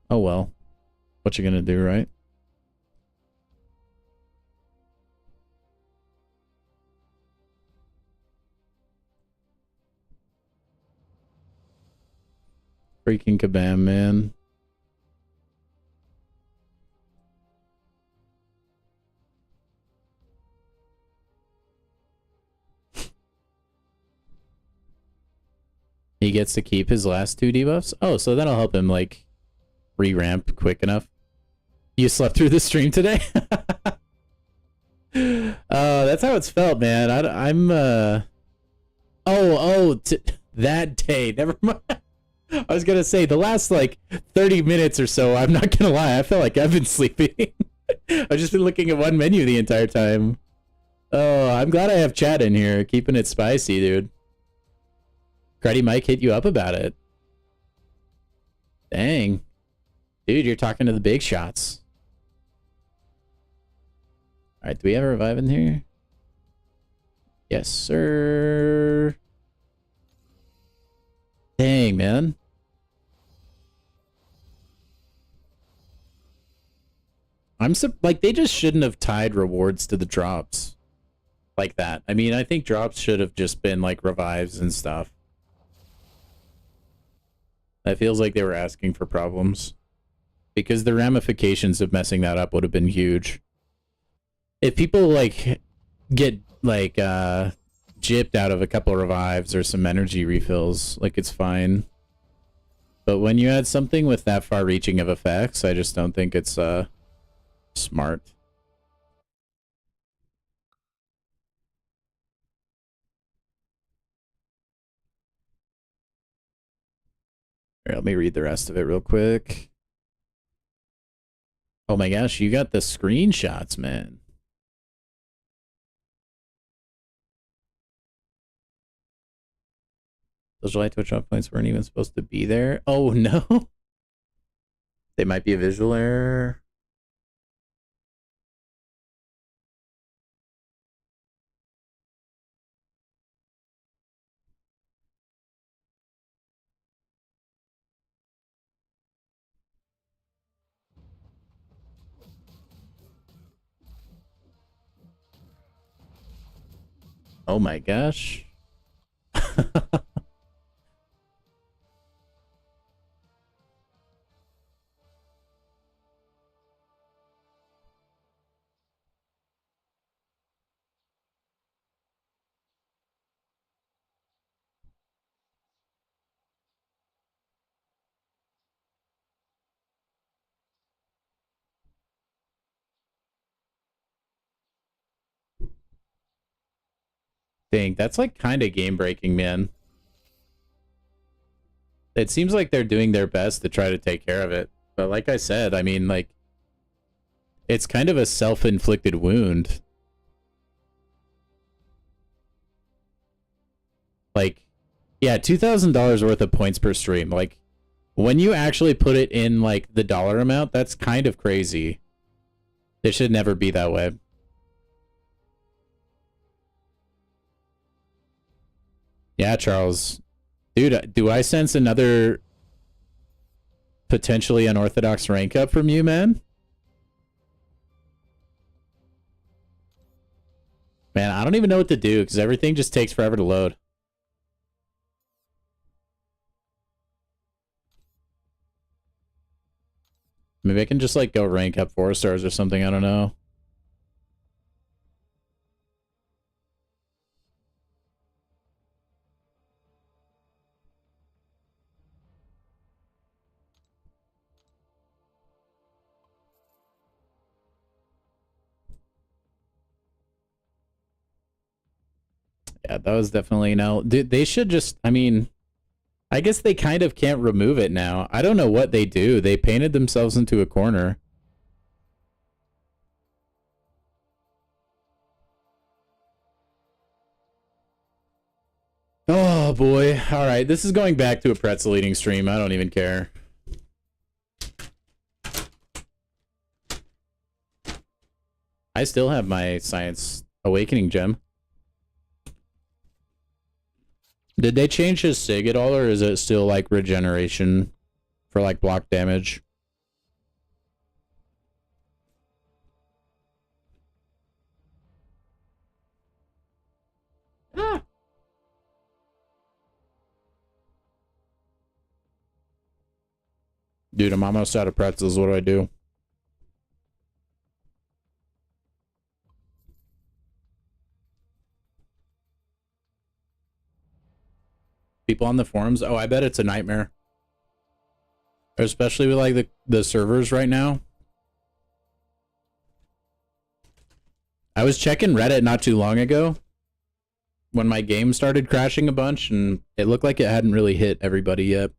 Oh well. What you gonna do, right? Freaking kabam, man. He gets to keep his last 2 debuffs? Oh, so that'll help him, like, re-ramp quick enough. You slept through the stream today? That's how it's felt, man. I'm, that day. Never mind. I was gonna say, the last, like, 30 minutes or so, I'm not gonna lie, I feel like I've been sleeping. I've just been looking at one menu the entire time. Oh, I'm glad I have chat in here, keeping it spicy, dude. Cruddy Mike hit you up about it. Dang. Dude, you're talking to the big shots. Alright, do we have a revive in here? Yes, sir. Dang, man. Like, they just shouldn't have tied rewards to the drops like that. I mean, I think drops should have just been, like, revives and stuff. That feels like they were asking for problems. Because the ramifications of messing that up would have been huge. If people, like, get, like, gypped out of a couple revives or some energy refills, like, it's fine. But when you add something with that far-reaching of effects, I just don't think it's, smart. Here, let me read the rest of it real quick. Oh my gosh, you got the screenshots, man. Those July Twitch off points weren't even supposed to be there. Oh no. They might be a visual error. Oh my gosh. Dang, that's like kind of game breaking, man. It seems like they're doing their best to try to take care of it. But like I said, I mean, like, it's kind of a self-inflicted wound. Like, yeah, $2,000 worth of points per stream. Like, when you actually put it in, like, the dollar amount, that's kind of crazy. It should never be that way. Yeah, Charles. Dude, do I sense another potentially unorthodox rank up from you, man? Man, I don't even know what to do because everything just takes forever to load. Maybe I can just, like, go rank up 4 stars or something. I don't know. Yeah, that was definitely no. They should just, I mean, I guess they kind of can't remove it now. I don't know what they do. They painted themselves into a corner. boy. All right, this is going back to a pretzel eating stream. I don't even care. I still have my Science Awakening gem. Did they change his SIG at all, or is it still like regeneration for like block damage? Ah. Dude, I'm almost out of pretzels. What do I do? People on the forums? Oh, I bet it's a nightmare. Especially with like the servers right now. I was checking Reddit not too long ago when my game started crashing a bunch, and it looked like it hadn't really hit everybody yet.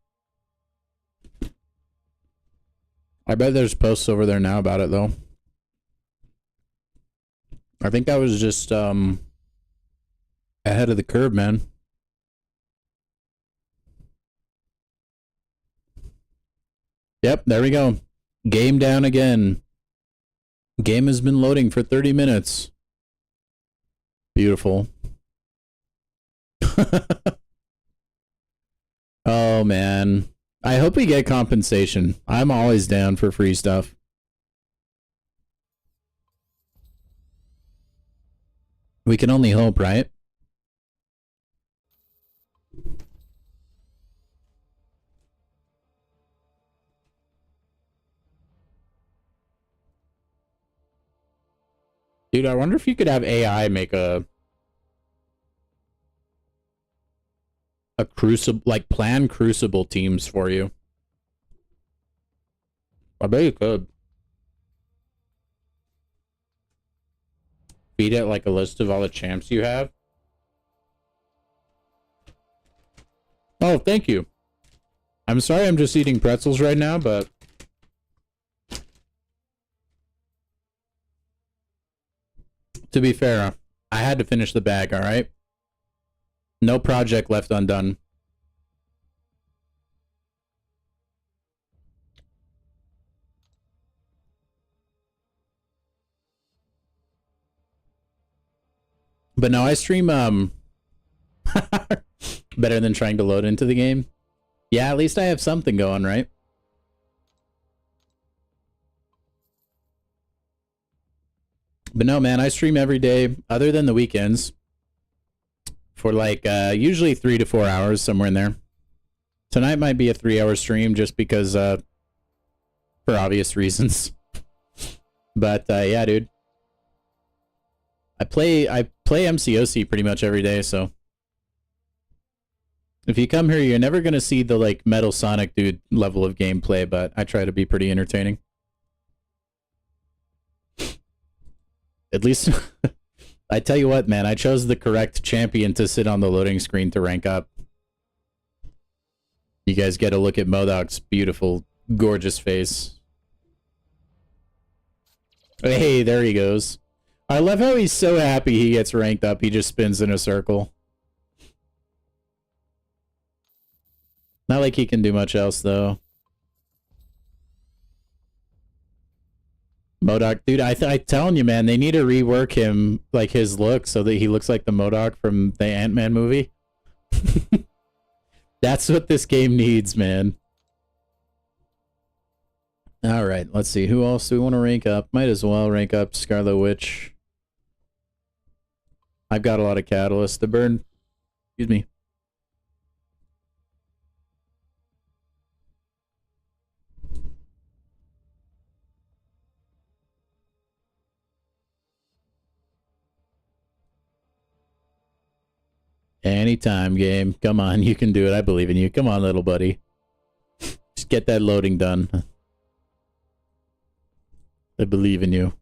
I bet there's posts over there now about it though. I think that was just ahead of the curve, man. Yep, there we go. Game down again. Game has been loading for 30 minutes. Beautiful. Oh, man. I hope we get compensation. I'm always down for free stuff. We can only hope, right? Dude, I wonder if you could have AI make a Crucible, like plan Crucible teams for you. I bet you could. Feed it like a list of all the champs you have. Oh, thank you. I'm sorry I'm just eating pretzels right now, but to be fair, I had to finish the bag, alright? No project left undone. But no, I stream, better than trying to load into the game. Yeah, at least I have something going, right? But no, man, I stream every day, other than the weekends. For like, usually 3 to 4 hours, somewhere in there. Tonight might be a 3-hour stream, just because, for obvious reasons. But, yeah, dude. I play MCOC pretty much every day, so. If you come here, you're never gonna see the, like, Metal Sonic dude level of gameplay, but I try to be pretty entertaining. At least, I tell you what, man, I chose the correct champion to sit on the loading screen to rank up. You guys get a look at Modok's beautiful, gorgeous face. Hey, there he goes. I love how he's so happy he gets ranked up, he just spins in a circle. Not like he can do much else, though. Modok, dude, I'm telling you, man, they need to rework him, like, his look, so that he looks like the Modok from the Ant-Man movie. That's what this game needs, man. Alright, let's see. Who else do we want to rank up? Might as well rank up Scarlet Witch. I've got a lot of catalysts to burn. Excuse me. Anytime, game. Come on, you can do it. I believe in you. Come on, little buddy. Just get that loading done. I believe in you.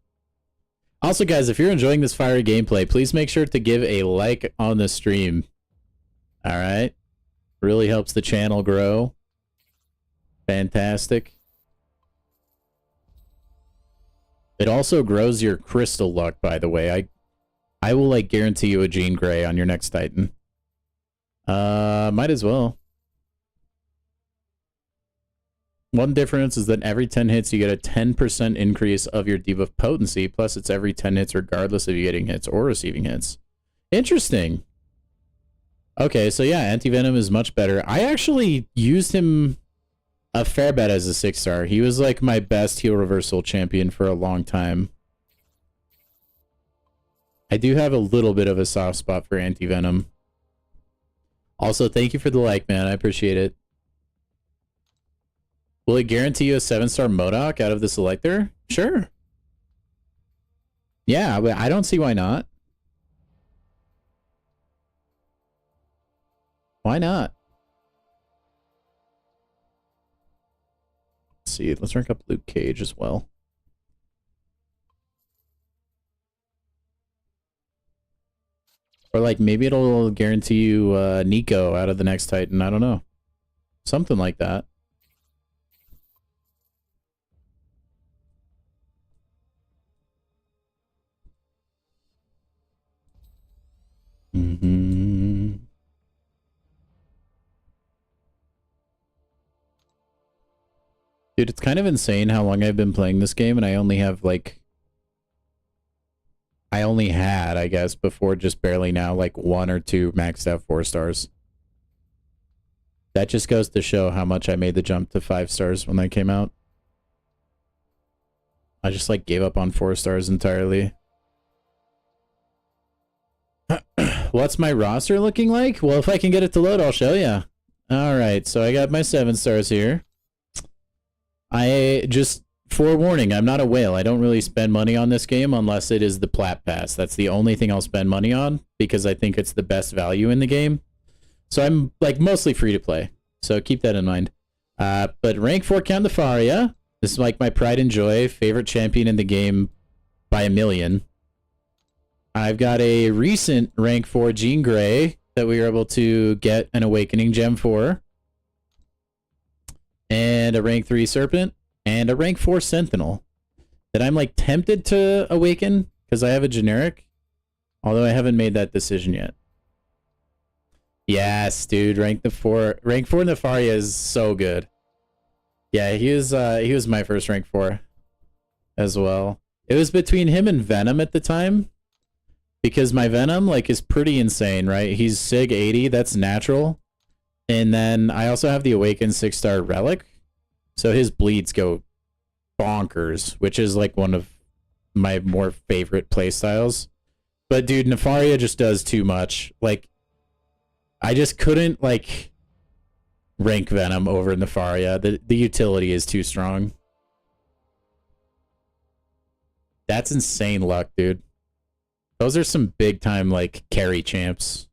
Also, guys, if you're enjoying this fiery gameplay, please make sure to give a like on the stream. Alright? Really helps the channel grow. Fantastic. It also grows your crystal luck, by the way. I will, like, guarantee you a Jean Grey on your next Titan. Might as well. One difference is that every 10 hits, you get a 10% increase of your debuff potency. Plus, it's every 10 hits regardless of you getting hits or receiving hits. Interesting. Okay, so yeah, AntiVenom is much better. I actually used him a fair bit as a 6-star. He was like my best heal reversal champion for a long time. I do have a little bit of a soft spot for AntiVenom. Also, thank you for the like, man. I appreciate it. Will it guarantee you a 7-star Modok out of the selector? Sure. Yeah, but I don't see why not. Why not? Let's see. Let's rank up Luke Cage as well. Or like maybe it'll guarantee you Nico out of the next Titan. I don't know. Something like that. Mm-hmm. Dude, it's kind of insane how long I've been playing this game, and I only have like... I only had, I guess, before just barely now, like 1 or 2 maxed out 4 stars. That just goes to show how much I made the jump to 5 stars when that came out. I just like gave up on 4 stars entirely. What's my roster looking like? Well, if I can get it to load, I'll show you. Alright, so I got my 7 stars here. I just... Forewarning, I'm not a whale. I don't really spend money on this game unless it is the Plat Pass. That's the only thing I'll spend money on because I think it's the best value in the game. So I'm like mostly free to play. So keep that in mind. But rank 4 Count Nefaria. This is like my pride and joy, favorite champion in the game by a million. I've got a recent rank 4 Jean Grey that we were able to get an Awakening Gem for. And a rank 3 Serpent. And a rank 4 Sentinel that I'm like tempted to awaken because I have a generic, although I haven't made that decision yet. Yes, dude, rank 4 Nefaria is so good. Yeah, he was my first rank 4 as well. It was between him and Venom at the time because my Venom like is pretty insane, right? He's Sig 80, that's natural. And then I also have the Awakened 6-star Relic. So his bleeds go bonkers, which is like one of my more favorite playstyles. But dude, Nefaria just does too much. Like, I just couldn't like rank Venom over Nefaria. The utility is too strong. That's insane luck, dude. Those are some big time like carry champs.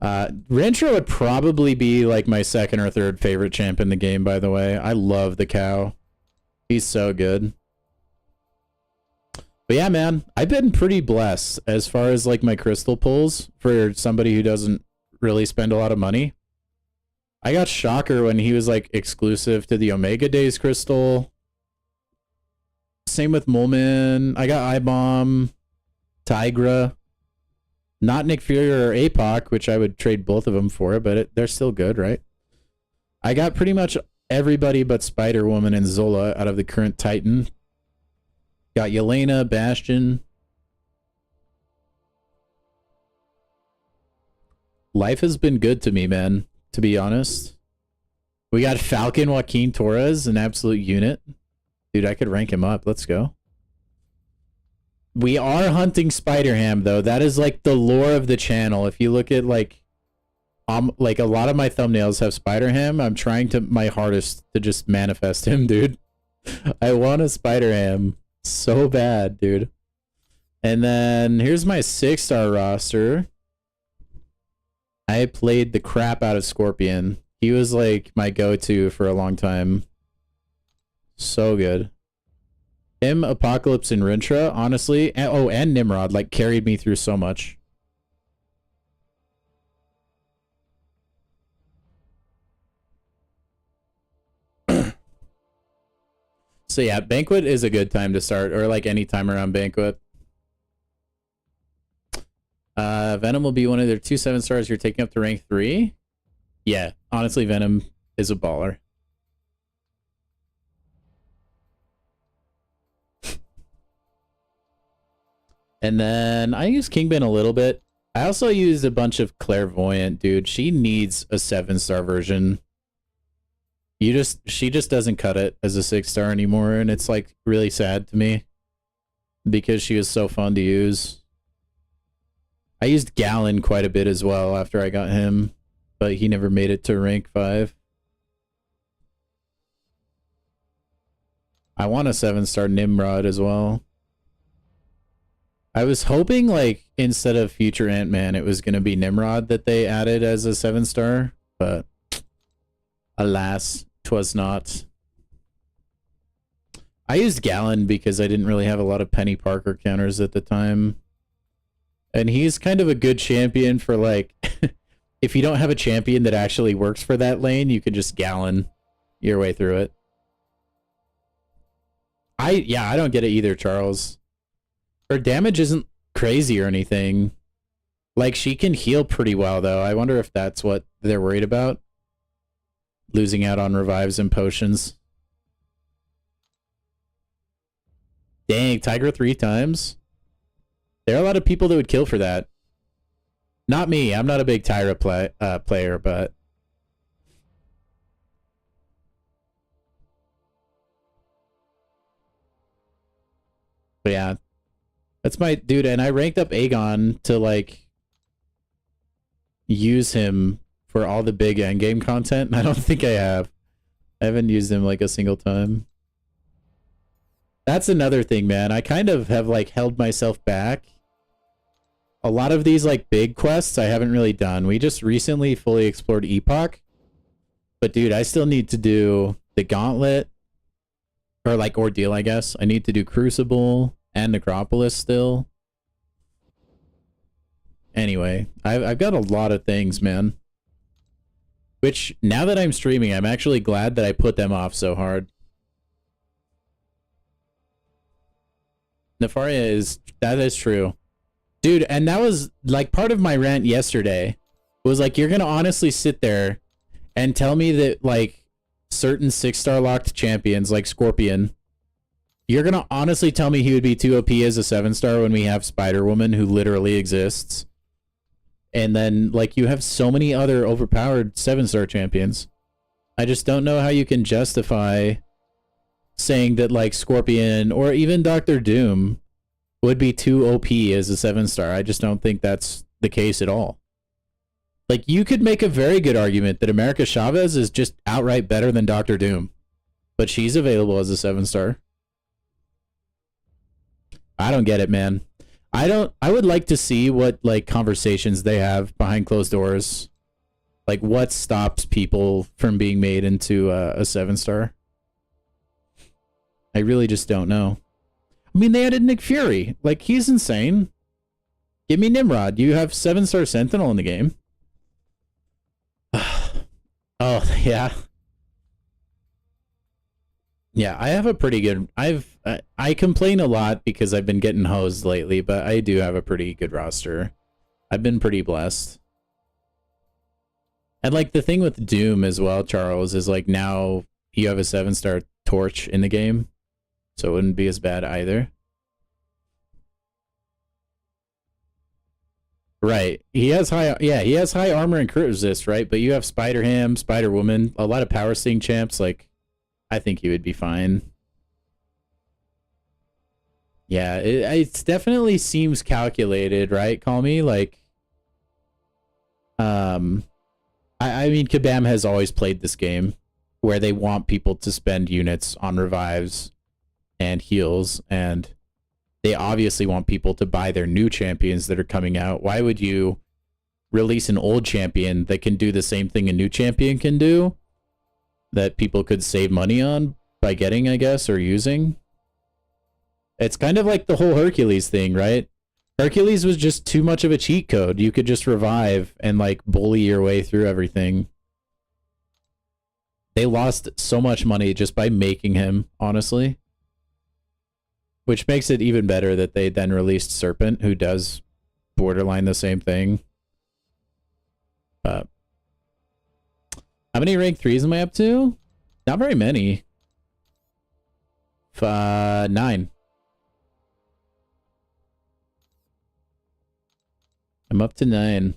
Rancho would probably be like my 2nd or 3rd favorite champ in the game, by the way. I love the cow. He's so good. But yeah, man, I've been pretty blessed as far as like my crystal pulls for somebody who doesn't really spend a lot of money. I got Shocker when he was like exclusive to the Omega Days crystal. Same with Molman. I got I-Bomb, Tigra. Not Nick Fury or APOC, which I would trade both of them for, but they're still good, right? I got pretty much everybody but Spider-Woman and Zola out of the current Titan. Got Yelena, Bastion. Life has been good to me, man, to be honest. We got Falcon Joaquin Torres, an absolute unit. Dude, I could rank him up. Let's go. We are hunting Spider-Ham, though. That is like the lore of the channel. If you look at like a lot of my thumbnails have Spider-Ham. I'm trying to my hardest to just manifest him, dude. I want a Spider-Ham so bad, dude. And then here's my 6-star roster. I played the crap out of Scorpion. He was like my go-to for a long time. So good. Him, Apocalypse, and Rintra, honestly. And Nimrod, like, carried me through so much. So yeah, Banquet is a good time to start, or like any time around Banquet. Venom will be one of their 2 7-stars you're taking up to rank 3. Yeah, honestly, Venom is a baller. And then I use Kingbin a little bit. I also used a bunch of Clairvoyant, dude. She needs a 7-star version. She just doesn't cut it as a 6-star anymore, and it's like really sad to me because she was so fun to use. I used Gallon quite a bit as well after I got him, but he never made it to rank 5. I want a 7-star Nimrod as well. I was hoping, like, instead of Future Ant-Man, it was going to be Nimrod that they added as a 7-star, but alas, 'twas not. I used Gallon because I didn't really have a lot of Penny Parker counters at the time. And he's kind of a good champion for, like, if you don't have a champion that actually works for that lane, you can just Gallon your way through it. I don't get it either, Charles. Her damage isn't crazy or anything. Like, she can heal pretty well, though. I wonder if that's what they're worried about. Losing out on revives and potions. Dang, Tiger 3 times? There are a lot of people that would kill for that. Not me. I'm not a big Tyra player, but... But yeah. That's my dude, and I ranked up Aegon to, like, use him for all the big endgame content, and I don't think I have. I haven't used him, like, a single time. That's another thing, man. I kind of have, like, held myself back. A lot of these, like, big quests I haven't really done. We just recently fully explored Epoch. But, dude, I still need to do the Gauntlet. Or, like, Ordeal, I guess. I need to do Crucible and Necropolis still. Anyway, I've got a lot of things, man. Which, now that I'm streaming, I'm actually glad that I put them off so hard. Nefaria that is true. Dude, and that was, like, part of my rant yesterday. Was like, you're gonna honestly sit there and tell me that, like, certain 6-star locked champions, like Scorpion, you're gonna honestly tell me he would be too OP as a 7-star when we have Spider-Woman, who literally exists? And then, like, you have so many other overpowered 7-star champions. I just don't know how you can justify saying that, like, Scorpion or even Doctor Doom would be too OP as a 7-star. I just don't think that's the case at all. Like, you could make a very good argument that America Chavez is just outright better than Doctor Doom, but she's available as a 7-star. I don't get it, man. I would like to see what, like, conversations they have behind closed doors. Like, what stops people from being made into a 7-star? I really just don't know. I mean, they added Nick Fury. Like, he's insane. Give me Nimrod. You have 7-star Sentinel in the game. Oh, yeah. Yeah, I have a pretty good... I complain a lot because I've been getting hosed lately, but I do have a pretty good roster. I've been pretty blessed. And, like, the thing with Doom as well, Charles, is, like, now you have a 7-star Torch in the game, so it wouldn't be as bad either. Right. He has high armor and crit resist, right? But you have Spider-Ham, Spider-Woman, a lot of Power Sting champs, like, I think he would be fine. Yeah, it definitely seems calculated, right? Call me, like, I mean, Kabam has always played this game where they want people to spend units on revives and heals, and they obviously want people to buy their new champions that are coming out. Why would you release an old champion that can do the same thing a new champion can do that people could save money on by getting, I guess, or using? It's kind of like the whole Hercules thing, right? Hercules was just too much of a cheat code. You could just revive and, like, bully your way through everything. They lost so much money just by making him, honestly. Which makes it even better that they then released Serpent, who does borderline the same thing. How many rank 3s am I up to? Not very many. 9. I'm up to 9.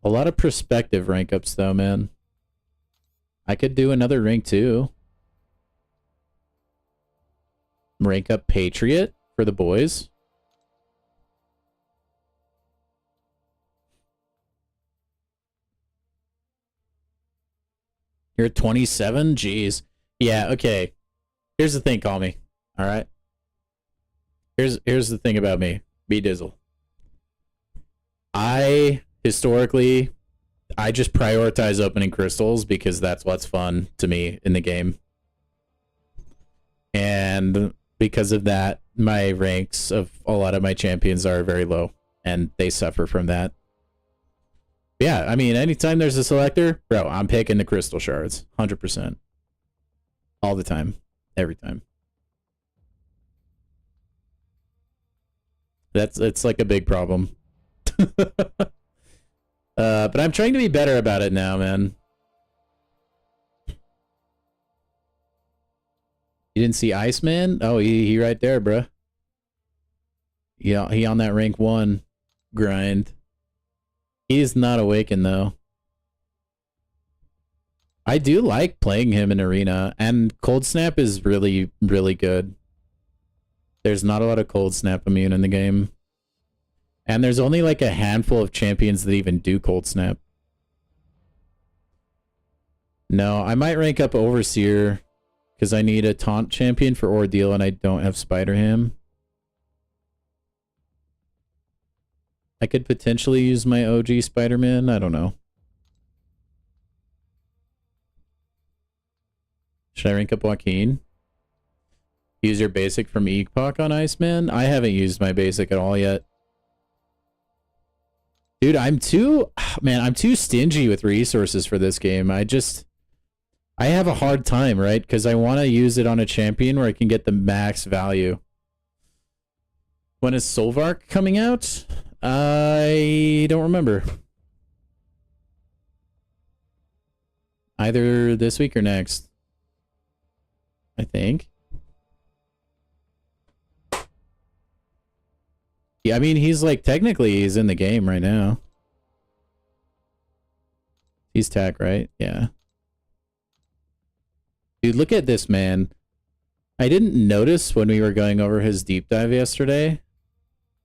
A lot of prospective rank ups though, man. I could do another rank 2. Rank up Patriot for the boys. You're 27? Jeez. Yeah, okay. Here's the thing, call me. Alright? Here's the thing about me. B-Dizzle. Historically, I just prioritize opening crystals because that's what's fun to me in the game. And because of that, my ranks of a lot of my champions are very low, and they suffer from that. Yeah, I mean, anytime there's a selector, bro, I'm picking the crystal shards. 100%. All the time. Every time. It's like a big problem. But I'm trying to be better about it now, man. You didn't see Iceman? Oh, he right there, bruh. Yeah, he on that rank 1 grind. He's not awakened, though. I do like playing him in Arena, and Cold Snap is really, really good. There's not a lot of Cold Snap immune in the game. And there's only like a handful of champions that even do Cold Snap. No, I might rank up Overseer because I need a taunt champion for Ordeal and I don't have Spider Ham. I could potentially use my OG Spider-Man. I don't know. Should I rank up Joaquin? Use your basic from EPOC on Iceman? I haven't used my basic at all yet. Dude, I'm too stingy with resources for this game. I have a hard time, right? Because I want to use it on a champion where I can get the max value. When is Solvark coming out? I don't remember. Either this week or next. I think. Yeah, I mean, he's like, technically, he's in the game right now. He's tack, right? Yeah. Dude, look at this, man. I didn't notice when we were going over his deep dive yesterday.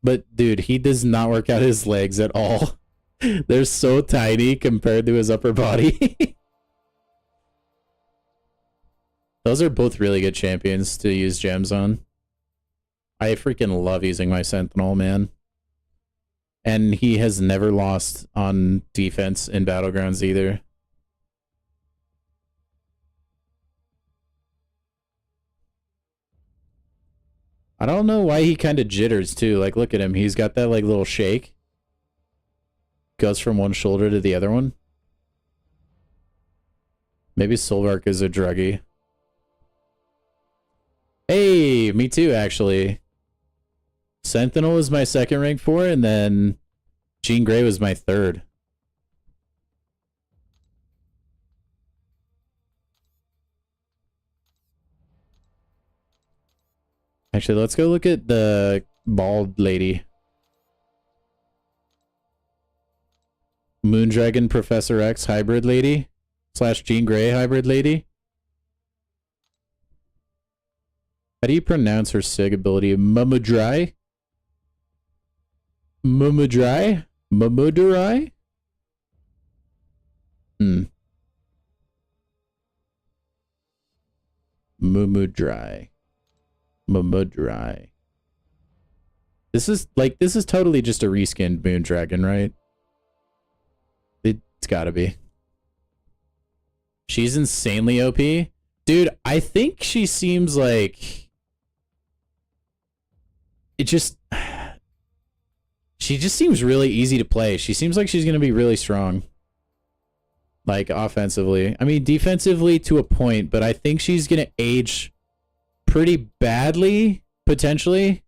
But, dude, he does not work out his legs at all. They're so tiny compared to his upper body. Those are both really good champions to use gems on. I freaking love using my Sentinel, man. And he has never lost on defense in Battlegrounds either. I don't know why he kind of jitters too. Like, look at him. He's got that like little shake. Goes from one shoulder to the other one. Maybe Solvark is a druggie. Hey, me too, actually. Sentinel was my second rank 4, and then Jean Grey was my third. Actually, let's go look at the bald lady. Moondragon Professor X hybrid lady / Jean Grey hybrid lady. How do you pronounce her SIG ability? Mumudrai? Mumudrai? Mumudurai? Mumudrai. Mumudrai. This is totally just a reskinned Moondragon, right? It's gotta be. She's insanely OP. Dude, I think she seems like... She just seems really easy to play. She seems like she's going to be really strong. Like, offensively. I mean, defensively to a point, but I think she's going to age pretty badly Potentially.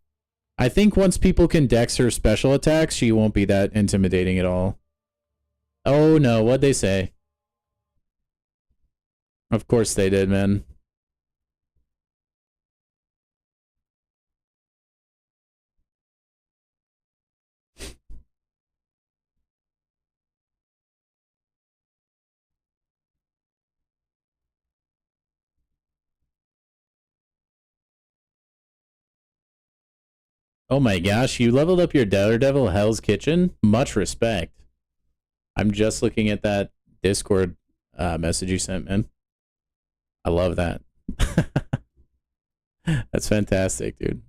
I think once people can dex her special attacks, she won't be that intimidating at all. Oh no, what'd they say? Of course they did, man. Oh my gosh, you leveled up your Daredevil Hell's Kitchen? Much respect. I'm just looking at that Discord message you sent, man. I love that. That's fantastic, dude.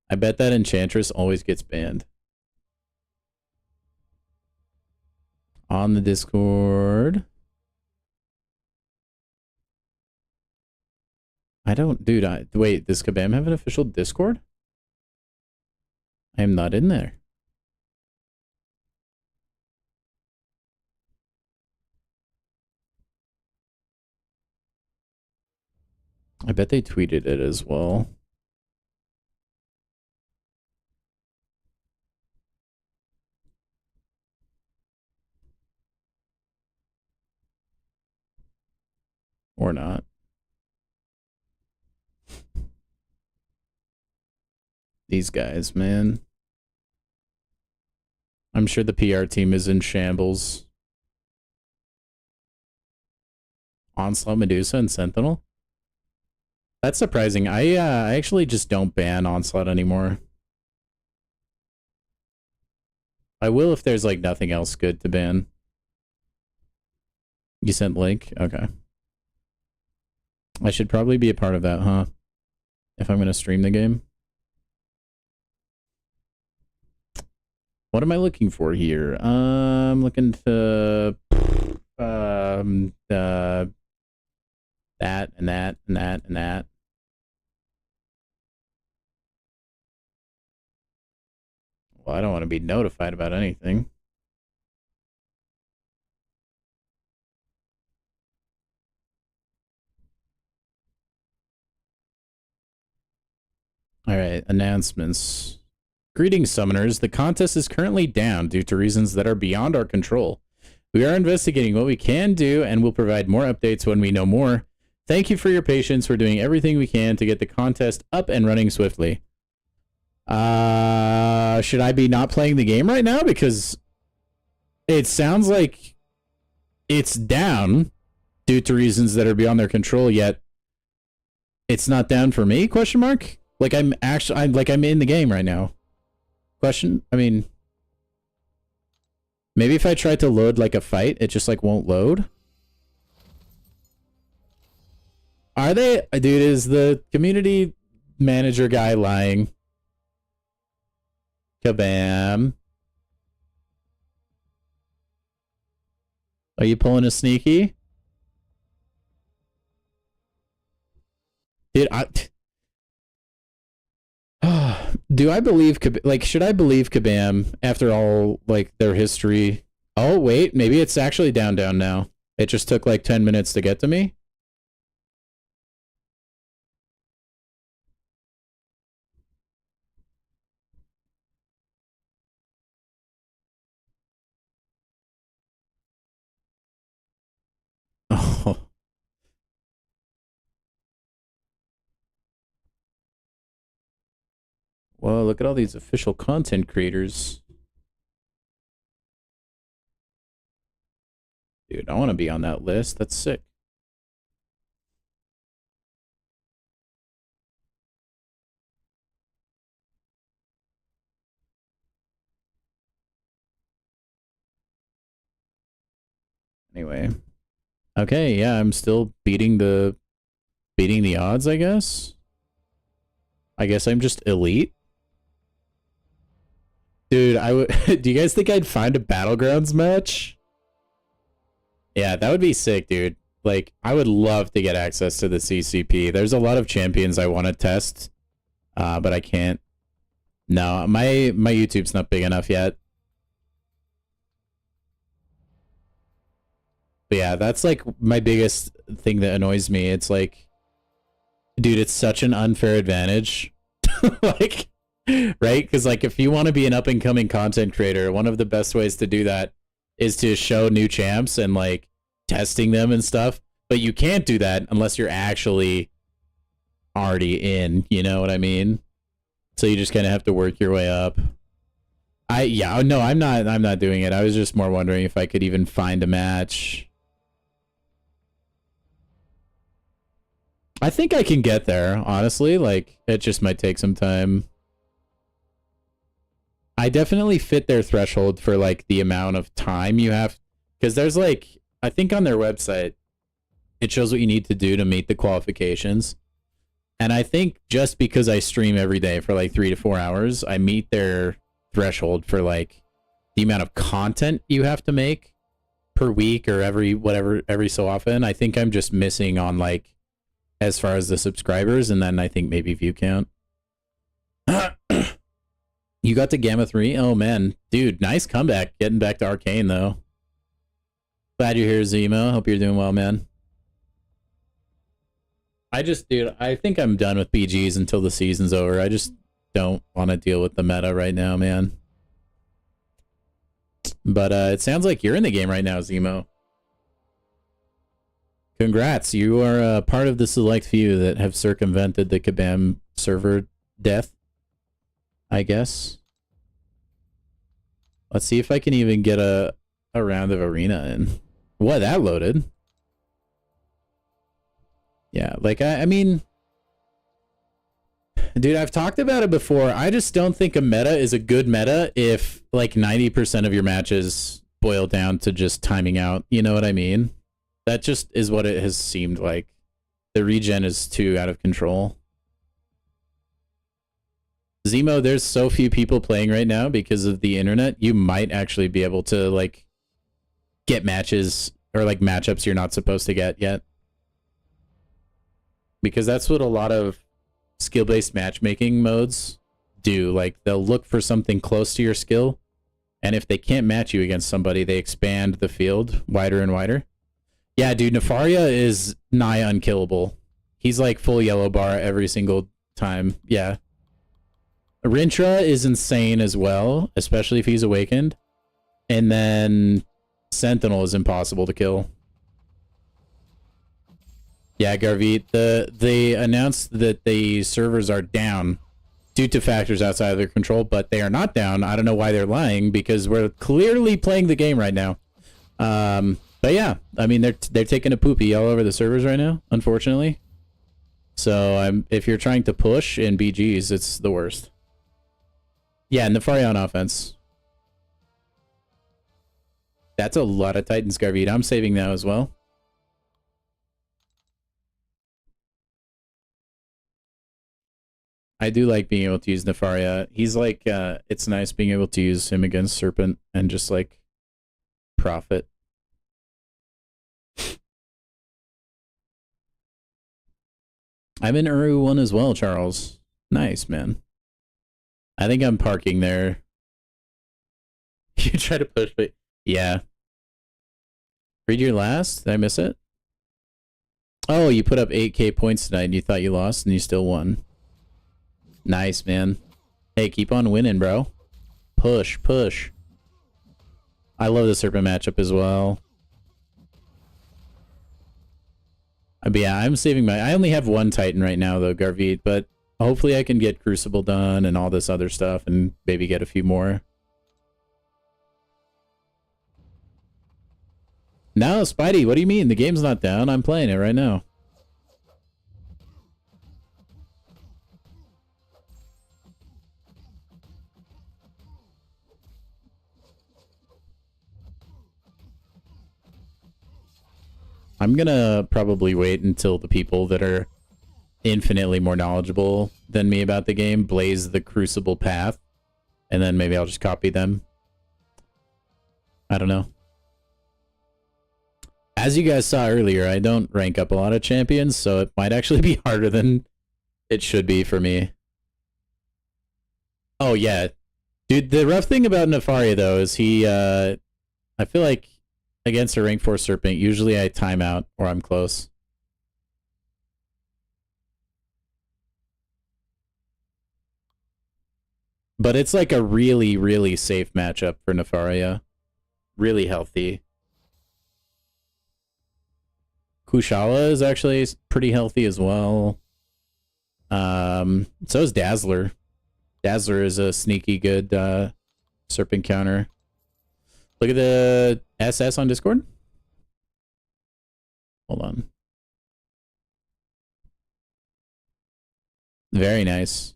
I bet that Enchantress always gets banned. On the Discord. I don't, dude, wait, does Kabam have an official Discord? I am not in there. I bet they tweeted it as well. Or not. These guys, man. I'm sure the PR team is in shambles. Onslaught, Medusa, and Sentinel? That's surprising. I actually just don't ban Onslaught anymore. I will if there's like nothing else good to ban. You sent link? Okay. I should probably be a part of that, huh? If I'm gonna stream the game. What am I looking for here? I'm looking to that and that and that and that. Well, I don't want to be notified about anything. All right, announcements. Greetings, summoners. The contest is currently down due to reasons that are beyond our control. We are investigating what we can do and will provide more updates when we know more. Thank you for your patience. We're doing everything we can to get the contest up and running swiftly. Should I be not playing the game right now? Because it sounds like it's down due to reasons that are beyond their control, yet it's not down for me, question mark? Like I'm in the game right now. Question? I mean, maybe if I try to load like a fight, it just like won't load. Are they? Dude, is the community manager guy lying? Kabam. Are you pulling a sneaky? Dude, do I believe, like, should I believe Kabam after all, like, their history? Oh, wait, maybe it's actually down now. It just took like 10 minutes to get to me. Oh. Well, look at all these official content creators. Dude, I want to be on that list. That's sick. Anyway. Okay, yeah, I'm still beating the odds, I guess. I guess I'm just elite. Dude, do you guys think I'd find a Battlegrounds match? Yeah, that would be sick, dude. Like, I would love to get access to the CCP. There's a lot of champions I want to test, but I can't. No, my YouTube's not big enough yet. But yeah, that's like my biggest thing that annoys me. It's like, Dude, it's such an unfair advantage. Like, right? Because like if you want to be an up and coming content creator, one of the best ways to do that is to show new champs and like testing them and stuff. But you can't do that unless you're actually already in, you know what I mean? So you just kind of have to work your way up. No, I'm not doing it. I was just more wondering if I could even find a match. I think I can get there, honestly. Like, it just might take some time. I definitely fit their threshold for like the amount of time you have, because there's like, I think on their website it shows what you need to do to meet the qualifications, and I think just because I stream every day for like 3 to 4 hours, I meet their threshold for like the amount of content you have to make per week or every so often. I think I'm just missing on like as far as the subscribers, and then I think maybe view count. You got to Gamma 3? Oh, man. Dude, nice comeback. Getting back to Arcane, though. Glad you're here, Zemo. Hope you're doing well, man. Dude, I think I'm done with BGs until the season's over. I just don't want to deal with the meta right now, man. But it sounds like you're in the game right now, Zemo. Congrats. You are part of the select few that have circumvented the Kabam server death, I guess. Let's see if I can even get a round of arena in. What, that loaded? Yeah, like, I mean... Dude, I've talked about it before. I just don't think a meta is a good meta if, like, 90% of your matches boil down to just timing out. You know what I mean? That just is what it has seemed like. The regen is too out of control. Zemo, there's so few people playing right now because of the internet. You might actually be able to like get matches or like matchups you're not supposed to get yet. Because that's what a lot of skill-based matchmaking modes do. Like they'll look for something close to your skill, and if they can't match you against somebody, they expand the field wider and wider. Yeah, dude, Nefaria is nigh unkillable. He's like full yellow bar every single time. Yeah. Rintra is insane as well, especially if he's awakened. And then Sentinel is impossible to kill. Yeah, Garvit, they announced that the servers are down due to factors outside of their control, but they are not down. I don't know why they're lying, because we're clearly playing the game right now. But yeah, I mean, they're taking a poopy all over the servers right now, unfortunately. So if you're trying to push in BGs, it's the worst. Yeah, Nefaria on offense. That's a lot of Titans, Garvit. I'm saving that as well. I do like being able to use Nefaria. He's like, it's nice being able to use him against Serpent and just like profit. I'm in Uru 1 as well, Charles. Nice, man. I think I'm parking there. You try to push me. Yeah. Read your last? Did I miss it? Oh, you put up 8K points tonight and you thought you lost and you still won. Nice, man. Hey, keep on winning, bro. Push, push. I love the Serpent matchup as well. But yeah, I'm saving my... I only have one Titan right now, though, Garvit, but hopefully I can get Crucible done and all this other stuff and maybe get a few more. No, Spidey, what do you mean? The game's not down. I'm playing it right now. I'm gonna probably wait until the people that are infinitely more knowledgeable than me about the game blaze the Crucible path, and then maybe I'll just copy them. I don't know. As you guys saw earlier, I don't rank up a lot of champions, so it might actually be harder than it should be for me. Oh yeah. Dude, the rough thing about Nefaria, though, is he, I feel like against a rank 4 Serpent, usually I time out or I'm close. But it's like a really, really safe matchup for Nefaria. Really healthy. Kushala is actually pretty healthy as well. So is Dazzler. Dazzler is a sneaky good serpent counter. Look at the SS on Discord. Hold on. Very nice.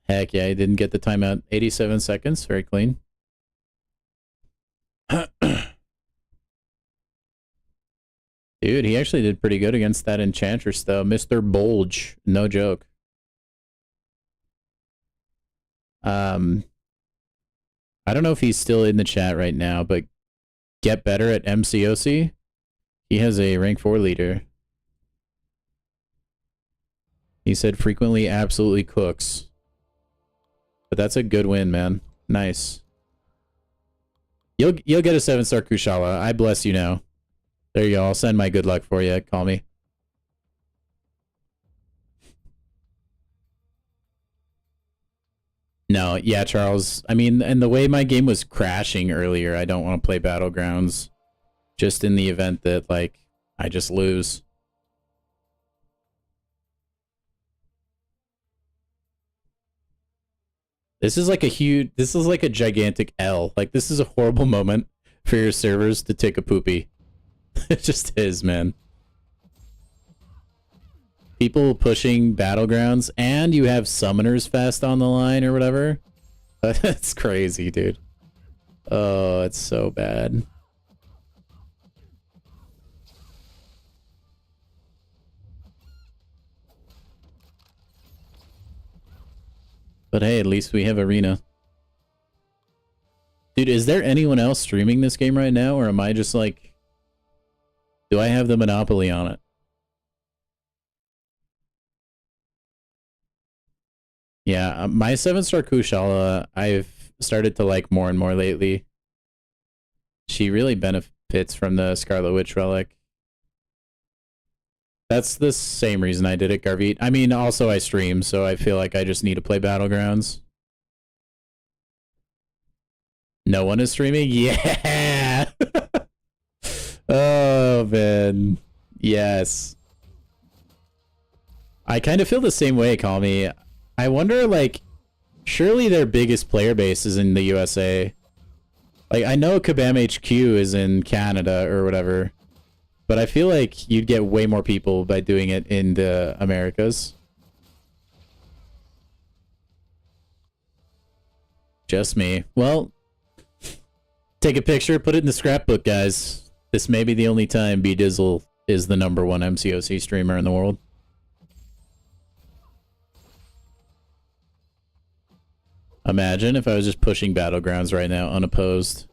Heck yeah, I didn't get the timeout. 87 seconds, very clean. Dude, he actually did pretty good against that Enchantress, though. Mr. Bulge. No joke. I don't know if he's still in the chat right now, but get better at MCOC. He has a rank 4 leader. He said frequently absolutely cooks. But that's a good win, man. Nice. You'll get a 7-star Kushala. I bless you now. There you go. I'll send my good luck for you. Call me. No, yeah, Charles. I mean, and the way my game was crashing earlier, I don't want to play Battlegrounds. Just in the event that, like, I just lose. This is like a gigantic L. Like, this is a horrible moment for your servers to take a poopy. It just is, man. People pushing Battlegrounds, and you have Summoners Fest on the line or whatever. That's crazy, dude. Oh, it's so bad. But hey, at least we have Arena. Dude, is there anyone else streaming this game right now, or am I just like... Do I have the monopoly on it? Yeah, my 7-star Kushala, I've started to like more and more lately. She really benefits from the Scarlet Witch Relic. That's the same reason I did it, Garvit. I mean, also I stream, so I feel like I just need to play Battlegrounds. No one is streaming? Yeah! Oh, man. Yes. I kind of feel the same way, Call Me. I wonder, like, surely their biggest player base is in the USA. Like, I know Kabam HQ is in Canada or whatever, but I feel like you'd get way more people by doing it in the Americas. Just me. Well, take a picture, put it in the scrapbook, guys. This may be the only time B-Dizzle is the #1 MCOC streamer in the world. Imagine if I was just pushing Battlegrounds right now, unopposed.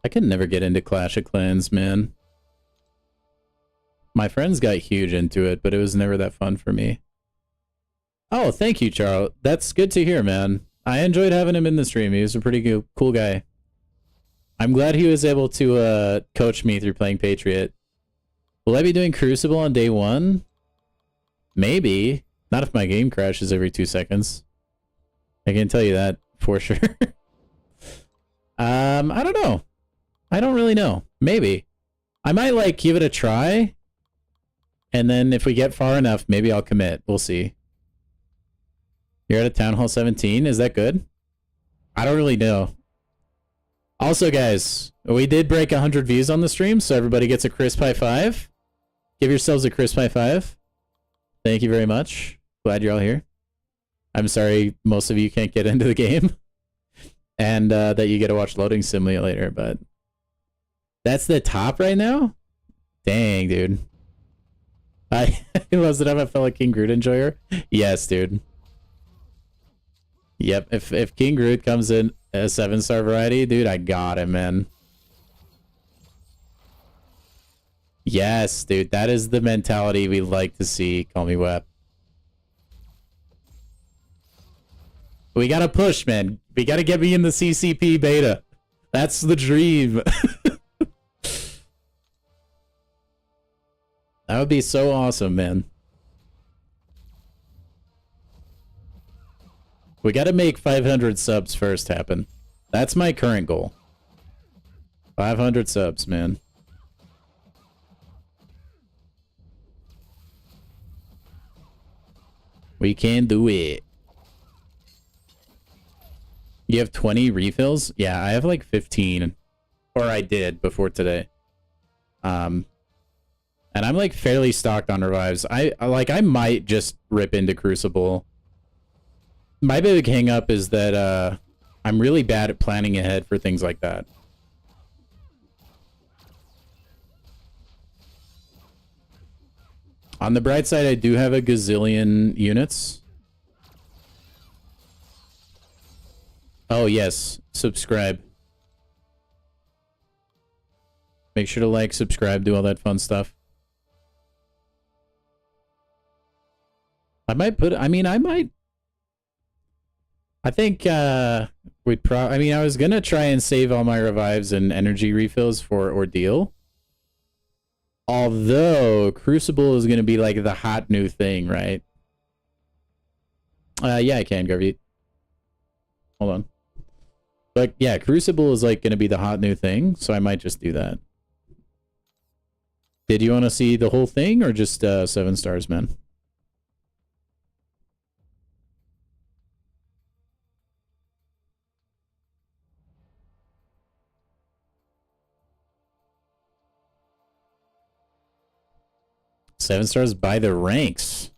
I could never get into Clash of Clans, man. My friends got huge into it, but it was never that fun for me. Oh, thank you, Charles. That's good to hear, man. I enjoyed having him in the stream. He was a pretty cool guy. I'm glad he was able to coach me through playing Patriot. Will I be doing Crucible on day 1? Maybe. Not if my game crashes every 2 seconds. I can tell you that for sure. I don't know. I don't really know. Maybe. I might, like, give it a try. And then if we get far enough, maybe I'll commit. We'll see. You're at a Town Hall 17? Is that good? I don't really know. Also, guys, we did break 100 views on the stream, so everybody gets a crisp high five. Give yourselves a crisp high five. Thank you very much. Glad you're all here. I'm sorry most of you can't get into the game. And that you get to watch Loading Simulator, but... That's the top right now? Dang, dude. I was it have a fellow King Groot enjoyer? Yes, dude. Yep, if King Groot comes in a 7-star variety, dude, I got him, man. Yes, dude, that is the mentality we like to see. Call me Web. We gotta push, man. We gotta get me in the CCP beta. That's the dream. That would be so awesome, man. We gotta make 500 subs first happen. That's my current goal. 500 subs, man. We can do it. You have 20 refills? Yeah, I have like 15. Or I did before today. And I'm like fairly stocked on revives. I might just rip into Crucible. My big hang up is that I'm really bad at planning ahead for things like that. On the bright side, I do have a gazillion units. Oh, yes. Subscribe. Make sure to like, subscribe, do all that fun stuff. I might put... I think, I was gonna try and save all my revives and energy refills for Ordeal. Although, Crucible is gonna be like the hot new thing, right? Yeah, I can, Garvey. Hold on. But yeah, Crucible is like gonna be the hot new thing, so I might just do that. Did you want to see the whole thing or just 7 stars, man? Seven stars by the ranks.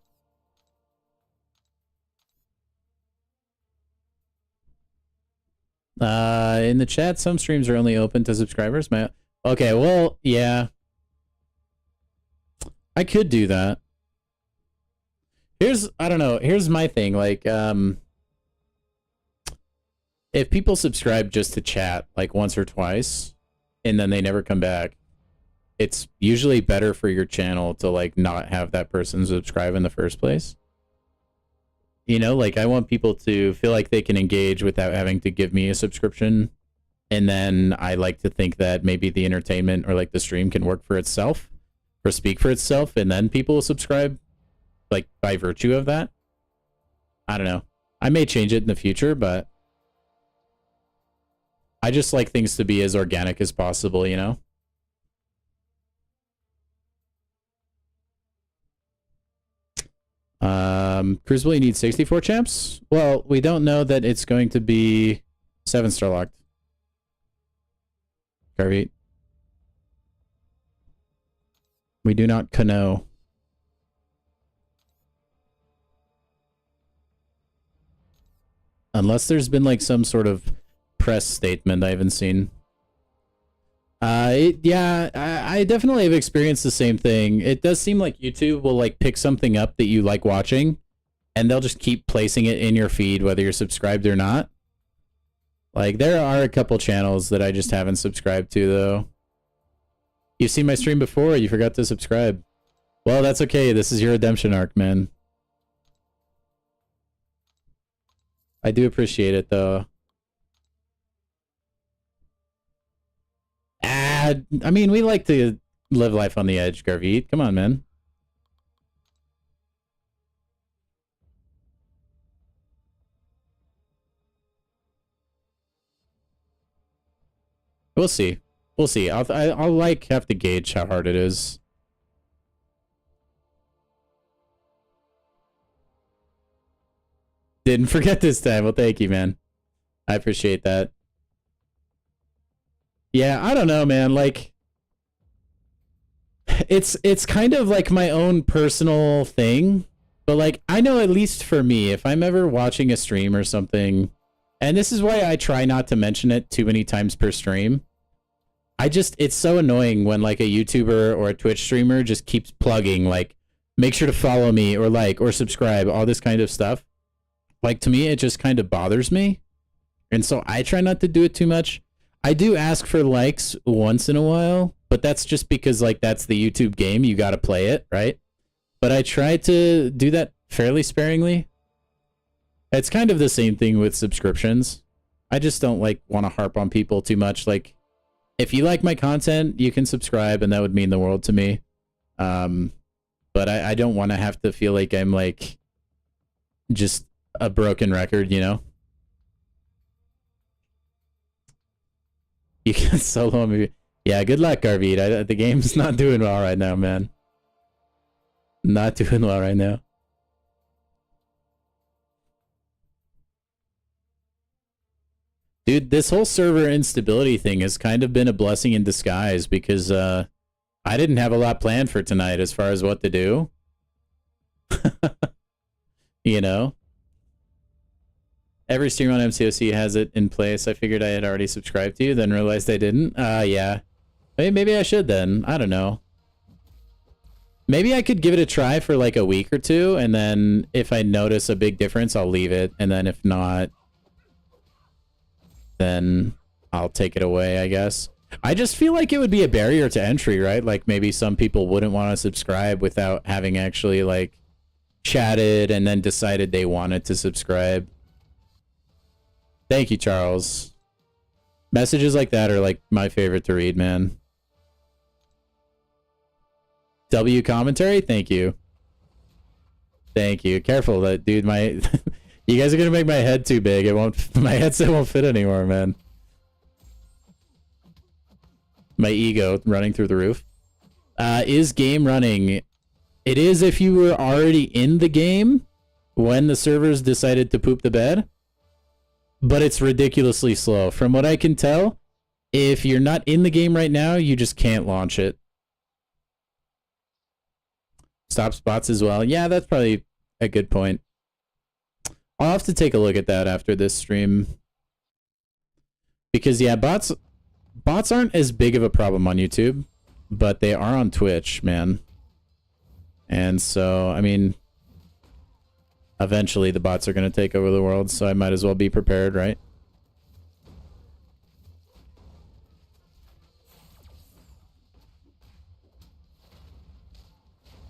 In the chat, some streams are only open to subscribers. Okay, well, yeah. I could do that. I don't know, here's my thing, like, if people subscribe just to chat, like, once or twice, and then they never come back, it's usually better for your channel to, like, not have that person subscribe in the first place. You know, like, I want people to feel like they can engage without having to give me a subscription, and then I like to think that maybe the entertainment or, like, the stream can work for itself, or speak for itself, and then people will subscribe, like, by virtue of that. I don't know. I may change it in the future, but I just like things to be as organic as possible, you know? Crucible, you need 64 champs? Well, we don't know that it's going to be 7-star locked. Garvey. We do not know. Unless there's been like some sort of press statement I haven't seen. Yeah, I definitely have experienced the same thing. It does seem like YouTube will like pick something up that you like watching, and they'll just keep placing it in your feed whether you're subscribed or not. Like, there are a couple channels that I just haven't subscribed to, though. You've seen my stream before, you forgot to subscribe. Well, that's okay. This is your redemption arc, man. I do appreciate it, though. I mean, we like to live life on the edge, Garvey. Come on, man. We'll see. We'll see. I'll like have to gauge how hard it is. Didn't forget this time. Well, thank you, man. I appreciate that. Yeah, I don't know, man. Like, it's kind of like my own personal thing, but like, I know at least for me, if I'm ever watching a stream or something, and this is why I try not to mention it too many times per stream. It's so annoying when like a YouTuber or a Twitch streamer just keeps plugging, like, make sure to follow me or like, or subscribe, all this kind of stuff. Like, to me, it just kind of bothers me. And so I try not to do it too much. I do ask for likes once in a while, but that's just because like that's the YouTube game. You got to play it, right? But I try to do that fairly sparingly. It's kind of the same thing with subscriptions. I just don't like want to harp on people too much. Like, if you like my content, you can subscribe, and that would mean the world to me. But I don't want to have to feel like I'm like just a broken record, you know? You can solo me. Yeah, good luck, Garvid. The game's not doing well right now, man. Not doing well right now. Dude, this whole server instability thing has kind of been a blessing in disguise because I didn't have a lot planned for tonight as far as what to do. You know? Every stream on MCOC has it in place. I figured I had already subscribed to you, then realized I didn't. Yeah. Maybe I should then. I don't know. Maybe I could give it a try for like a week or two, and then if I notice a big difference, I'll leave it. And then if not, then I'll take it away, I guess. I just feel like it would be a barrier to entry, right? Like maybe some people wouldn't want to subscribe without having actually like chatted and then decided they wanted to subscribe. Thank you, Charles. Messages like that are like my favorite to read, man. W commentary? Thank you. Thank you. Careful, that dude, my you guys are gonna make my head too big. It won't my headset won't fit anymore, man. My ego running through the roof. Is game running? It is if you were already in the game when the servers decided to poop the bed. But it's ridiculously slow. From what I can tell, if you're not in the game right now, you just can't launch it. Stop spots as well. Yeah, that's probably a good point. I'll have to take a look at that after this stream. Because, yeah, bots aren't as big of a problem on YouTube, but they are on Twitch, man. And so, I mean, eventually the bots are going to take over the world, so I might as well be prepared, right?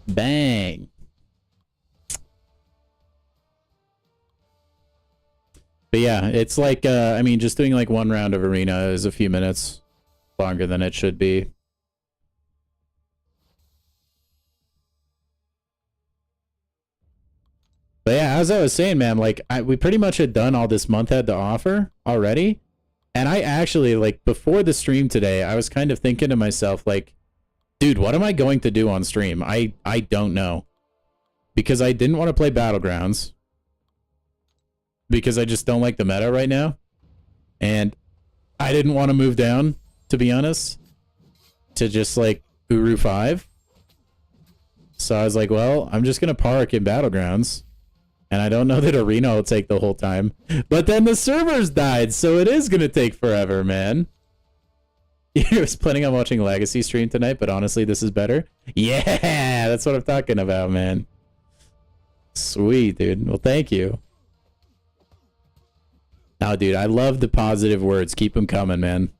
Bang. But yeah, it's like, I mean, just doing like one round of arena is a few minutes longer than it should be. But yeah, as I was saying, man, like, we pretty much had done all this month had to offer already. And I actually, like, before the stream today, I was kind of thinking to myself, like, dude, what am I going to do on stream? I don't know. Because I didn't want to play Battlegrounds. Because I just don't like the meta right now. And I didn't want to move down, to be honest, to just, like, Uru 5. So I was like, well, I'm just going to park in Battlegrounds. And I don't know that Arena will take the whole time. But then the servers died, so it is going to take forever, man. I was planning on watching Legacy stream tonight, but honestly, this is better. Yeah, that's what I'm talking about, man. Sweet, dude. Well, thank you. Oh, dude, I love the positive words. Keep them coming, man.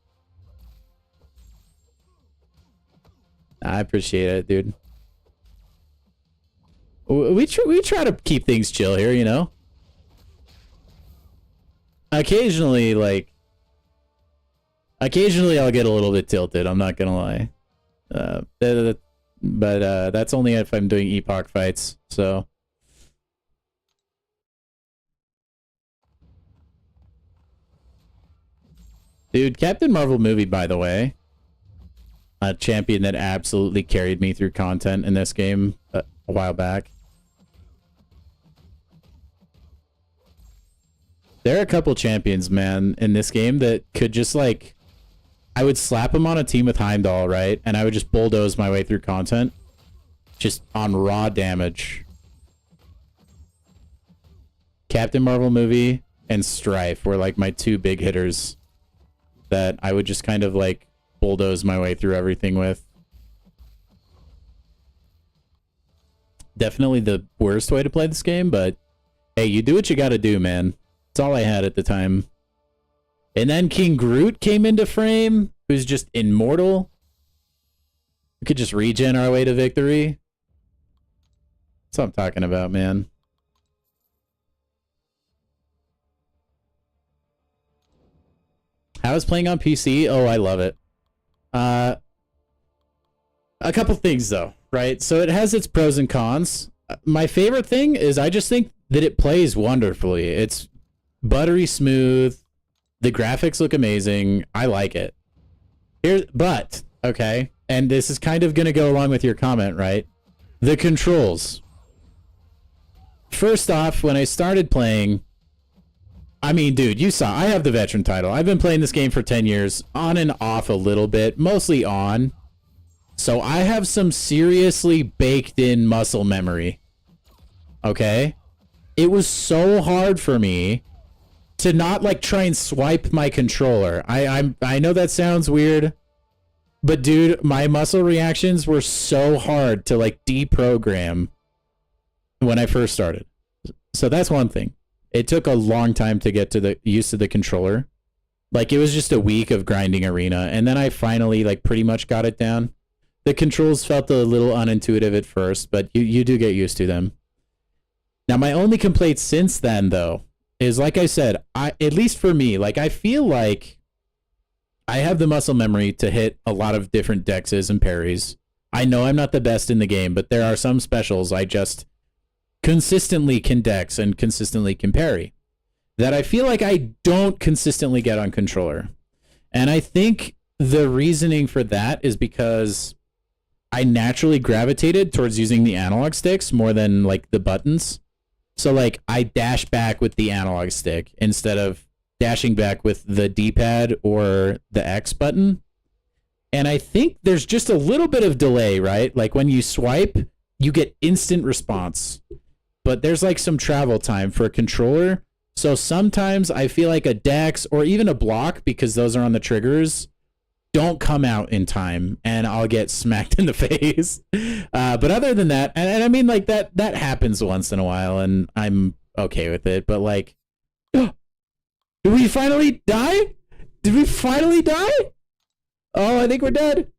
I appreciate it, dude. We try to keep things chill here, you know? Occasionally, like... Occasionally I'll get a little bit tilted, I'm not gonna lie. But that's only if I'm doing epoch fights, so... Dude, Captain Marvel movie, by the way. A champion that absolutely carried me through content in this game a while back. There are a couple champions, man, in this game that could just, like... I would slap them on a team with Heimdall, right? And I would just bulldoze my way through content. Just on raw damage. Captain Marvel movie and Strife were, like, my two big hitters that I would just kind of, like, bulldoze my way through everything with. Definitely the worst way to play this game, but... Hey, you do what you gotta do, man. That's all I had at the time. And then King Groot came into frame, who's just immortal. We could just regen our way to victory. That's what I'm talking about, man. I was playing on PC, oh, I love it. A couple things though, right? So it has its pros and cons. My favorite thing is I just think that it plays wonderfully. It's buttery smooth. The graphics look amazing. I like it. But, okay, and this is kind of going to go along with your comment, right? The controls. First off, when I started playing, I mean, dude, you saw, I have the veteran title. I've been playing this game for 10 years, on and off a little bit, mostly on. So I have some seriously baked in muscle memory. Okay? It was so hard for me to not like try and swipe my controller. I know that sounds weird, but dude, my muscle reactions were so hard to like deprogram when I first started. So that's one thing. It took a long time to get to the use of the controller. Like it was just a week of grinding arena, and then I finally like pretty much got it down. The controls felt a little unintuitive at first, but you do get used to them. Now my only complaint since then though is, like I said, at least for me, like I feel like I have the muscle memory to hit a lot of different dexes and parries. I know I'm not the best in the game, but there are some specials I just consistently can dex and consistently can parry that I feel like I don't consistently get on controller. And I think the reasoning for that is because I naturally gravitated towards using the analog sticks more than like the buttons. So like I dash back with the analog stick instead of dashing back with the D-pad or the X button. And I think there's just a little bit of delay, right? Like when you swipe, you get instant response. But there's like some travel time for a controller. So sometimes I feel like a dex or even a block, because those are on the triggers, don't come out in time and I'll get smacked in the face. But other than that, and I mean like that happens once in a while and I'm okay with it. But like, did we finally die? Did we finally die? Oh, I think we're dead.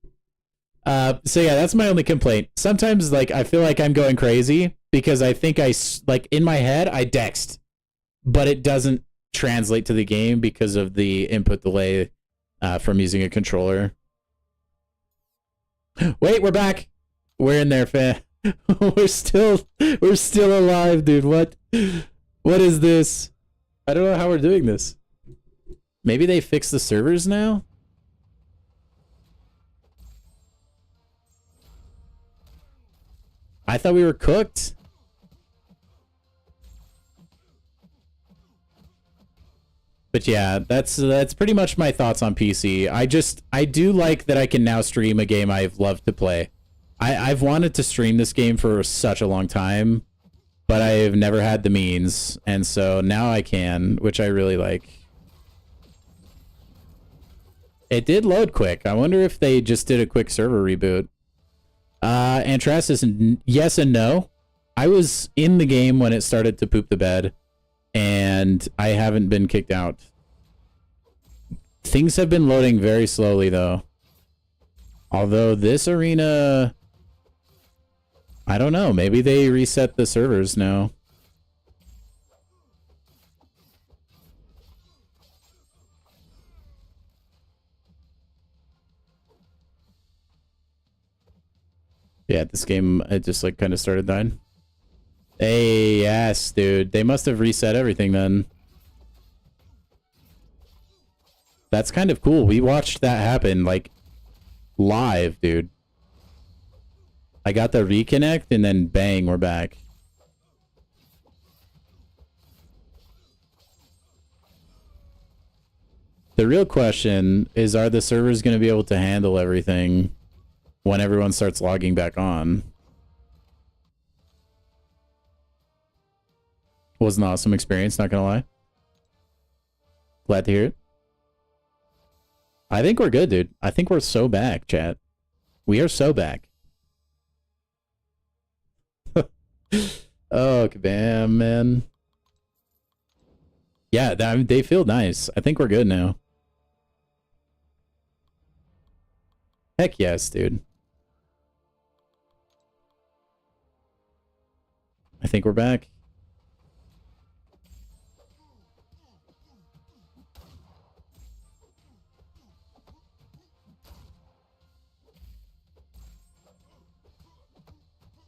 So yeah, that's my only complaint. Sometimes like I feel like I'm going crazy because I think like in my head I dexed, but it doesn't translate to the game because of the input delay from using a controller. Wait, we're back. We're in there, fam. we're still alive, dude. What is this? I don't know how we're doing this. Maybe they fixed the servers now? I thought we were cooked. But yeah, that's pretty much my thoughts on PC. I do like that I can now stream a game I've loved to play. I've wanted to stream this game for such a long time, but I've never had the means, and so now I can, which I really like. It did load quick. I wonder if they just did a quick server reboot. Antras is yes and no. I was in the game when it started to poop the bed, and I haven't been kicked out. Things have been loading very slowly, though. Although this arena, I don't know. Maybe they reset the servers now. Yeah, this game, it just like kind of started dying. Hey, yes, dude. They must have reset everything then. That's kind of cool. We watched that happen, like, live, dude. I got the reconnect, and then bang, we're back. The real question is, are the servers going to be able to handle everything when everyone starts logging back on? Was an awesome experience, not gonna lie. Glad to hear it. I think we're good, dude. I think we're so back, chat. We are so back. Oh, kabam, man. Yeah, they feel nice. I think we're good now. Heck yes, dude. I think we're back.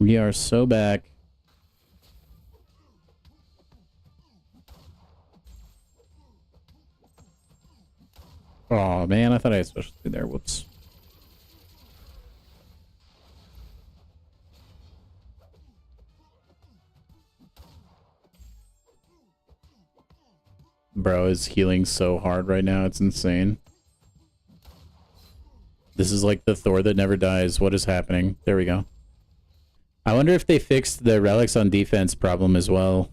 We are so back. Oh man, I thought I had specialty there. Whoops. Bro is healing so hard right now. It's insane. This is like the Thor that never dies. What is happening? There we go. I wonder if they fixed the relics on defense problem as well.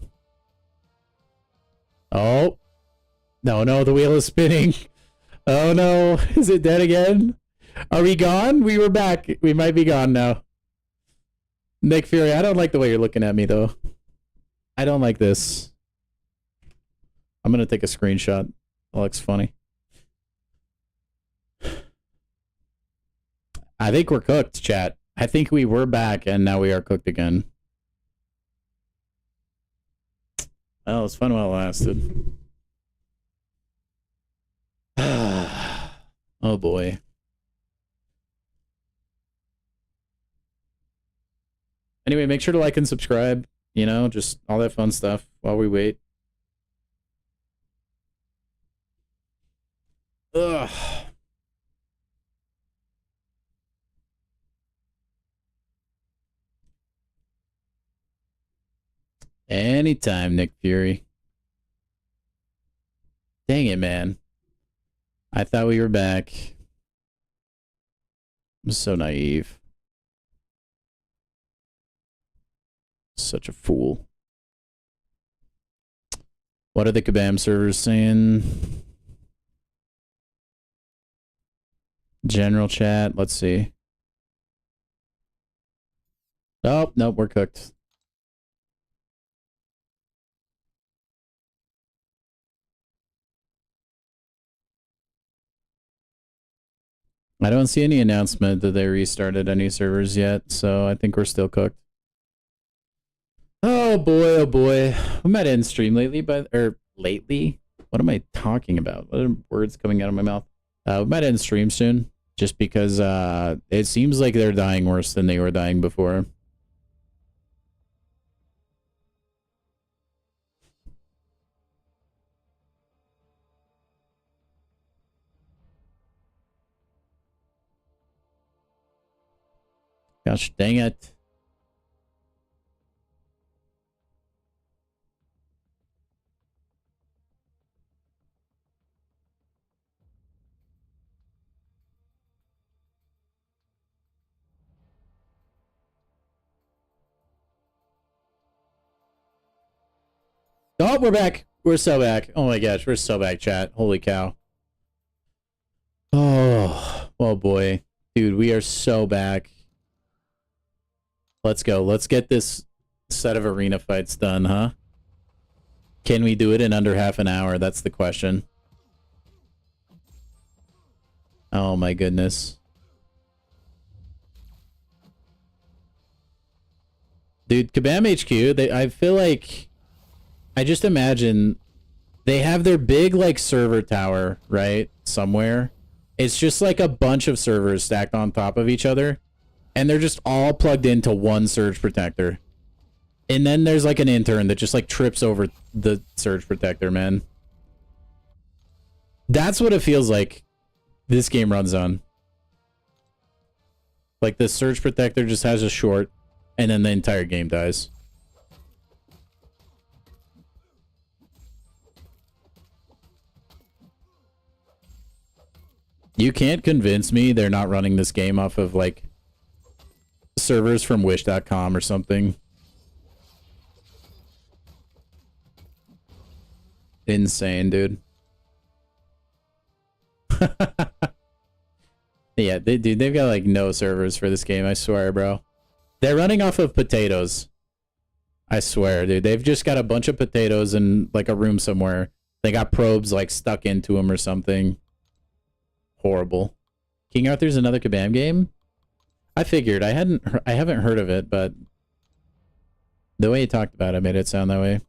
Oh. No, no, the wheel is spinning. Oh no. Is it dead again? Are we gone? We were back. We might be gone now. Nick Fury, I don't like the way you're looking at me though. I don't like this. I'm gonna take a screenshot. That looks funny. I think we're cooked, chat. I think we were back and now we are cooked again. Oh, it was fun while it lasted. Oh boy. Anyway, make sure to like and subscribe. You know, just all that fun stuff while we wait. Ugh. Anytime, Nick Fury. Dang it, man. I thought we were back. I'm so naive. Such a fool. What are the Kabam servers saying? General chat, let's see. Oh, nope, we're cooked. I don't see any announcement that they restarted any servers yet, so I think we're still cooked. Oh boy, oh boy. We might end stream lately, lately? What am I talking about? What are words coming out of my mouth? We might end stream soon, just because it seems like they're dying worse than they were dying before. Gosh dang it. Oh, we're back. We're so back. Oh my gosh, we're so back, chat. Holy cow. Oh boy. Dude, we are so back. Let's go. Let's get this set of arena fights done, huh? Can we do it in under half an hour? That's the question. Oh my goodness. Dude, Kabam HQ, I feel like... I just imagine they have their big, like, server tower, right? Somewhere. It's just like a bunch of servers stacked on top of each other. And they're just all plugged into one surge protector. And then there's like an intern that just like trips over the surge protector, man. That's what it feels like this game runs on. Like the surge protector just has a short and then the entire game dies. You can't convince me they're not running this game off of like servers from wish.com or something. Insane, dude. Yeah, dude, they've got like no servers for this game, I swear, bro. They're running off of potatoes. I swear, dude. They've just got a bunch of potatoes in like a room somewhere. They got probes like stuck into them or something. Horrible. King Arthur's another Kabam game? I figured. I haven't heard of it, but the way he talked about it made it sound that way.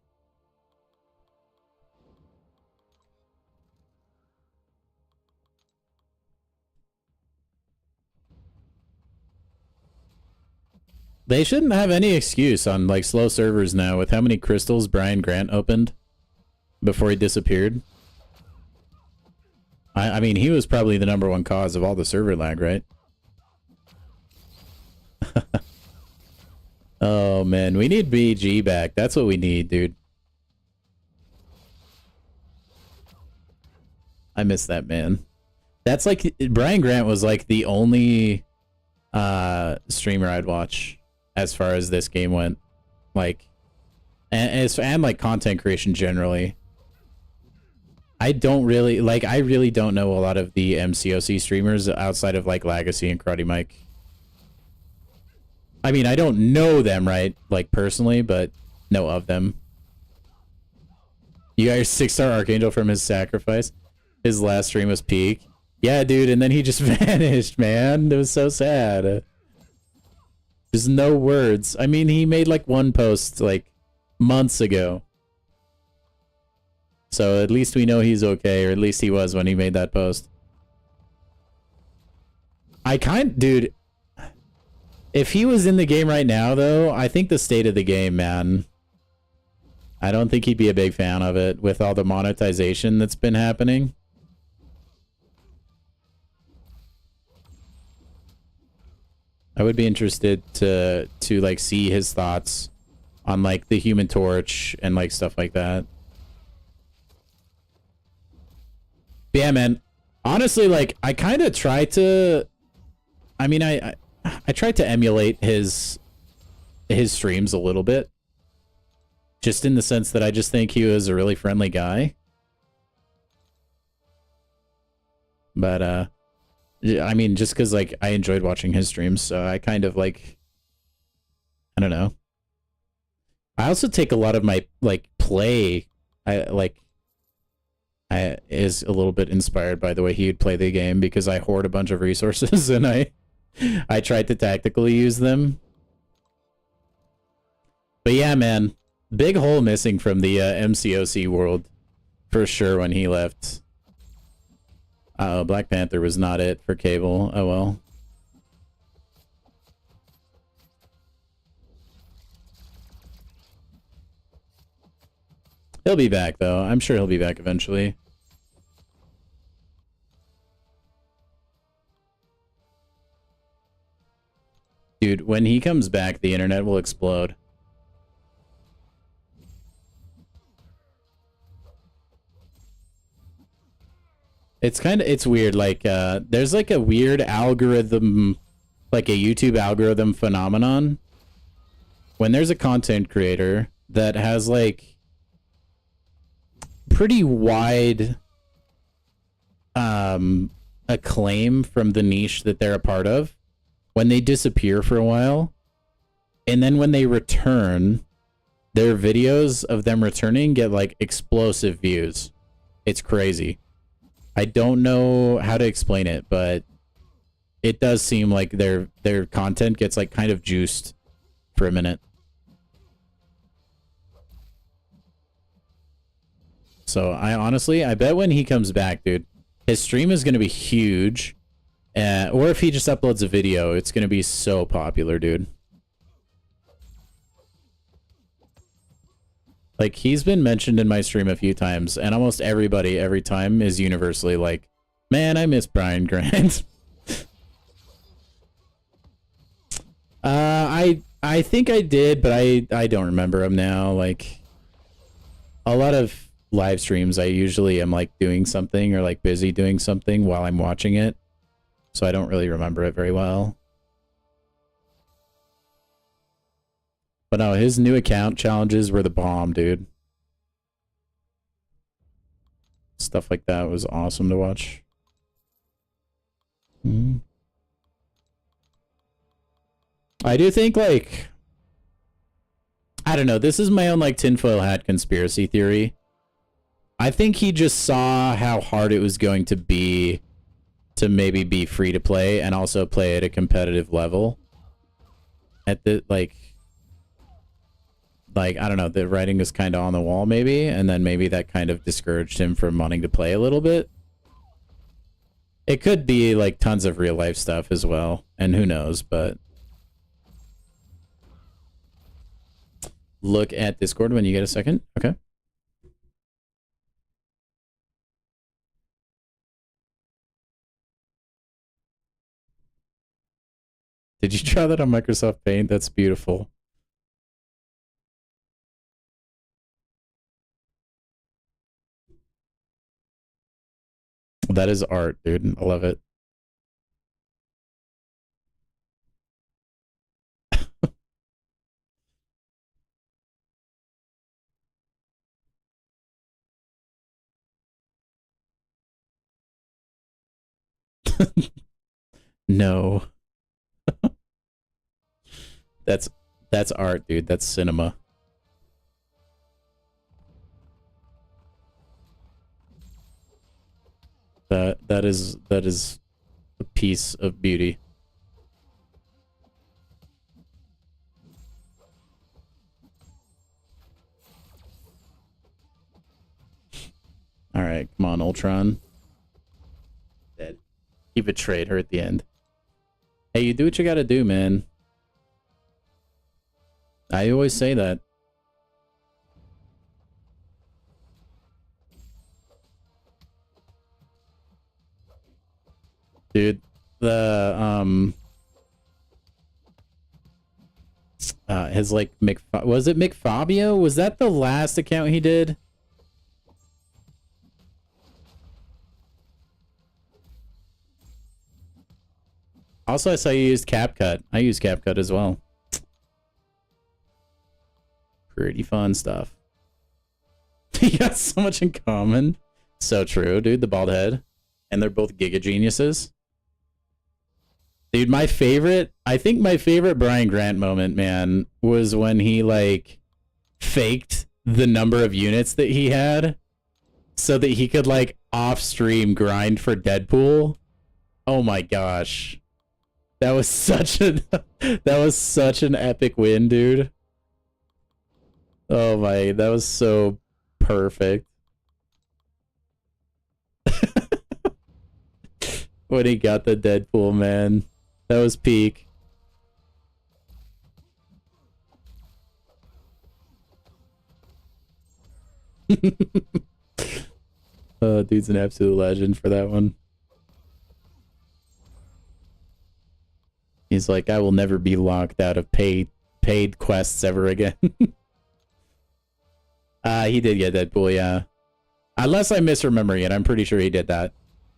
They shouldn't have any excuse on like slow servers now with how many crystals Brian Grant opened before he disappeared. I mean, he was probably the #1 cause of all the server lag, right? Oh man, we need BG back. That's what we need, dude. I miss that man. That's like, Brian Grant was like the only streamer I'd watch as far as this game went. Like, and like content creation generally. I really don't know a lot of the MCOC streamers outside of like Legacy and Karate Mike. I mean, I don't know them, right? Like personally, but know of them. You guys 6-star Archangel from his sacrifice. His last stream was peak. Yeah, dude, and then he just vanished, man. It was so sad. There's no words. I mean, he made like one post like months ago. So at least we know he's okay, or at least he was when he made that post. Dude, if he was in the game right now, though, I think the state of the game, man, I don't think he'd be a big fan of it with all the monetization that's been happening. I would be interested to like see his thoughts on like the Human Torch and like stuff like that. But yeah, man. Honestly, like I kind of try to. I mean, I tried to emulate his streams a little bit, just in the sense that I just think he was a really friendly guy. But I mean, just because like I enjoyed watching his streams, so I kind of like, I don't know. I also take a lot of my like play. I is a little bit inspired by the way he would play the game, because I hoard a bunch of resources and I tried to tactically use them. But yeah, man, big hole missing from the MCOC world for sure when he left. Black Panther was not it for Cable. Oh well. He'll be back though. I'm sure he'll be back eventually. Dude, when he comes back, the internet will explode. It's weird, like, there's like a weird algorithm, like a YouTube algorithm phenomenon. When there's a content creator that has like pretty wide acclaim from the niche that they're a part of, when they disappear for a while, and then when they return, their videos of them returning get like explosive views. It's crazy. I don't know how to explain it, but it does seem like their content gets like kind of juiced for a minute. So I bet when he comes back, dude, his stream is going to be huge. Or if he just uploads a video, it's going to be so popular, dude. Like, he's been mentioned in my stream a few times, and almost everybody, every time, is universally like, man, I miss Brian Grant. I think I did, but I don't remember him now. Like, a lot of live streams, I usually am, like, doing something or, like, busy doing something while I'm watching it. So I don't really remember it very well. But no, his new account challenges were the bomb, dude. Stuff like that was awesome to watch. I do think, like, I don't know, this is my own, like, tinfoil hat conspiracy theory. I think he just saw how hard it was going to be to maybe be free to play and also play at a competitive level. At the, like, I don't know, the writing was kind of on the wall maybe, and then maybe that kind of discouraged him from wanting to play a little bit. It could be like tons of real life stuff as well, and who knows, but look at Discord when you get a second. Okay. Did you try that on Microsoft Paint? That's beautiful. That is art, dude. I love it. No. That's art, dude. That's cinema. That is a piece of beauty. All right, come on, Ultron. Dead. He betrayed her at the end. Hey, you do what you gotta do, man. I always say that. Dude, the his like was it McFabio? Was that the last account he did? Also, I saw you used CapCut. I use CapCut as well. Pretty fun stuff. You got so much in common. So true, dude. The bald head. And they're both giga geniuses. Dude, my favorite, I think my favorite Brian Grant moment, man, was when he, like, faked the number of units that he had so that he could, like, off-stream grind for Deadpool. Oh my gosh. That was such an, that was such an epic win, dude. Oh my, that was so perfect. When he got the Deadpool, man. That was peak. Dude's an absolute legend for that one. He's like, I will never be locked out of paid quests ever again. He did get Deadpool, yeah. Unless I'm misremembering it, I'm pretty sure he did that.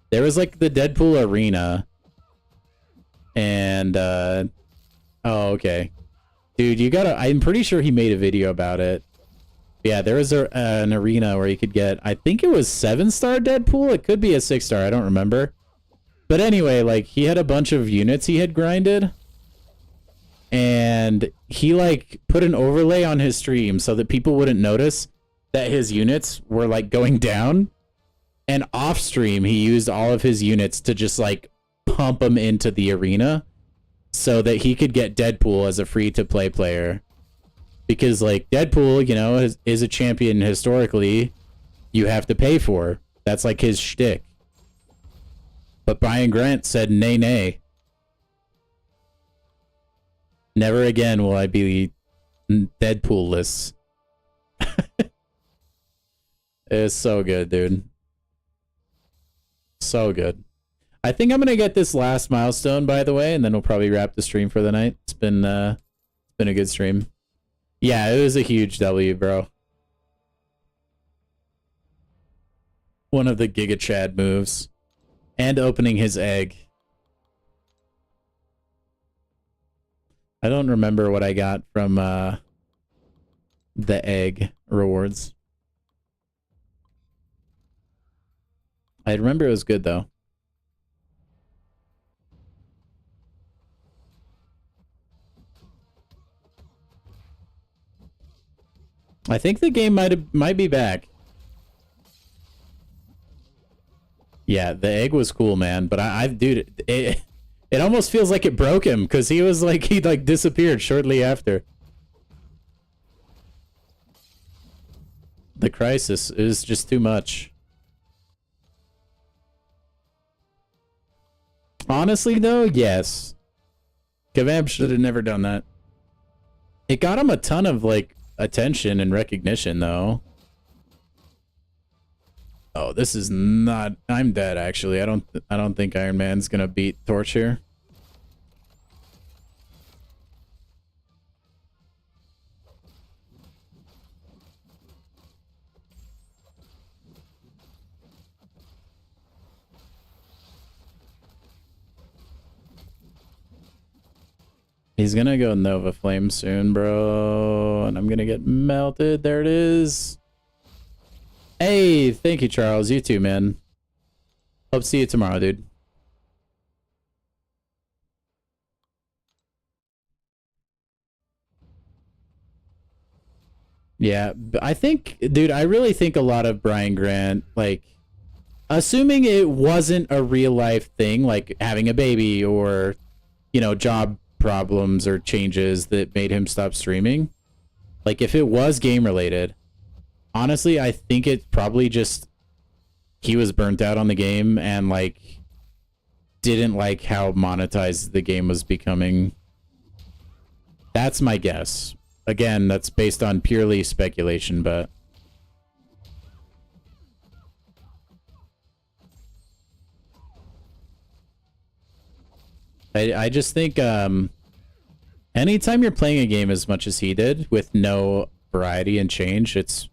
There was like the Deadpool arena. And, oh, okay. Dude, you gotta, I'm pretty sure he made a video about it. Yeah, there was an arena where you could get, I think it was 7-star Deadpool. It could be a 6-star, I don't remember. But anyway, like, he had a bunch of units he had grinded. And he, like, put an overlay on his stream so that people wouldn't notice that his units were, like, going down. And off stream, he used all of his units to just, like, pump them into the arena so that he could get Deadpool as a free-to-play player. Because, like, Deadpool, you know, is a champion historically you have to pay for. That's, like, his shtick. But Brian Grant said, nay, nay. Never again will I be Deadpool-less. It's so good, dude. So good. I think I'm gonna get this last milestone, by the way, and then we'll probably wrap the stream for the night. It's been a good stream. Yeah, it was a huge W, bro. One of the Giga Chad moves. And opening his egg. I don't remember what I got from the egg rewards. I remember it was good, though. I think the game might be back. Yeah, the egg was cool, man. But dude, it almost feels like it broke him because he was like he disappeared shortly after. The crisis is just too much. Honestly, though, yes. Kavab should have never done that. It got him a ton of like attention and recognition, though. Oh, this is not... I'm dead, actually. I don't think Iron Man's gonna beat Torch here. He's gonna go Nova Flame soon, bro. And I'm gonna get melted. There it is. Hey, thank you, Charles. You too, man. Hope to see you tomorrow, dude. Yeah, I think, dude, I really think a lot of Brian Grant, like, assuming it wasn't a real life thing, like having a baby or, you know, job problems or changes that made him stop streaming. Like, if it was game related, honestly, I think it's probably just he was burnt out on the game and, like, didn't like how monetized the game was becoming. That's my guess. Again, that's based on purely speculation, but... I just think anytime you're playing a game as much as he did with no variety and change, it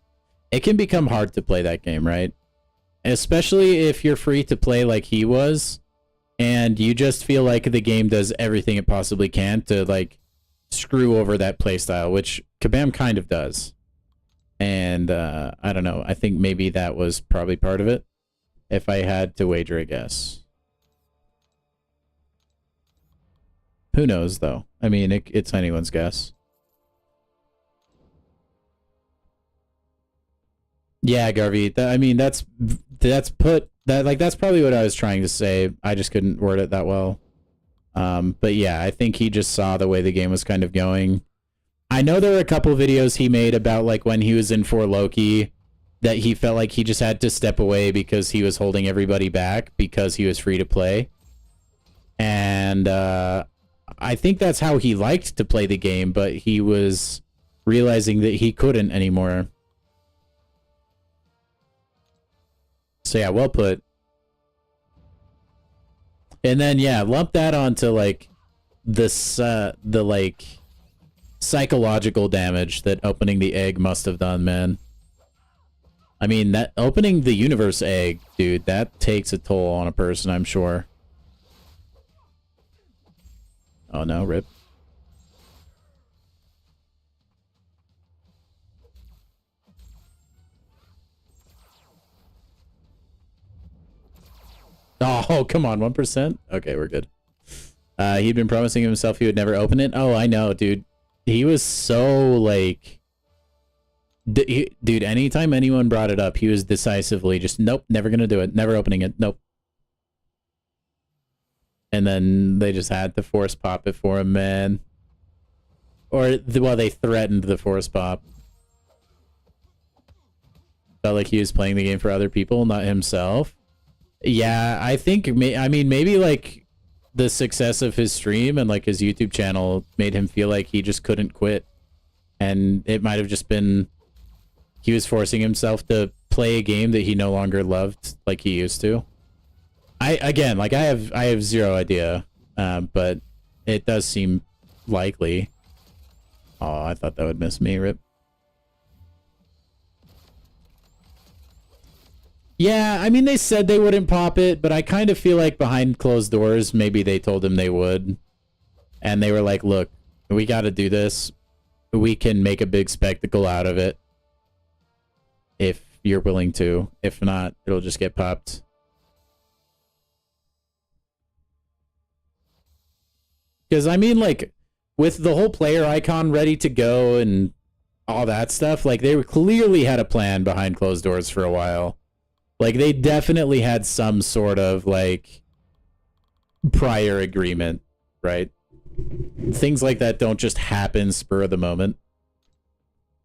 can become hard to play that game, right? Especially if you're free to play like he was and you just feel like the game does everything it possibly can to like screw over that playstyle, which Kabam kind of does. And I don't know, I think maybe that was probably part of it if I had to wager a guess. Who knows, though? I mean, it's anyone's guess. Yeah, Garvey. I mean, that's probably what I was trying to say. I just couldn't word it that well. But yeah, I think he just saw the way the game was kind of going. I know there were a couple videos he made about like when he was in For Loki that he felt like he just had to step away because he was holding everybody back because he was free to play. And I think that's how he liked to play the game, but he was realizing that he couldn't anymore. So yeah, well put. And then yeah, lump that onto like this the like psychological damage that opening the egg must have done, man. I mean, that opening the universe egg, dude, that takes a toll on a person, I'm sure. Oh no, rip. Oh, come on, 1%? Okay, we're good. He'd been promising himself he would never open it. Oh, I know, dude. He was so, like... Dude, anytime anyone brought it up, he was decisively just, nope, never gonna do it. Never opening it. Nope. And then they just had to force pop it for him, man. Or, well, they threatened the force pop. Felt like he was playing the game for other people, not himself. Yeah, I think, I mean, maybe, like, the success of his stream and, like, his YouTube channel made him feel like he just couldn't quit. And it might have just been... He was forcing himself to play a game that he no longer loved like he used to. Again, like, I have zero idea, but it does seem likely. Oh, I thought that would miss me, rip. Yeah, I mean, they said they wouldn't pop it, but I kind of feel like behind closed doors, maybe they told him they would. And they were like, look, we got to do this. We can make a big spectacle out of it. If you're willing to. If not, it'll just get popped. Because, I mean, like, with the whole player icon ready to go and all that stuff, like, they clearly had a plan behind closed doors for a while. Like, they definitely had some sort of, like, prior agreement, right? Things like that don't just happen spur of the moment.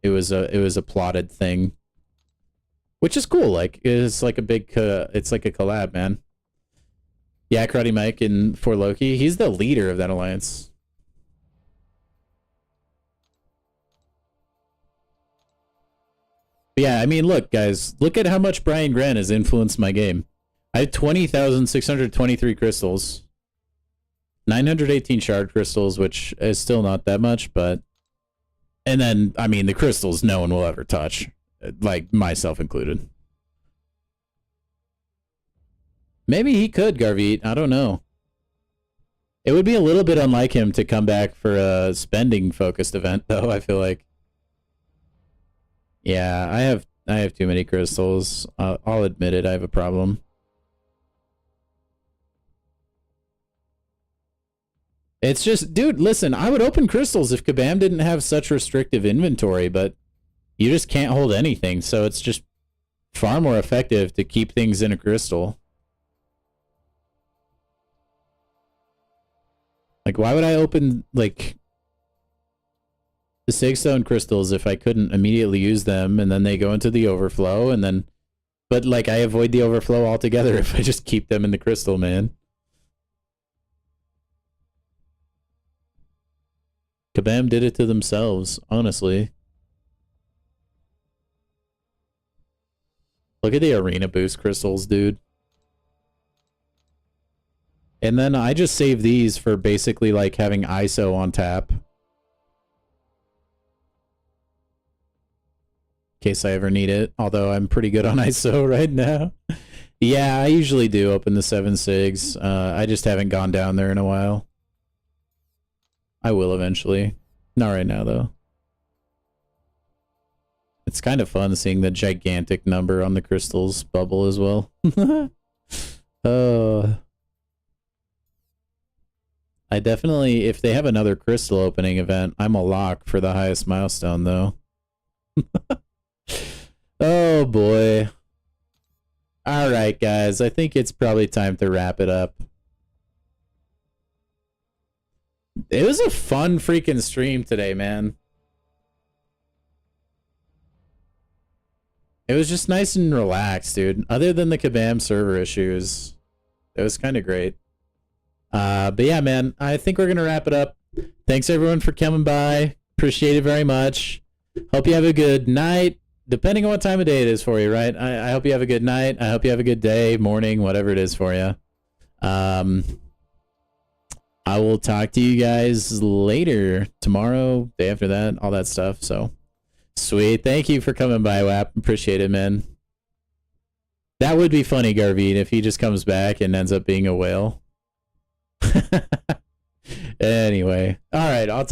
It was a plotted thing. Which is cool, like, it's like a big, it's like a collab, man. Yeah, Karate Mike and For Loki, he's the leader of that alliance. But yeah, I mean, look, guys, look at how much Brian Grant has influenced my game. I have 20,623 crystals, 918 shard crystals, which is still not that much, but... And then, I mean, the crystals no one will ever touch, like myself included. Maybe he could, Garvit. I don't know. It would be a little bit unlike him to come back for a spending-focused event, though, I feel like. Yeah, I have too many crystals. I'll admit it, I have a problem. It's just, dude, listen, I would open crystals if Kabam didn't have such restrictive inventory, but you just can't hold anything, so it's just far more effective to keep things in a crystal. Like, why would I open, like, the Sigstone crystals if I couldn't immediately use them, and then they go into the overflow, and then... But, like, I avoid the overflow altogether if I just keep them in the crystal, man. Kabam did it to themselves, honestly. Look at the arena boost crystals, dude. And then I just save these for basically like having ISO on tap. In case I ever need it, although I'm pretty good on ISO right now. Yeah, I usually do open the 7.6. I just haven't gone down there in a while. I will eventually. Not right now, though. It's kind of fun seeing the gigantic number on the crystals bubble as well. Oh... I definitely, if they have another crystal opening event, I'm a lock for the highest milestone, though. Oh, boy. All right, guys. I think it's probably time to wrap it up. It was a fun freaking stream today, man. It was just nice and relaxed, dude. Other than the Kabam server issues, it was kind of great. But yeah, man, I think we're gonna wrap it up. Thanks everyone for coming by. Appreciate it very much. Hope you have a good night, depending on what time of day it is for you, right? I hope you have a good night. I hope you have a good day, morning, whatever it is for you. I will talk to you guys later, tomorrow, day after that, all that stuff. So sweet. Thank you for coming by, WAP. Appreciate it, man. That would be funny, Garveen, if he just comes back and ends up being a whale. Anyway, all right,